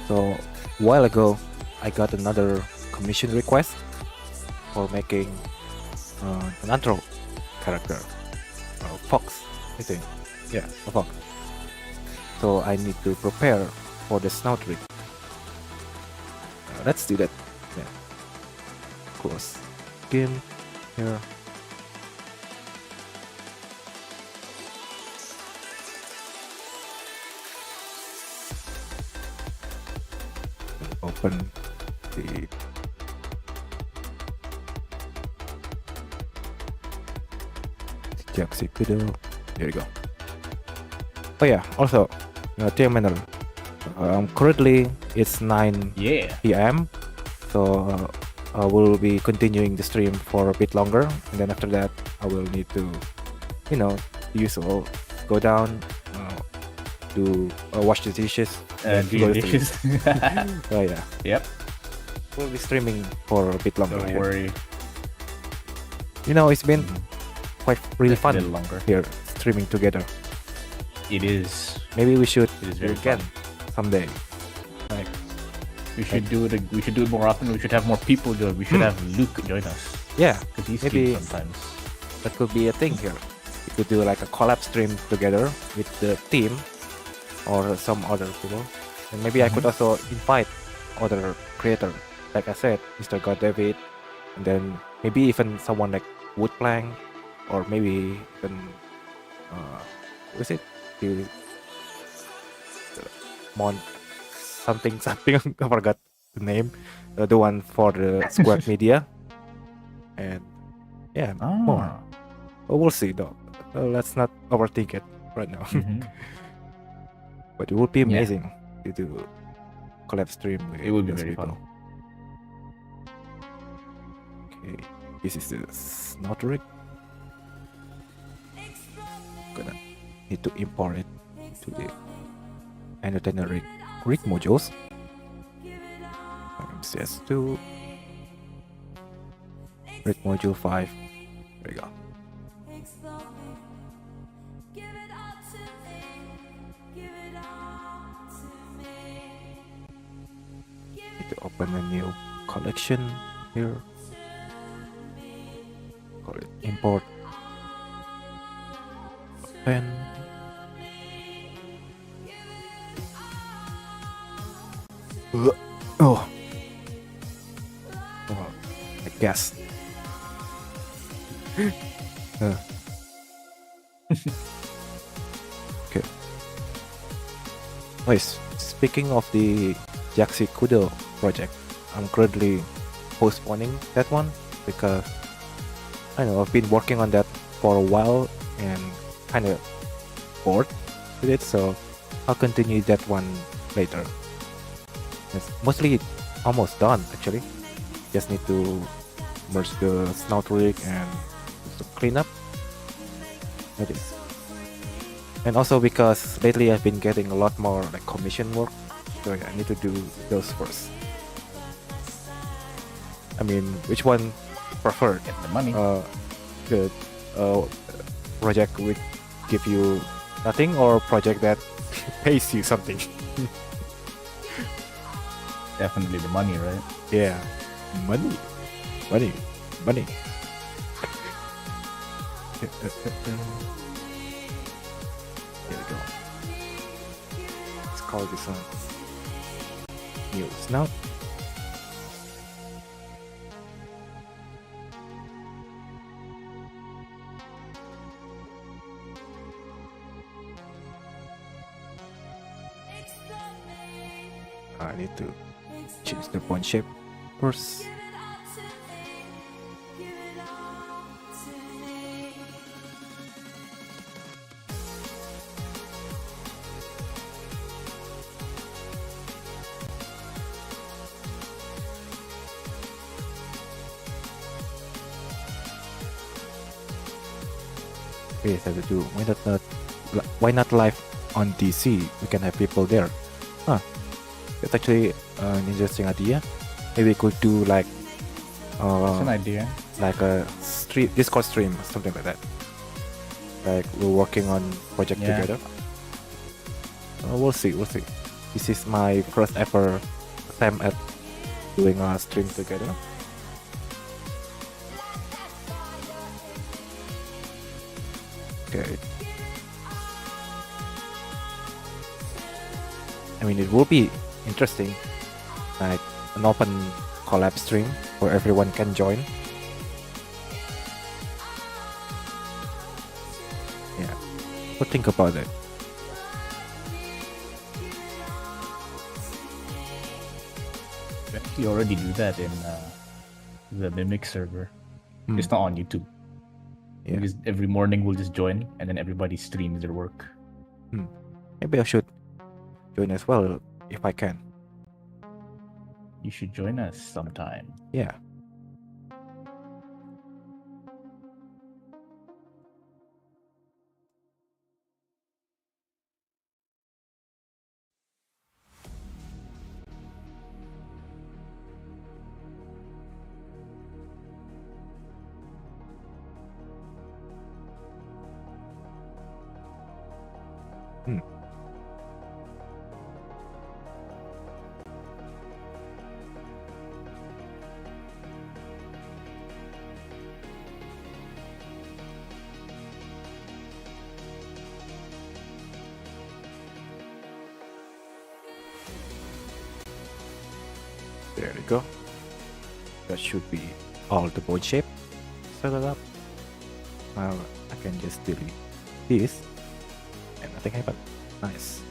So a while ago, I got another commission request for making an intro character, Fox, I think. Yeah, a Fox. So I need to prepare for the snout rig. Let's do that. Yeah. Close game here. Open the Jaxi Kudo. There you go. Oh yeah, also TmLaner. Currently it's 9 Yeah. p.m. So I will be continuing the stream for a bit longer, and then after that I will need to, the usual, go down, wash the dishes, and Do go your to sleep. dishes. Oh yeah, Yep. we'll be streaming for a bit longer. Don't here. worry. It's been quite really A little fun longer. here streaming together. It is. Maybe we should It is do very it again someday. Like, we should do it. We should do it more often. We should have more people join. We should have Luke join us Yeah, because he maybe streams sometimes. that could be a thing here. We could do like a collab stream together with the team or some other people, and maybe I could also invite other creators, like I said, Mr. God David, and then maybe even someone like Woodplank, or maybe even what is it? The Mon something something. I forgot the name. The one for the Squad Media, and yeah, more. Ah. But we'll see though. Let's not overthink it right now. Mhm. But it would be Yeah. amazing to do collab stream with It would be those very people. fun. Okay, this is the snout rig. Gonna need to import it to the entertainer rig modules. CS2 rig module 5. There you go. Need to open a new collection here. Call it import pen. Oh, I guess. Okay. Nice. Speaking of the Jaxi Kudo project, I'm currently postponing that one because I know I've been working on that for a while and kind of bored with it, so I'll continue that one later. It's mostly almost done actually. Just need to merge the snout rig and do some cleanup. That is. And also because lately I've been getting a lot more like commission work, so yeah, I need to do those first. I mean, which one preferred? Get the money. The project would give you nothing, or project that pays you something? Definitely the money, right? Yeah, money. Here we go. Let's call this one news now. I need to change the font shape first. Okay, so to do why not live on DC? We can have people there. Huh. It's actually an interesting idea. Maybe we could do like It's an idea. like a Discord stream, something like that. Like we're working on project Yeah. together. We'll see. This is my first ever attempt at doing a stream together. Okay. I mean, it will be interesting, like an open collab stream where everyone can join. Yeah, but think about it. You already do that in the Mimic server. It's not on YouTube. Yeah. Because every morning we'll just join and then everybody streams their work. Maybe I should join as well if I can. You should join us sometime. Yeah. There we go. That should be all the board shape set it up. Now I can just delete this and nothing happened. Nice.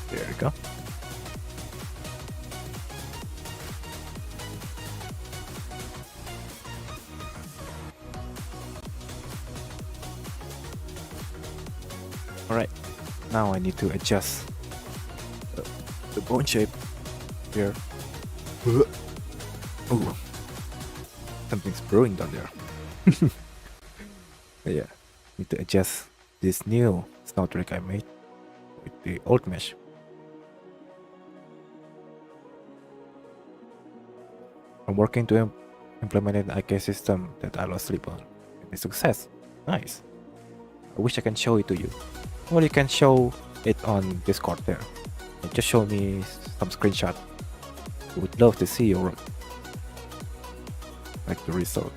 There we go. Alright, now I need to adjust the bone shape here. Ooh, something's brewing down there. But yeah, need to adjust this new snow trick I made with the old mesh. I'm working to implement an IK system that I lost sleep on. It's a success. Nice. I wish I can show it to you. Or you can show it on Discord there. And just show me some screenshot. I would love to see your like the result.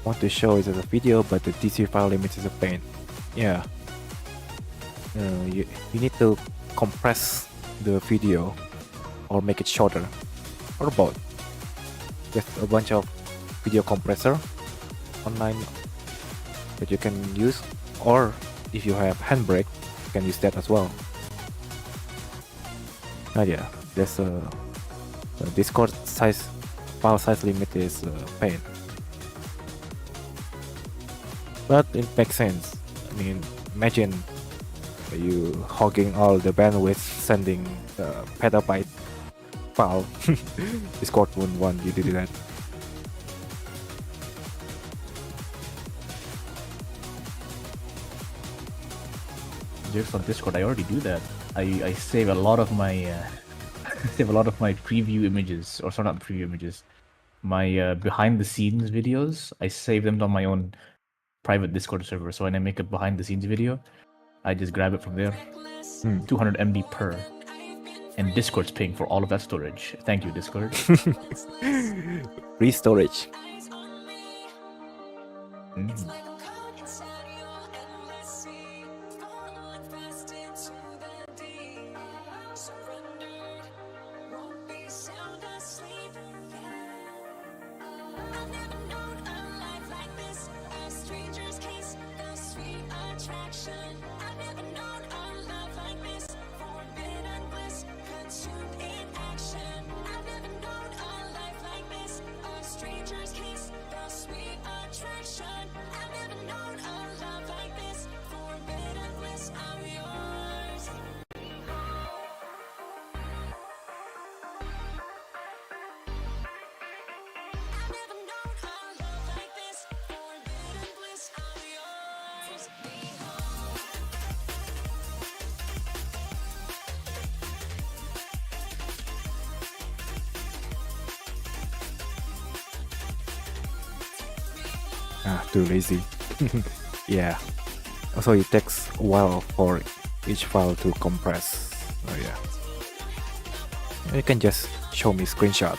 Want to show it as a video, but the DC file limit is a pain. Yeah. You need to compress the video or make it shorter or both. There's a bunch of video compressor online that you can use, or if you have Handbrake, you can use that as well. Yeah, there's a Discord size file size limit is a pain. But it makes sense. I mean, imagine you hogging all the bandwidth, sending petabyte file. Discord won't want you to do that. Just on Discord, I already do that. I save a lot of my save a lot of my preview images, or sorry, not preview images. My behind the scenes videos, I save them on my own private Discord server. So when I make a behind the scenes video, I just grab it from there. 200 MB per. And Discord's paying for all of that storage. Thank you, Discord. Free storage. Too lazy. Yeah. Also, it takes a while for each file to compress. Oh yeah. You can just show me screenshot.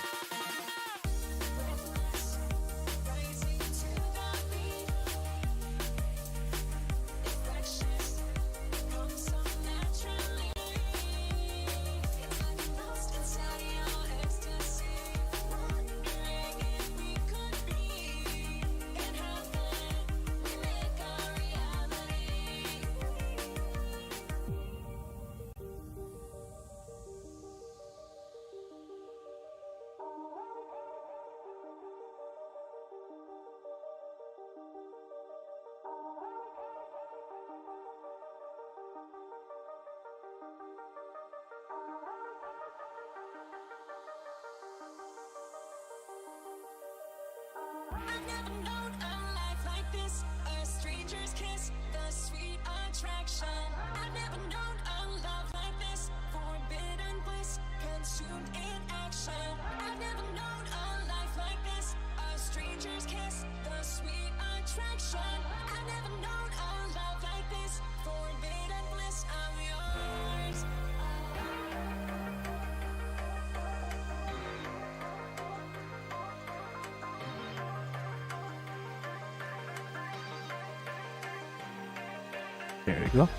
There we go.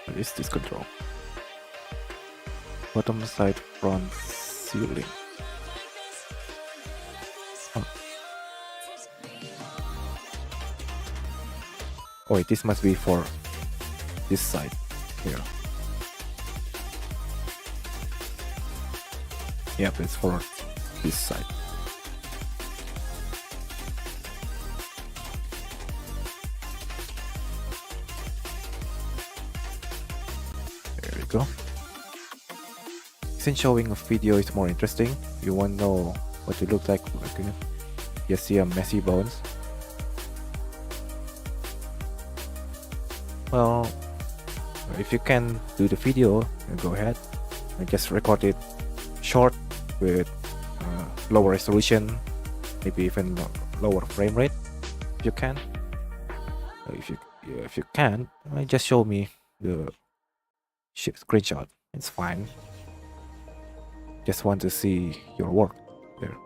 What is this control? Bottom side front ceiling. Oh. Oh wait, this must be for this side here. Yep, it's for this side. There we go. Since showing a video is more interesting, if you want to know what it looks like, you just see a messy bones. Well, if you can do the video, go ahead and just record it short with lower resolution, maybe even lower frame rate if you can. If you can, just show me the screenshot. It's fine. Just want to see your work there.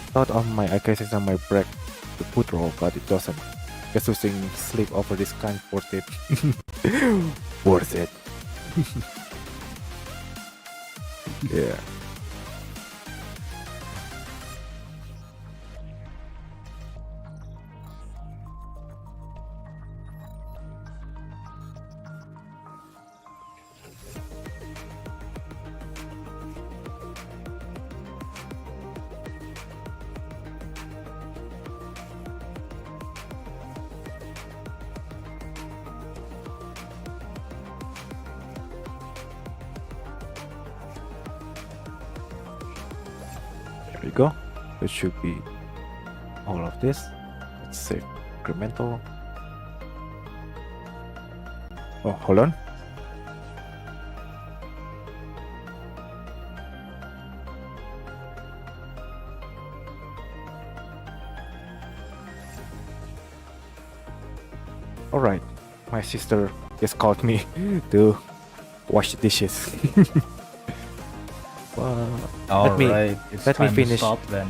thought on my IK6 on my break the put roll, but it doesn't. Just using sleep over this kind worth it. Worth it. Yeah. There we go. It should be all of this. Let's save incremental. Oh, hold on. All right, my sister just called me to wash the dishes. All me- right, it's let me time finish. to stop then.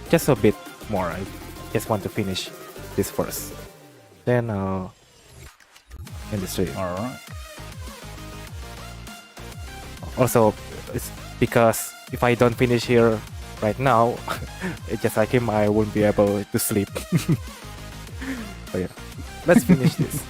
Just a bit more. I just want to finish this first. Then end the stream. All right. Also, it's because if I don't finish here right now, it's just like him, I won't be able to sleep. But yeah, let's finish this.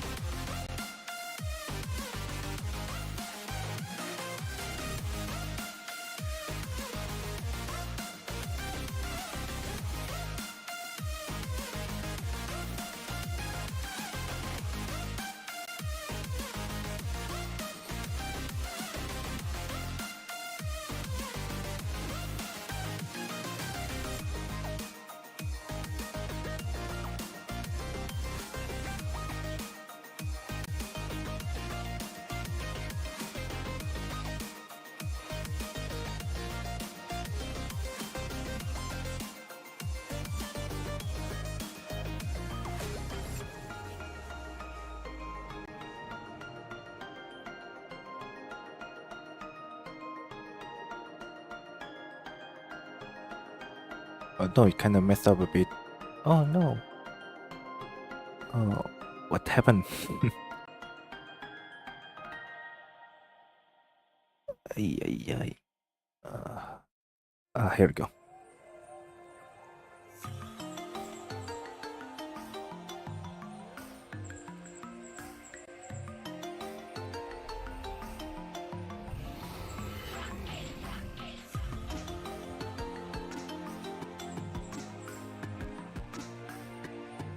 Oh no, it kind of messed up a bit. Oh no. Oh, what happened? Ay, ay, ay. Here we go.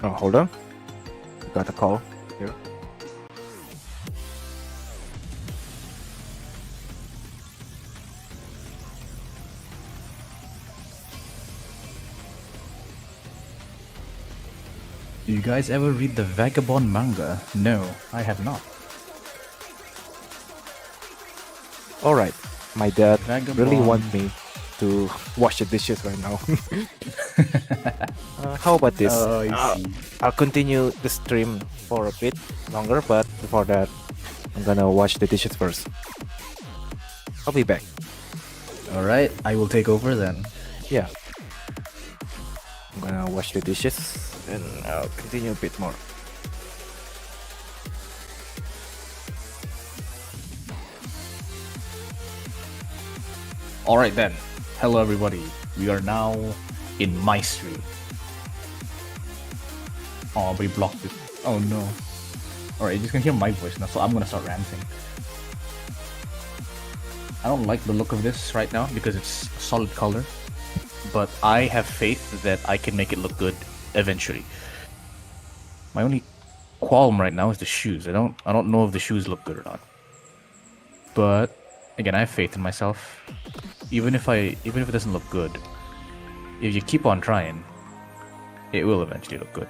Oh, hold on. Got a call here. Do you guys ever read the Vagabond manga? No, I have not. All right, my dad really Vagabond. want me to wash the dishes right now. How about this? Oh, I see. I'll continue the stream for a bit longer, but before that, I'm gonna wash the dishes first. I'll be back. All right, I will take over then. Yeah. I'm gonna wash the dishes and I'll continue a bit more. All right then. Hello everybody. We are now in my stream. Oh, we blocked it. Oh no. All right, you just can hear my voice now, so I'm gonna start ranting. I don't like the look of this right now because it's a solid color, but I have faith that I can make it look good eventually. My only qualm right now is the shoes. I don't know if the shoes look good or not. But again, I have faith in myself. Even if it doesn't look good, if you keep on trying, it will eventually look good.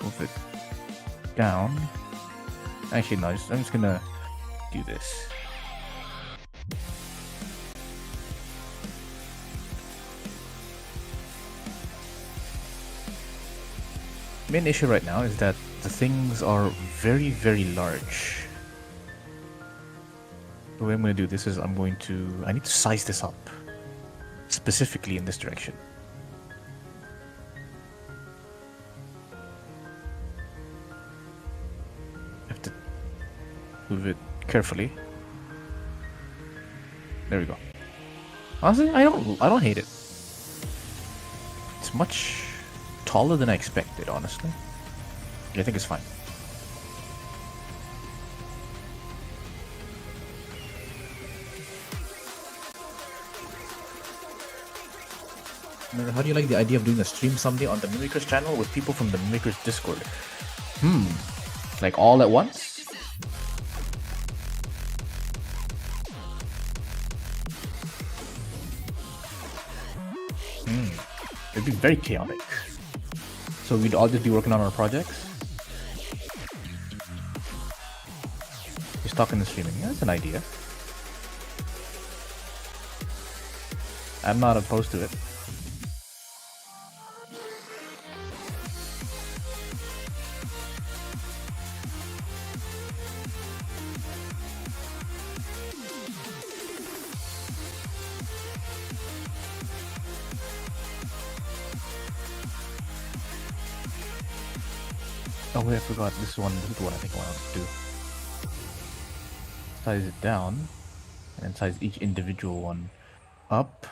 Move it down. Actually, no. I'm just gonna do this. Main issue right now is that the things are very, very large. The way I'm going to do this is I need to size this up. Specifically in this direction. I have to move it carefully. There we go. Honestly, I don't hate it. It's much taller than I expected, honestly. I think it's fine. How do you like the idea of doing a stream someday on the Mimikers channel with people from the Mimikers Discord? Like all at once? It'd be very chaotic. So we'd all just be working on our projects? Just talking and streaming. Yeah, that's an idea. I'm not opposed to it. Oh wait, I forgot. This is the one I think I want to do. Size it down, and size each individual one up.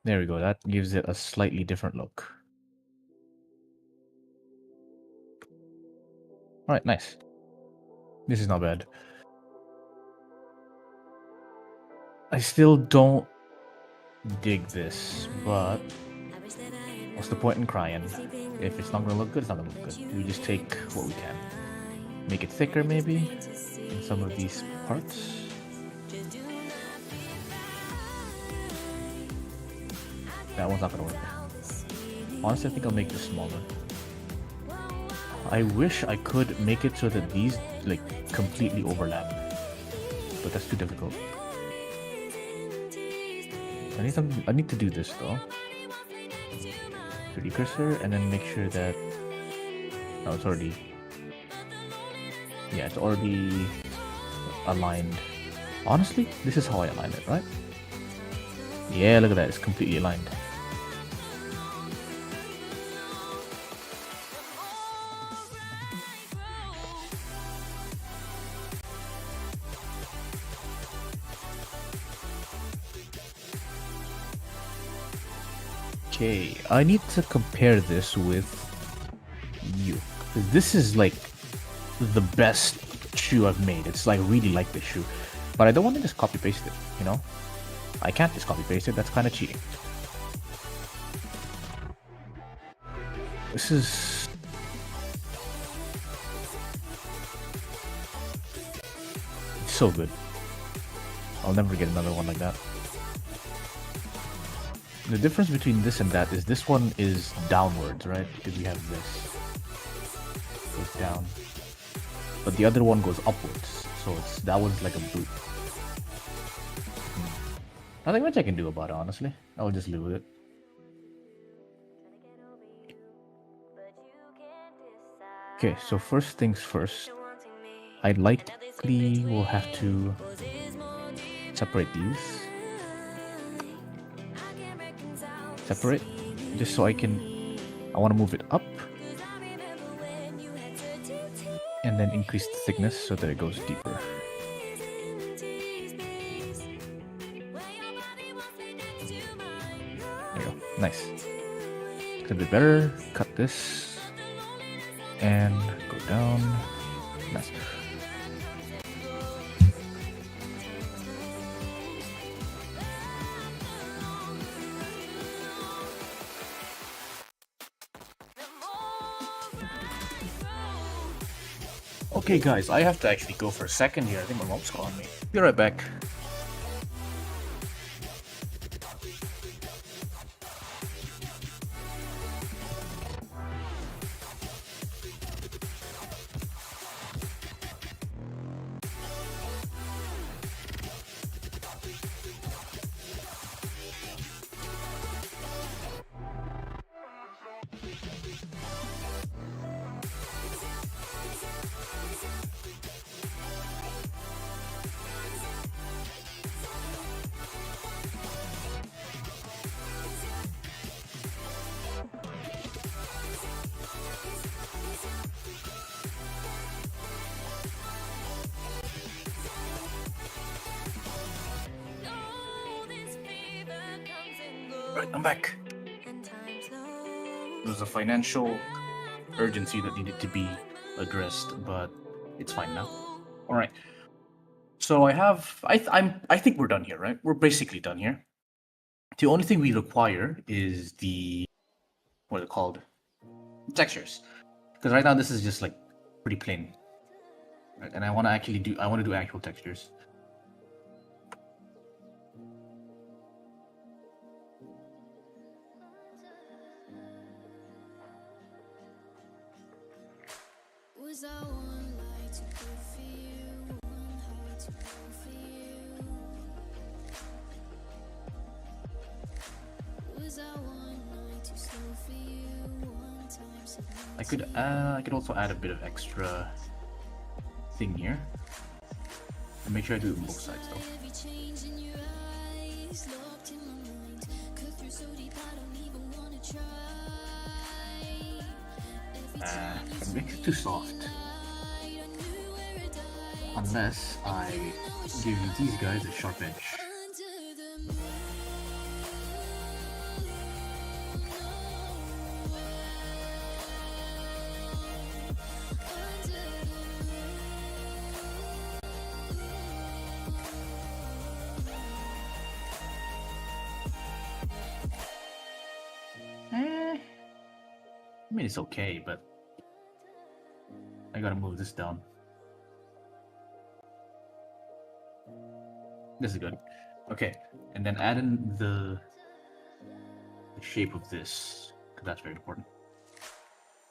There we go. That gives it a slightly different look. Alright, nice. This is not bad. I still don't dig this, but what's the point in crying? If it's not gonna look good, it's not gonna look good. We just take what we can. Make it thicker, maybe, in some of these parts. That one's not gonna work. Honestly, I think I'll make this smaller. I wish I could make it so that these, like, completely overlap. But that's too difficult. I need to do this, though. 3D cursor, and then make sure that... Oh, it's already... Yeah, it's already aligned. Honestly, this is how I align it, right? Yeah, look at that, it's completely aligned. Okay, I need to compare this with you. This is like the best shoe I've made. It's like really like this shoe. But I don't want to just copy paste it, you know? I can't just copy paste it, that's kind of cheating. This is... It's so good. I'll never get another one like that. The difference between this and that is this one is downwards, right? Because we have this. Goes down. But the other one goes upwards. So that one's like a boot. Nothing much I can do about it, honestly. I'll just live with it. Okay, so first things first. I likely will have to separate these. Separate, just so I want to move it up and then increase the thickness so that it goes deeper. There you go, nice. It's a bit better. Cut this and go down. Nice. Okay guys, I have to actually go for a second here. I think my mom's calling me. Be right back. Right, I'm back. There was a financial urgency that needed to be addressed, but it's fine now. All right. So I think we're done here, right? We're basically done here. The only thing we require is what are they called? Textures. Because right now this is just like pretty plain. Right? And I want to do actual textures. Was I one lie too good for you? One heart too cold for you? Was I one night too slow for you? One time said no I could also add a bit of extra thing here. And make sure I do it on both sides though. every change in your eyes, locked in my mind. Cut through so deep I don't even wanna try. It makes it too soft. Unless I give these guys a sharp edge. I mean, it's okay, but I gotta move this down. This is good. Okay, and then add in the shape of this, because that's very important.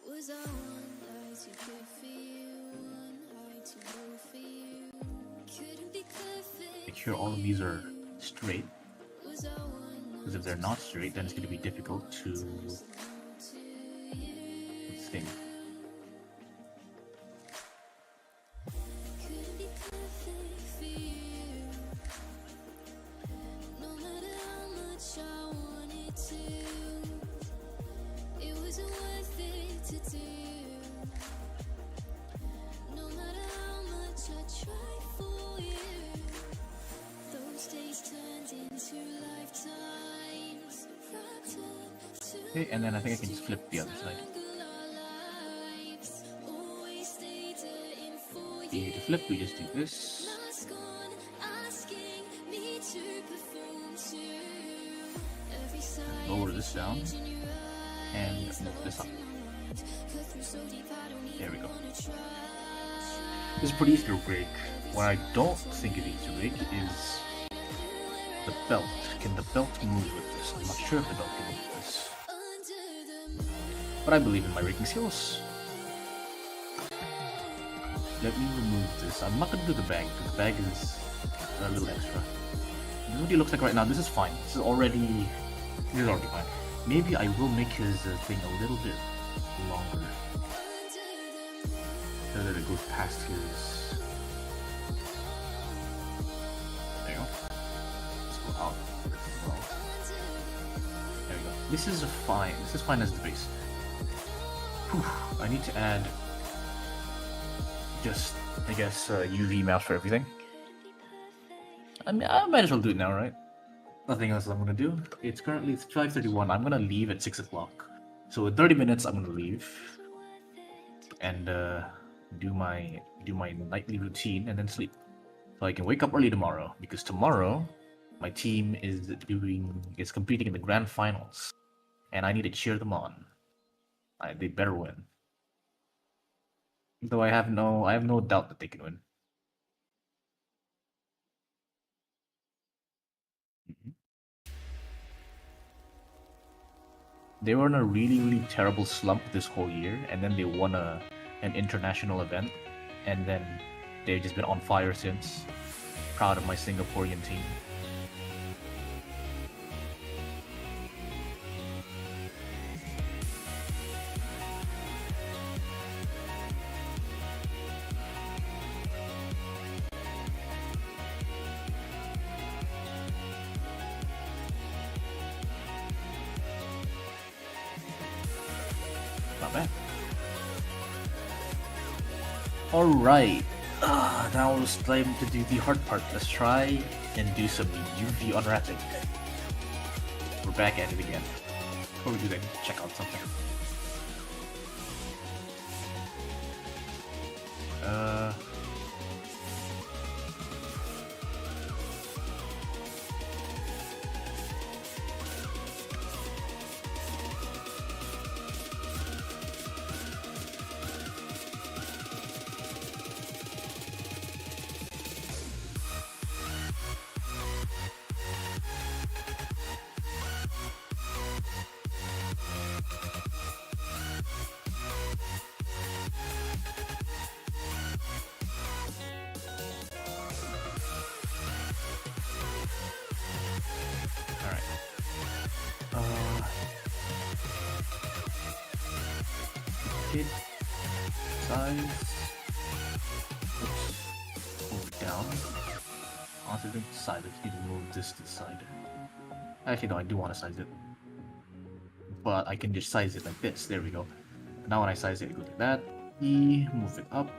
Was I one lie too good for you? One heart too low for you? Couldn't be perfect. Make sure all of these are straight, Was I one because if they're not straight, then it's going to be difficult to sing. couldn't be perfect for you? No matter how much I wanted to, it wasn't worth it to do. No matter how much I tried for you, those days turned into lifetimes. Wrapped up to Okay, and then I think I can just flip the other side. our lives. Always stayed in for Easy to flip, we just do this. mask on, asking me to perform too. Every side, Lower this down and move this up. cut through so deep I don't There we go. wanna try. This is pretty easy to break. What I don't think is easy to break is the belt. Can the belt move with this? I'm not sure if the belt can move with this. But I believe in my raking skills. Let me remove this. I'm not gonna do the bag, because the bag is a little extra. This is what he looks like right now. This is fine. This is already fine. Maybe I will make his thing a little bit longer, so that it goes past his. There you go. Let's go out as well. There we go. This is fine. This is fine as the base. Whew. I need to add just, I guess, UV maps for everything. I mean, I might as well do it now, right? Nothing else I'm gonna do. It's currently 5:31. I'm gonna leave at 6 o'clock. So in 30 minutes, I'm gonna leave and do my nightly routine and then sleep, so I can wake up early tomorrow, because tomorrow my team is competing in the grand finals, and I need to cheer them on. They better win. Though I have no doubt that they can win. They were in a really terrible slump this whole year, and then they won an international event, and then they've just been on fire since. Proud of my Singaporean team. Not bad. Alright. Now it's time to do the hard part. Let's try and do some UV unwrapping. we're back at it again. Before we do that, check out something. Hit size. Oops. Move it down. Honestly, I think size. I just need to move this to the side. Actually, no, I do want to size it. But I can just size it like this. There we go. Now when I size it, I go like that. E, move it up.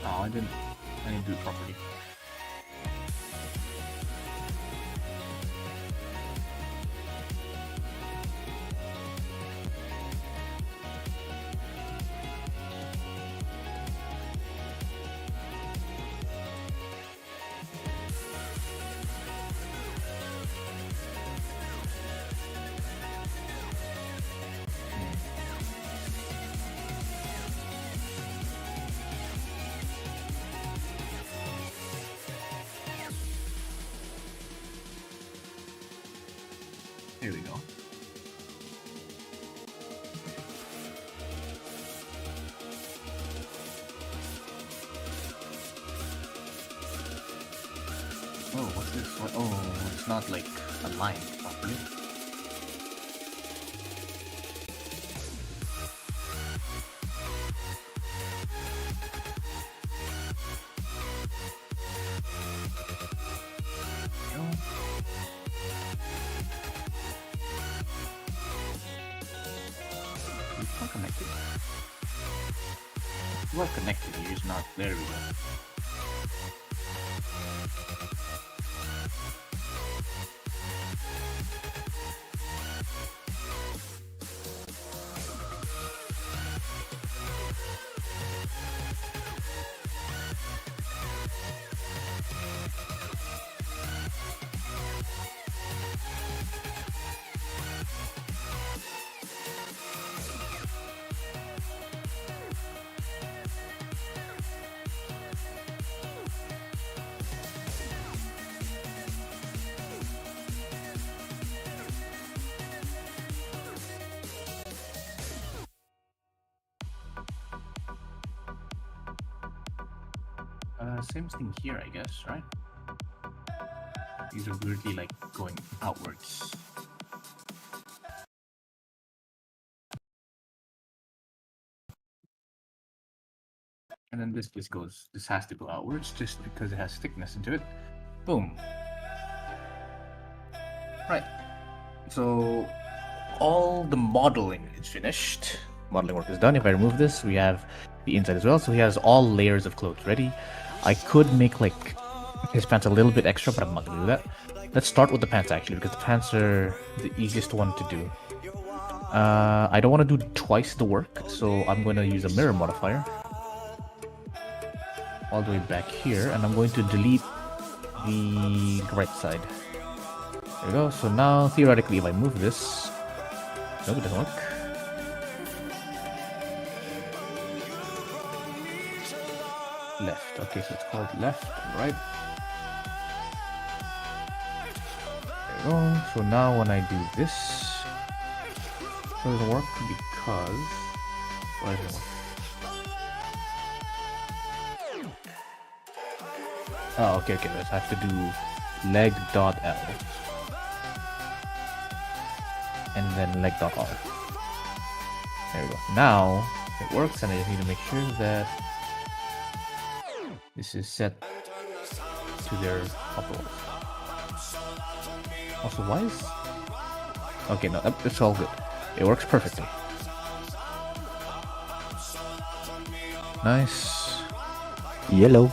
Oh, I didn't do it properly. Here we go. Oh, what's this? What? Oh, it's not like aligned properly. It's not connected. Well connected, here is not. There we go. Same thing here, I guess, right? These are weirdly like going outwards. And then this just goes, this has to go outwards just because it has thickness into it. Boom. Right. So all the modeling is finished. Modeling work is done. If I remove this, we have the inside as well. So he has all layers of clothes ready. I could make like his pants a little bit extra, but I'm not gonna do that. Let's start with the pants actually, because the pants are the easiest one to do. I don't want to do twice the work, so I'm going to use a mirror modifier all the way back here, and I'm going to delete the right side. There we go. So now theoretically, if I move this, nope, it doesn't work. Left. Okay, so it's called left and right. There we go. So now when I do this, it doesn't work because why doesn't it work? Oh, okay. Let's have to do leg.l and then leg.r. There we go. Now it works, and I just need to make sure that this is set to their upper. Also, why is... Okay, no, it's all good. It works perfectly. Nice. Yellow.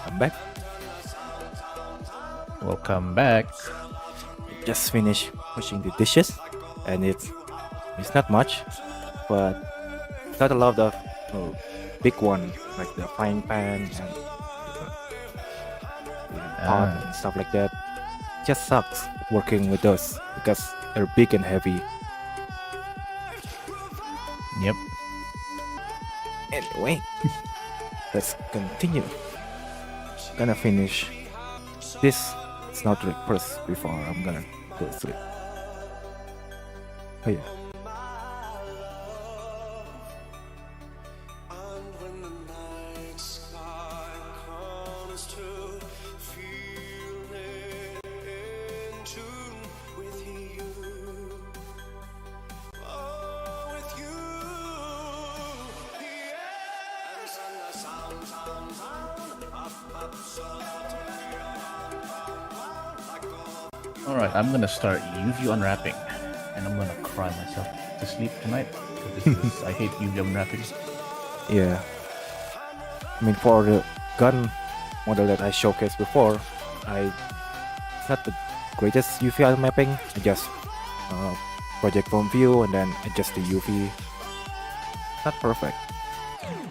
I'm back. Welcome back. Just finished washing the dishes, and it's not much, but not a lot of big one like the frying pan and the pot Ah. and stuff like that. Just sucks working with those because they're big and heavy. Yep. Anyway, let's continue. Gonna finish this snow trick first before I'm gonna go to sleep. Oh yeah. And when the night sky comes to feeling in tune with you, oh, with you, yeah. And send the sound, up, so All right, I'm gonna start UV unwrapping, and I'm gonna cry myself to sleep tonight. I hate UV unwrapping. Yeah. I mean, for the gun model that I showcased before, it's not the greatest UV mapping. I just project from view and then adjust the UV. Not perfect.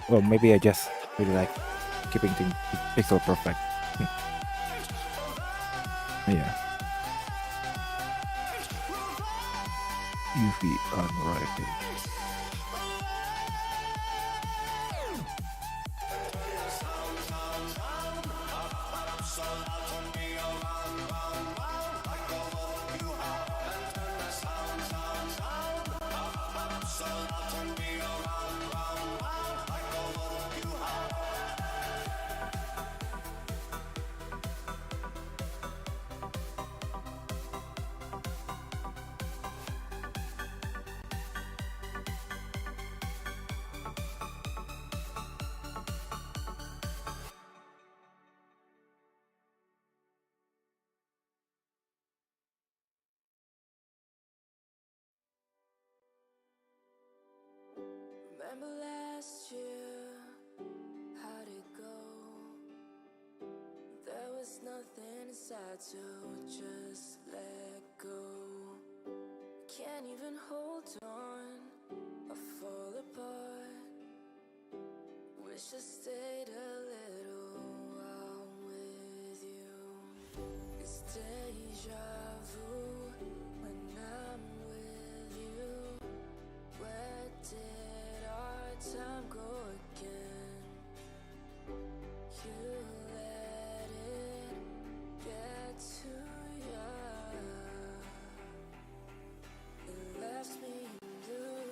Well, maybe I just really like keeping things pixel perfect. Yeah. UV unwrapping. Remember last year, how'd it go? There was nothing inside to just let go. Can't even hold on, I fall apart. Wish I stayed a little while with you. It's deja vu when I'm with you. Where did our time go again? You let it get to you. It left me blue.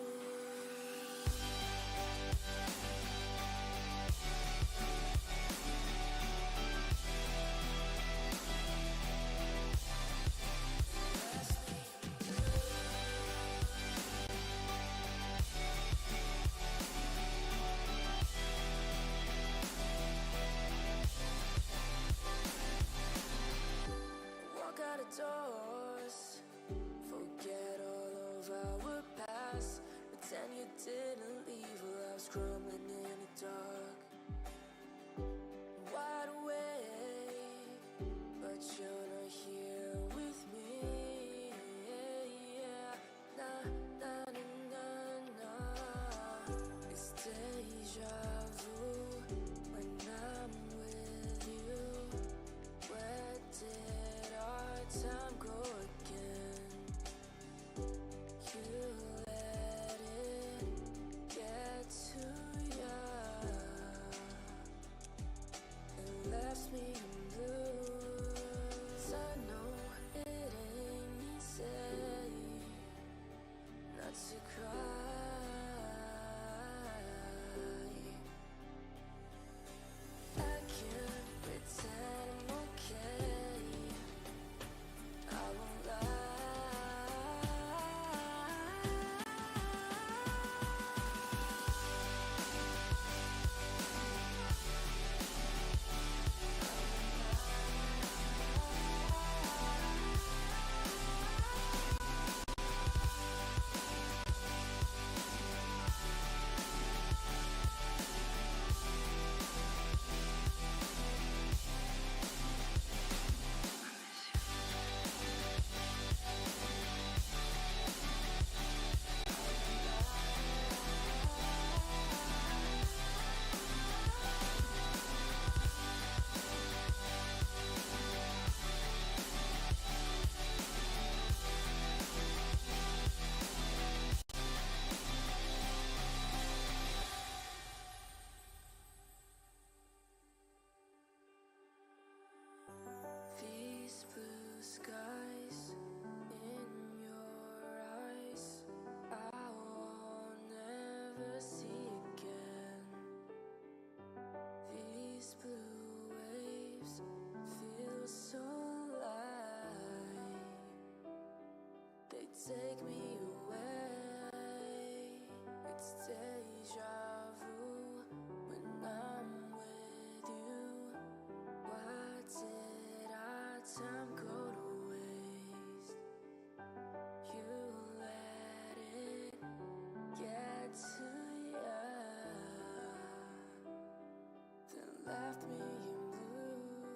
left me in blues.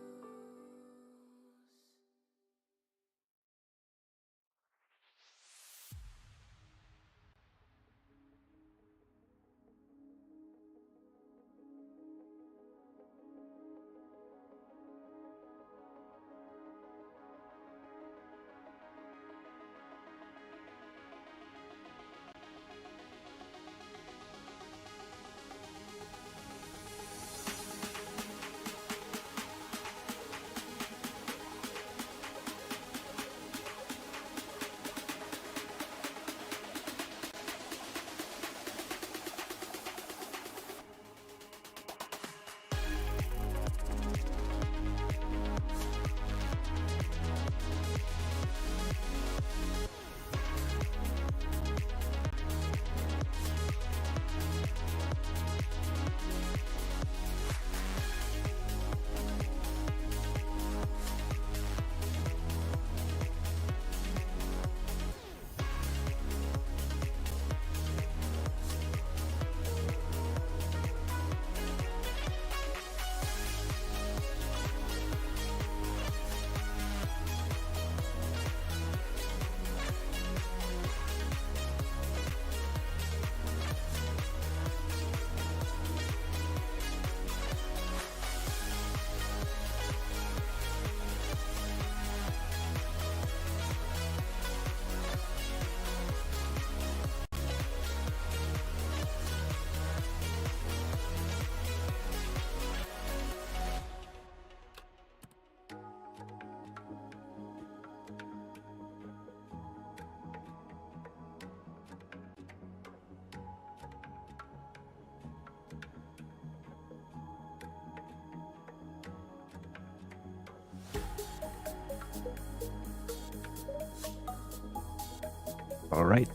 Alright,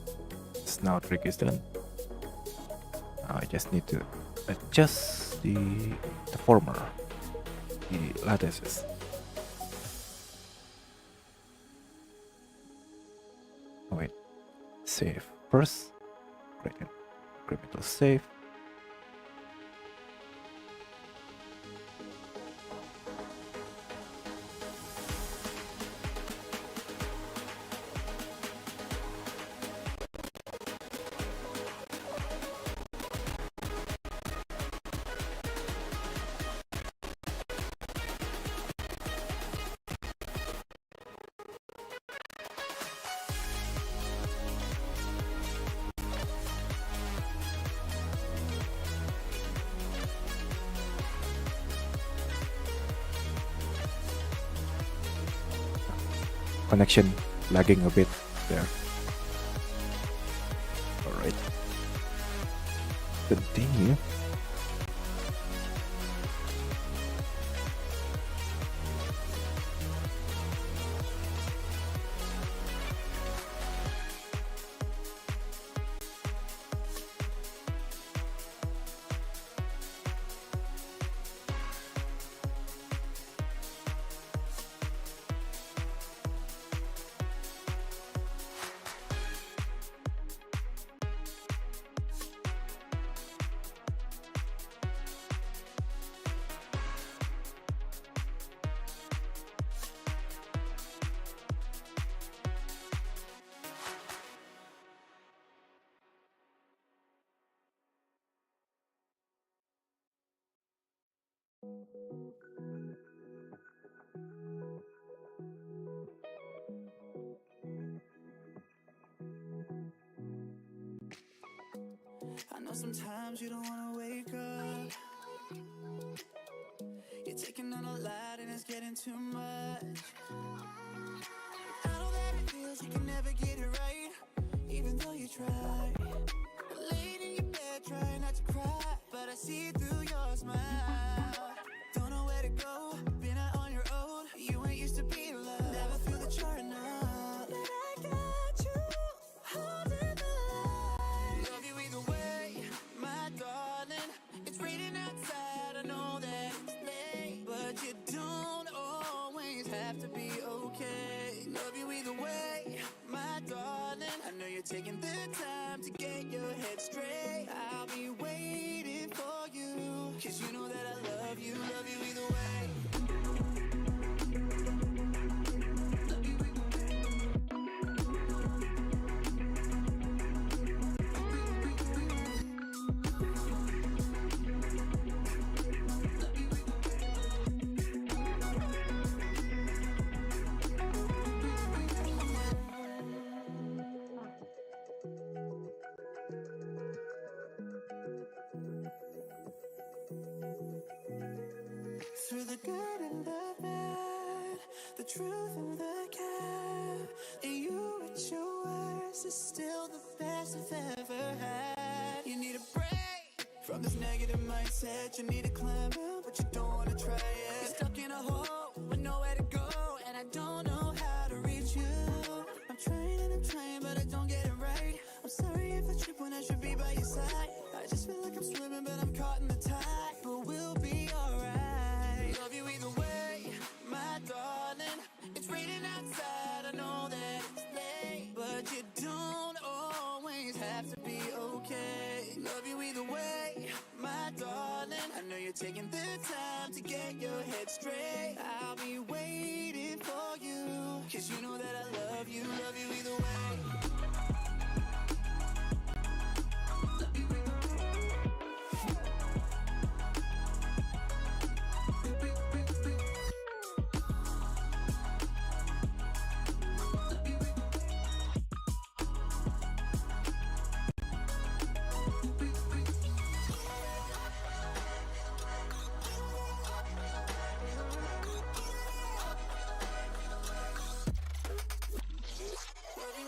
it's now trick is done. Now I just need to adjust the former, the lattices. Oh, wait, save first. Right, incremental save. Connection lagging a bit there. Alright. Continue. I know sometimes you don't wanna wake up. You're taking on a lot and it's getting too much. I know that it feels you can never get it right, even though you try. Laid in your bed, trying not to cry, but I see through your smile. Don't know where to go, been out on your own. You ain't used to be loved, never feel that you're enough. But I got you, holding the line. Love you either way, my darling. It's raining outside, I know that it's late, but you don't always have to be okay. Love you either way, my darling. I know you're taking the time to get your head straight. I'll be waiting for you, 'cause you know that I love you. through the good and the bad, the truth and the cap. And you at your worst is still the best I've ever had. You need a break from this negative mindset. You need to climb out, but you don't wanna try it. You're stuck in a hole with nowhere to go, and I don't know how to reach you. I'm trying, but I don't get it right. I'm sorry if I trip when I should be by your side. I just feel like I'm swimming, but I'm caught in the tide. But we'll be alright. Love you either way, my darling. It's raining outside, I know that it's late, but you don't always have to be okay. Love you either way, my darling. I know you're taking the time to get your head straight. I'll be waiting for you, 'cause you know that I love you either way. Love you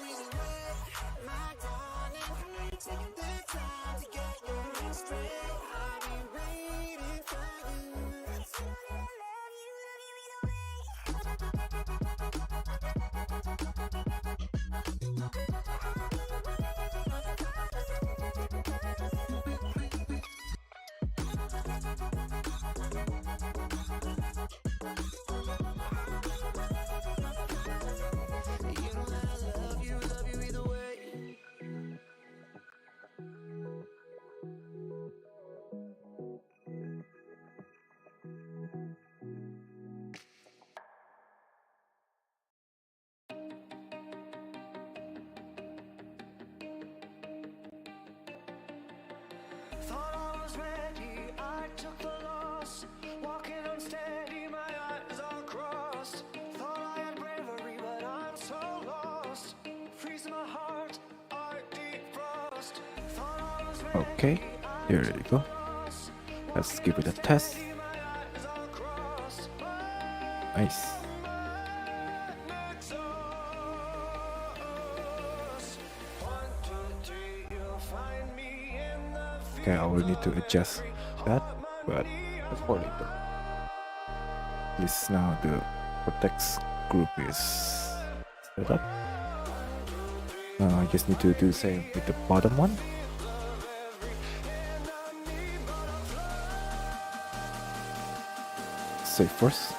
either way, my darling. I know you're taking the time to get your head straight. I'll be waiting for you. You know that I love you either way. Thought I was ready, I took the loss. Walking unsteady, my eyes are crossed. Thought I had bravery, but I'm so lost. Freezing my heart, I defrost. Thought I was ready, Okay, here we go. Let's give it a test. my eyes are crossed. Nice. Magnetos. 1, 2, 3, you'll find me in the Okay, I will need to adjust that, but before later. This now the protects group is set up. I just need to do the same with the bottom one. Save first.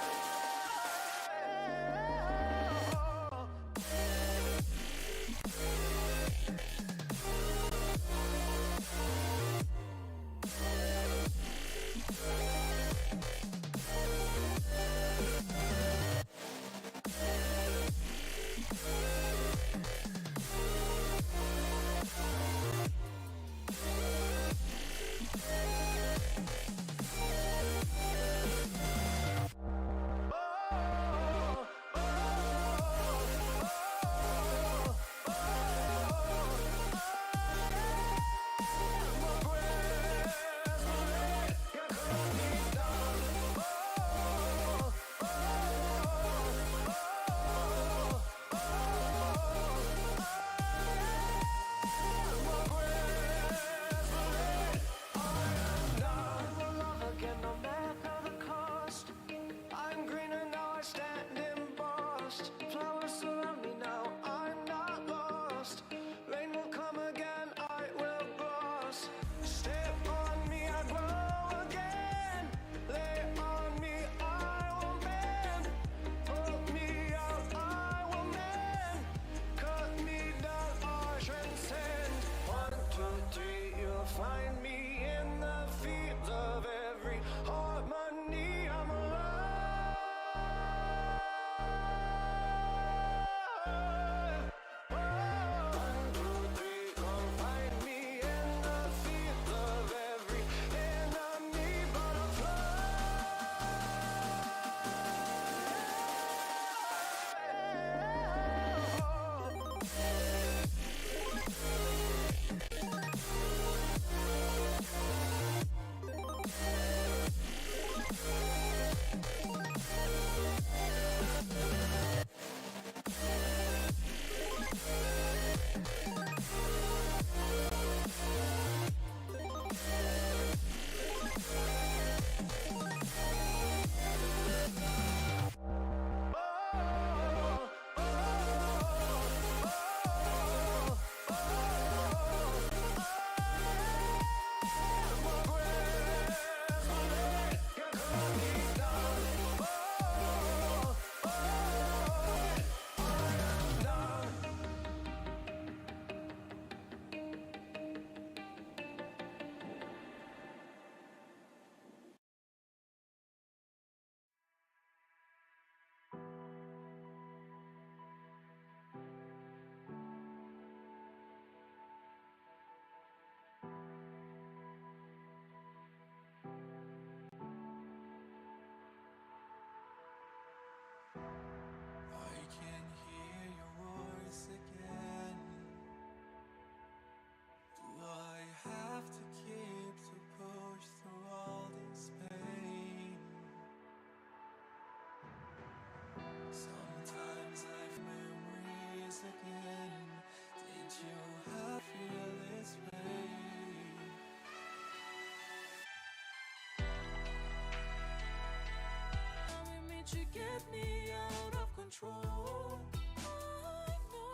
get me out of control. I know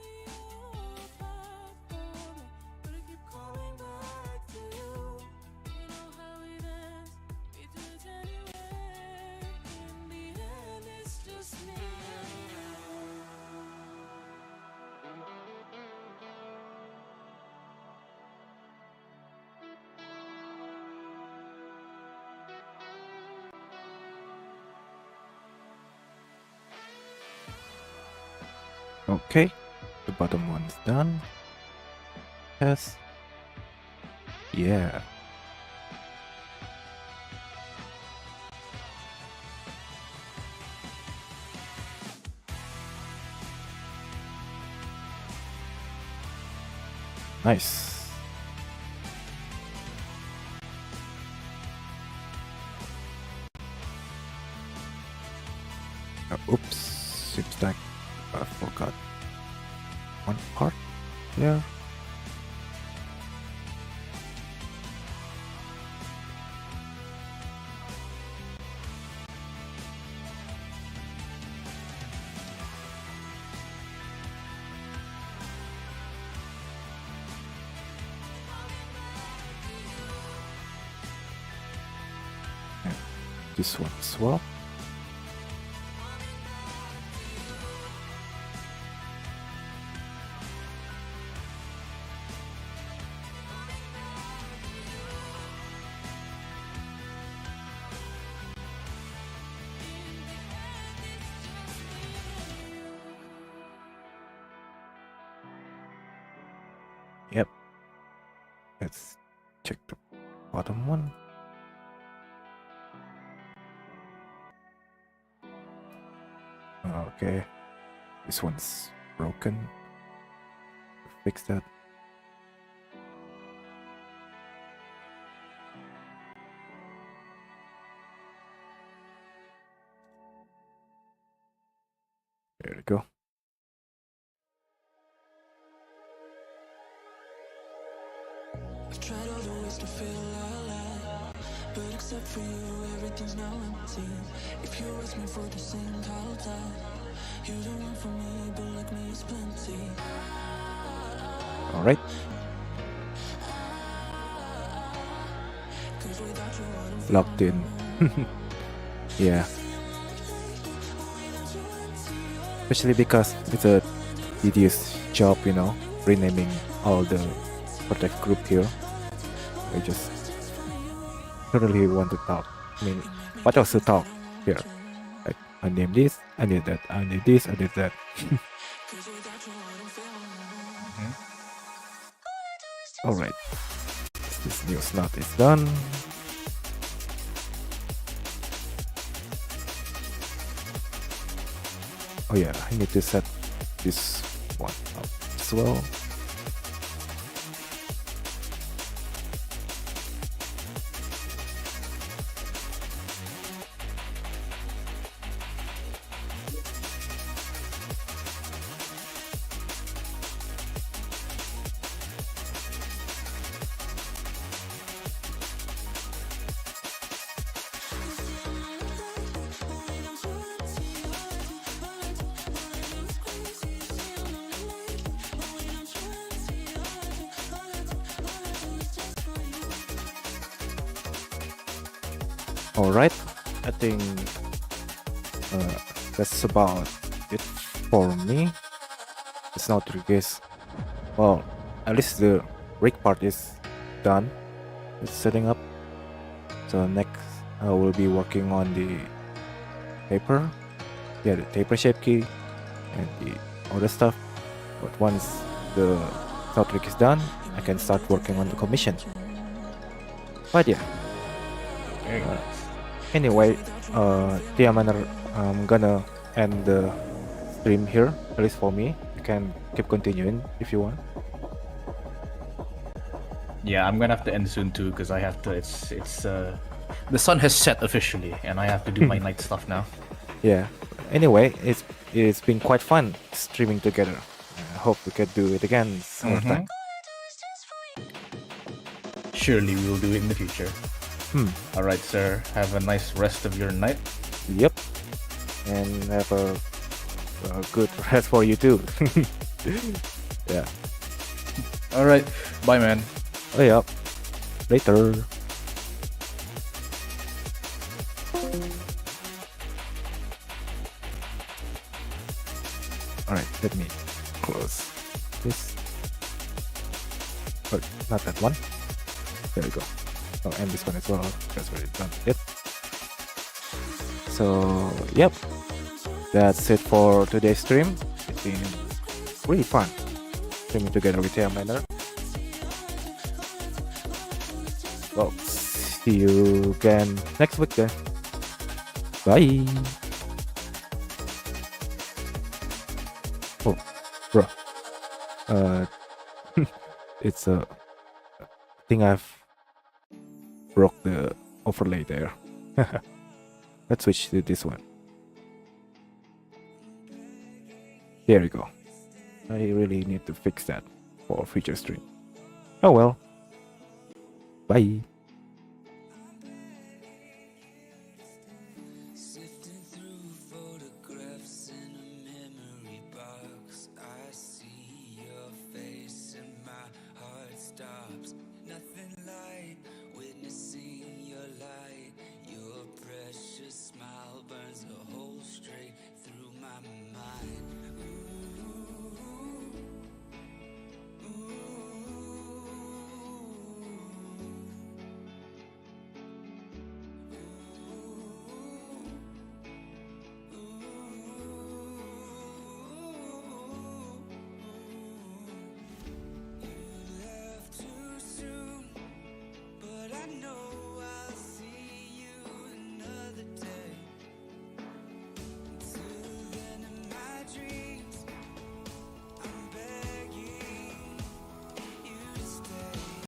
you're far from me, but I keep coming back to you. You know how it ends, we do it anyway. In the end, it's just me and you. Okay, the bottom one is done. Yes. Yeah. Nice. Oops, seems like I forgot one part there. And this one as well. Yep. Let's check the bottom one. Okay. This one's broken. Fix that. There we go. I've tried all the ways to feel alive, but except for you, everything's now empty. If you ask me for the same, I'll die. You don't want for me, but like me is plenty. Alright. 'Cause without you, I don't Locked in. Yeah. Especially because it's a tedious job, you know, renaming all the protect group here. I just don't really want to talk. I mean, what else to talk here? Like, I name this, I need that, I need this, I need that. Alright. This new slot is done. Oh yeah, I need to set this one up as well. Alright, I think that's about it for me. It's not the case. Well, at least the rig part is done. It's setting up. So next I will be working on the taper. Yeah, the taper shape key and the other stuff. But once the thought rig is done, I can start working on the commission. But yeah. Anyway, TmLaner, I'm gonna end the stream here, at least for me. You can keep continuing if you want. Yeah, I'm gonna have to end soon too because I have to. It's the sun has set officially, and I have to do my night stuff now. Yeah. Anyway, it's been quite fun streaming together. I hope we can do it again some time. Surely we will do it in the future. All right, sir. Have a nice rest of your night. Yep. and have a good rest for you too. Yeah. All right, bye, man. Oh yeah. Later. All right, let me close this. Oh, not that one. There we go. Oh, and this one as well. That's already done it. So, yep. That's it for today's stream. It's been really fun streaming together with TmLaner. Well, see you again next week, guys. Bye. Oh, bro. It's a thing I've broke the overlay there. Let's switch to this one. There we go. I really need to fix that for future stream. Oh well. Bye.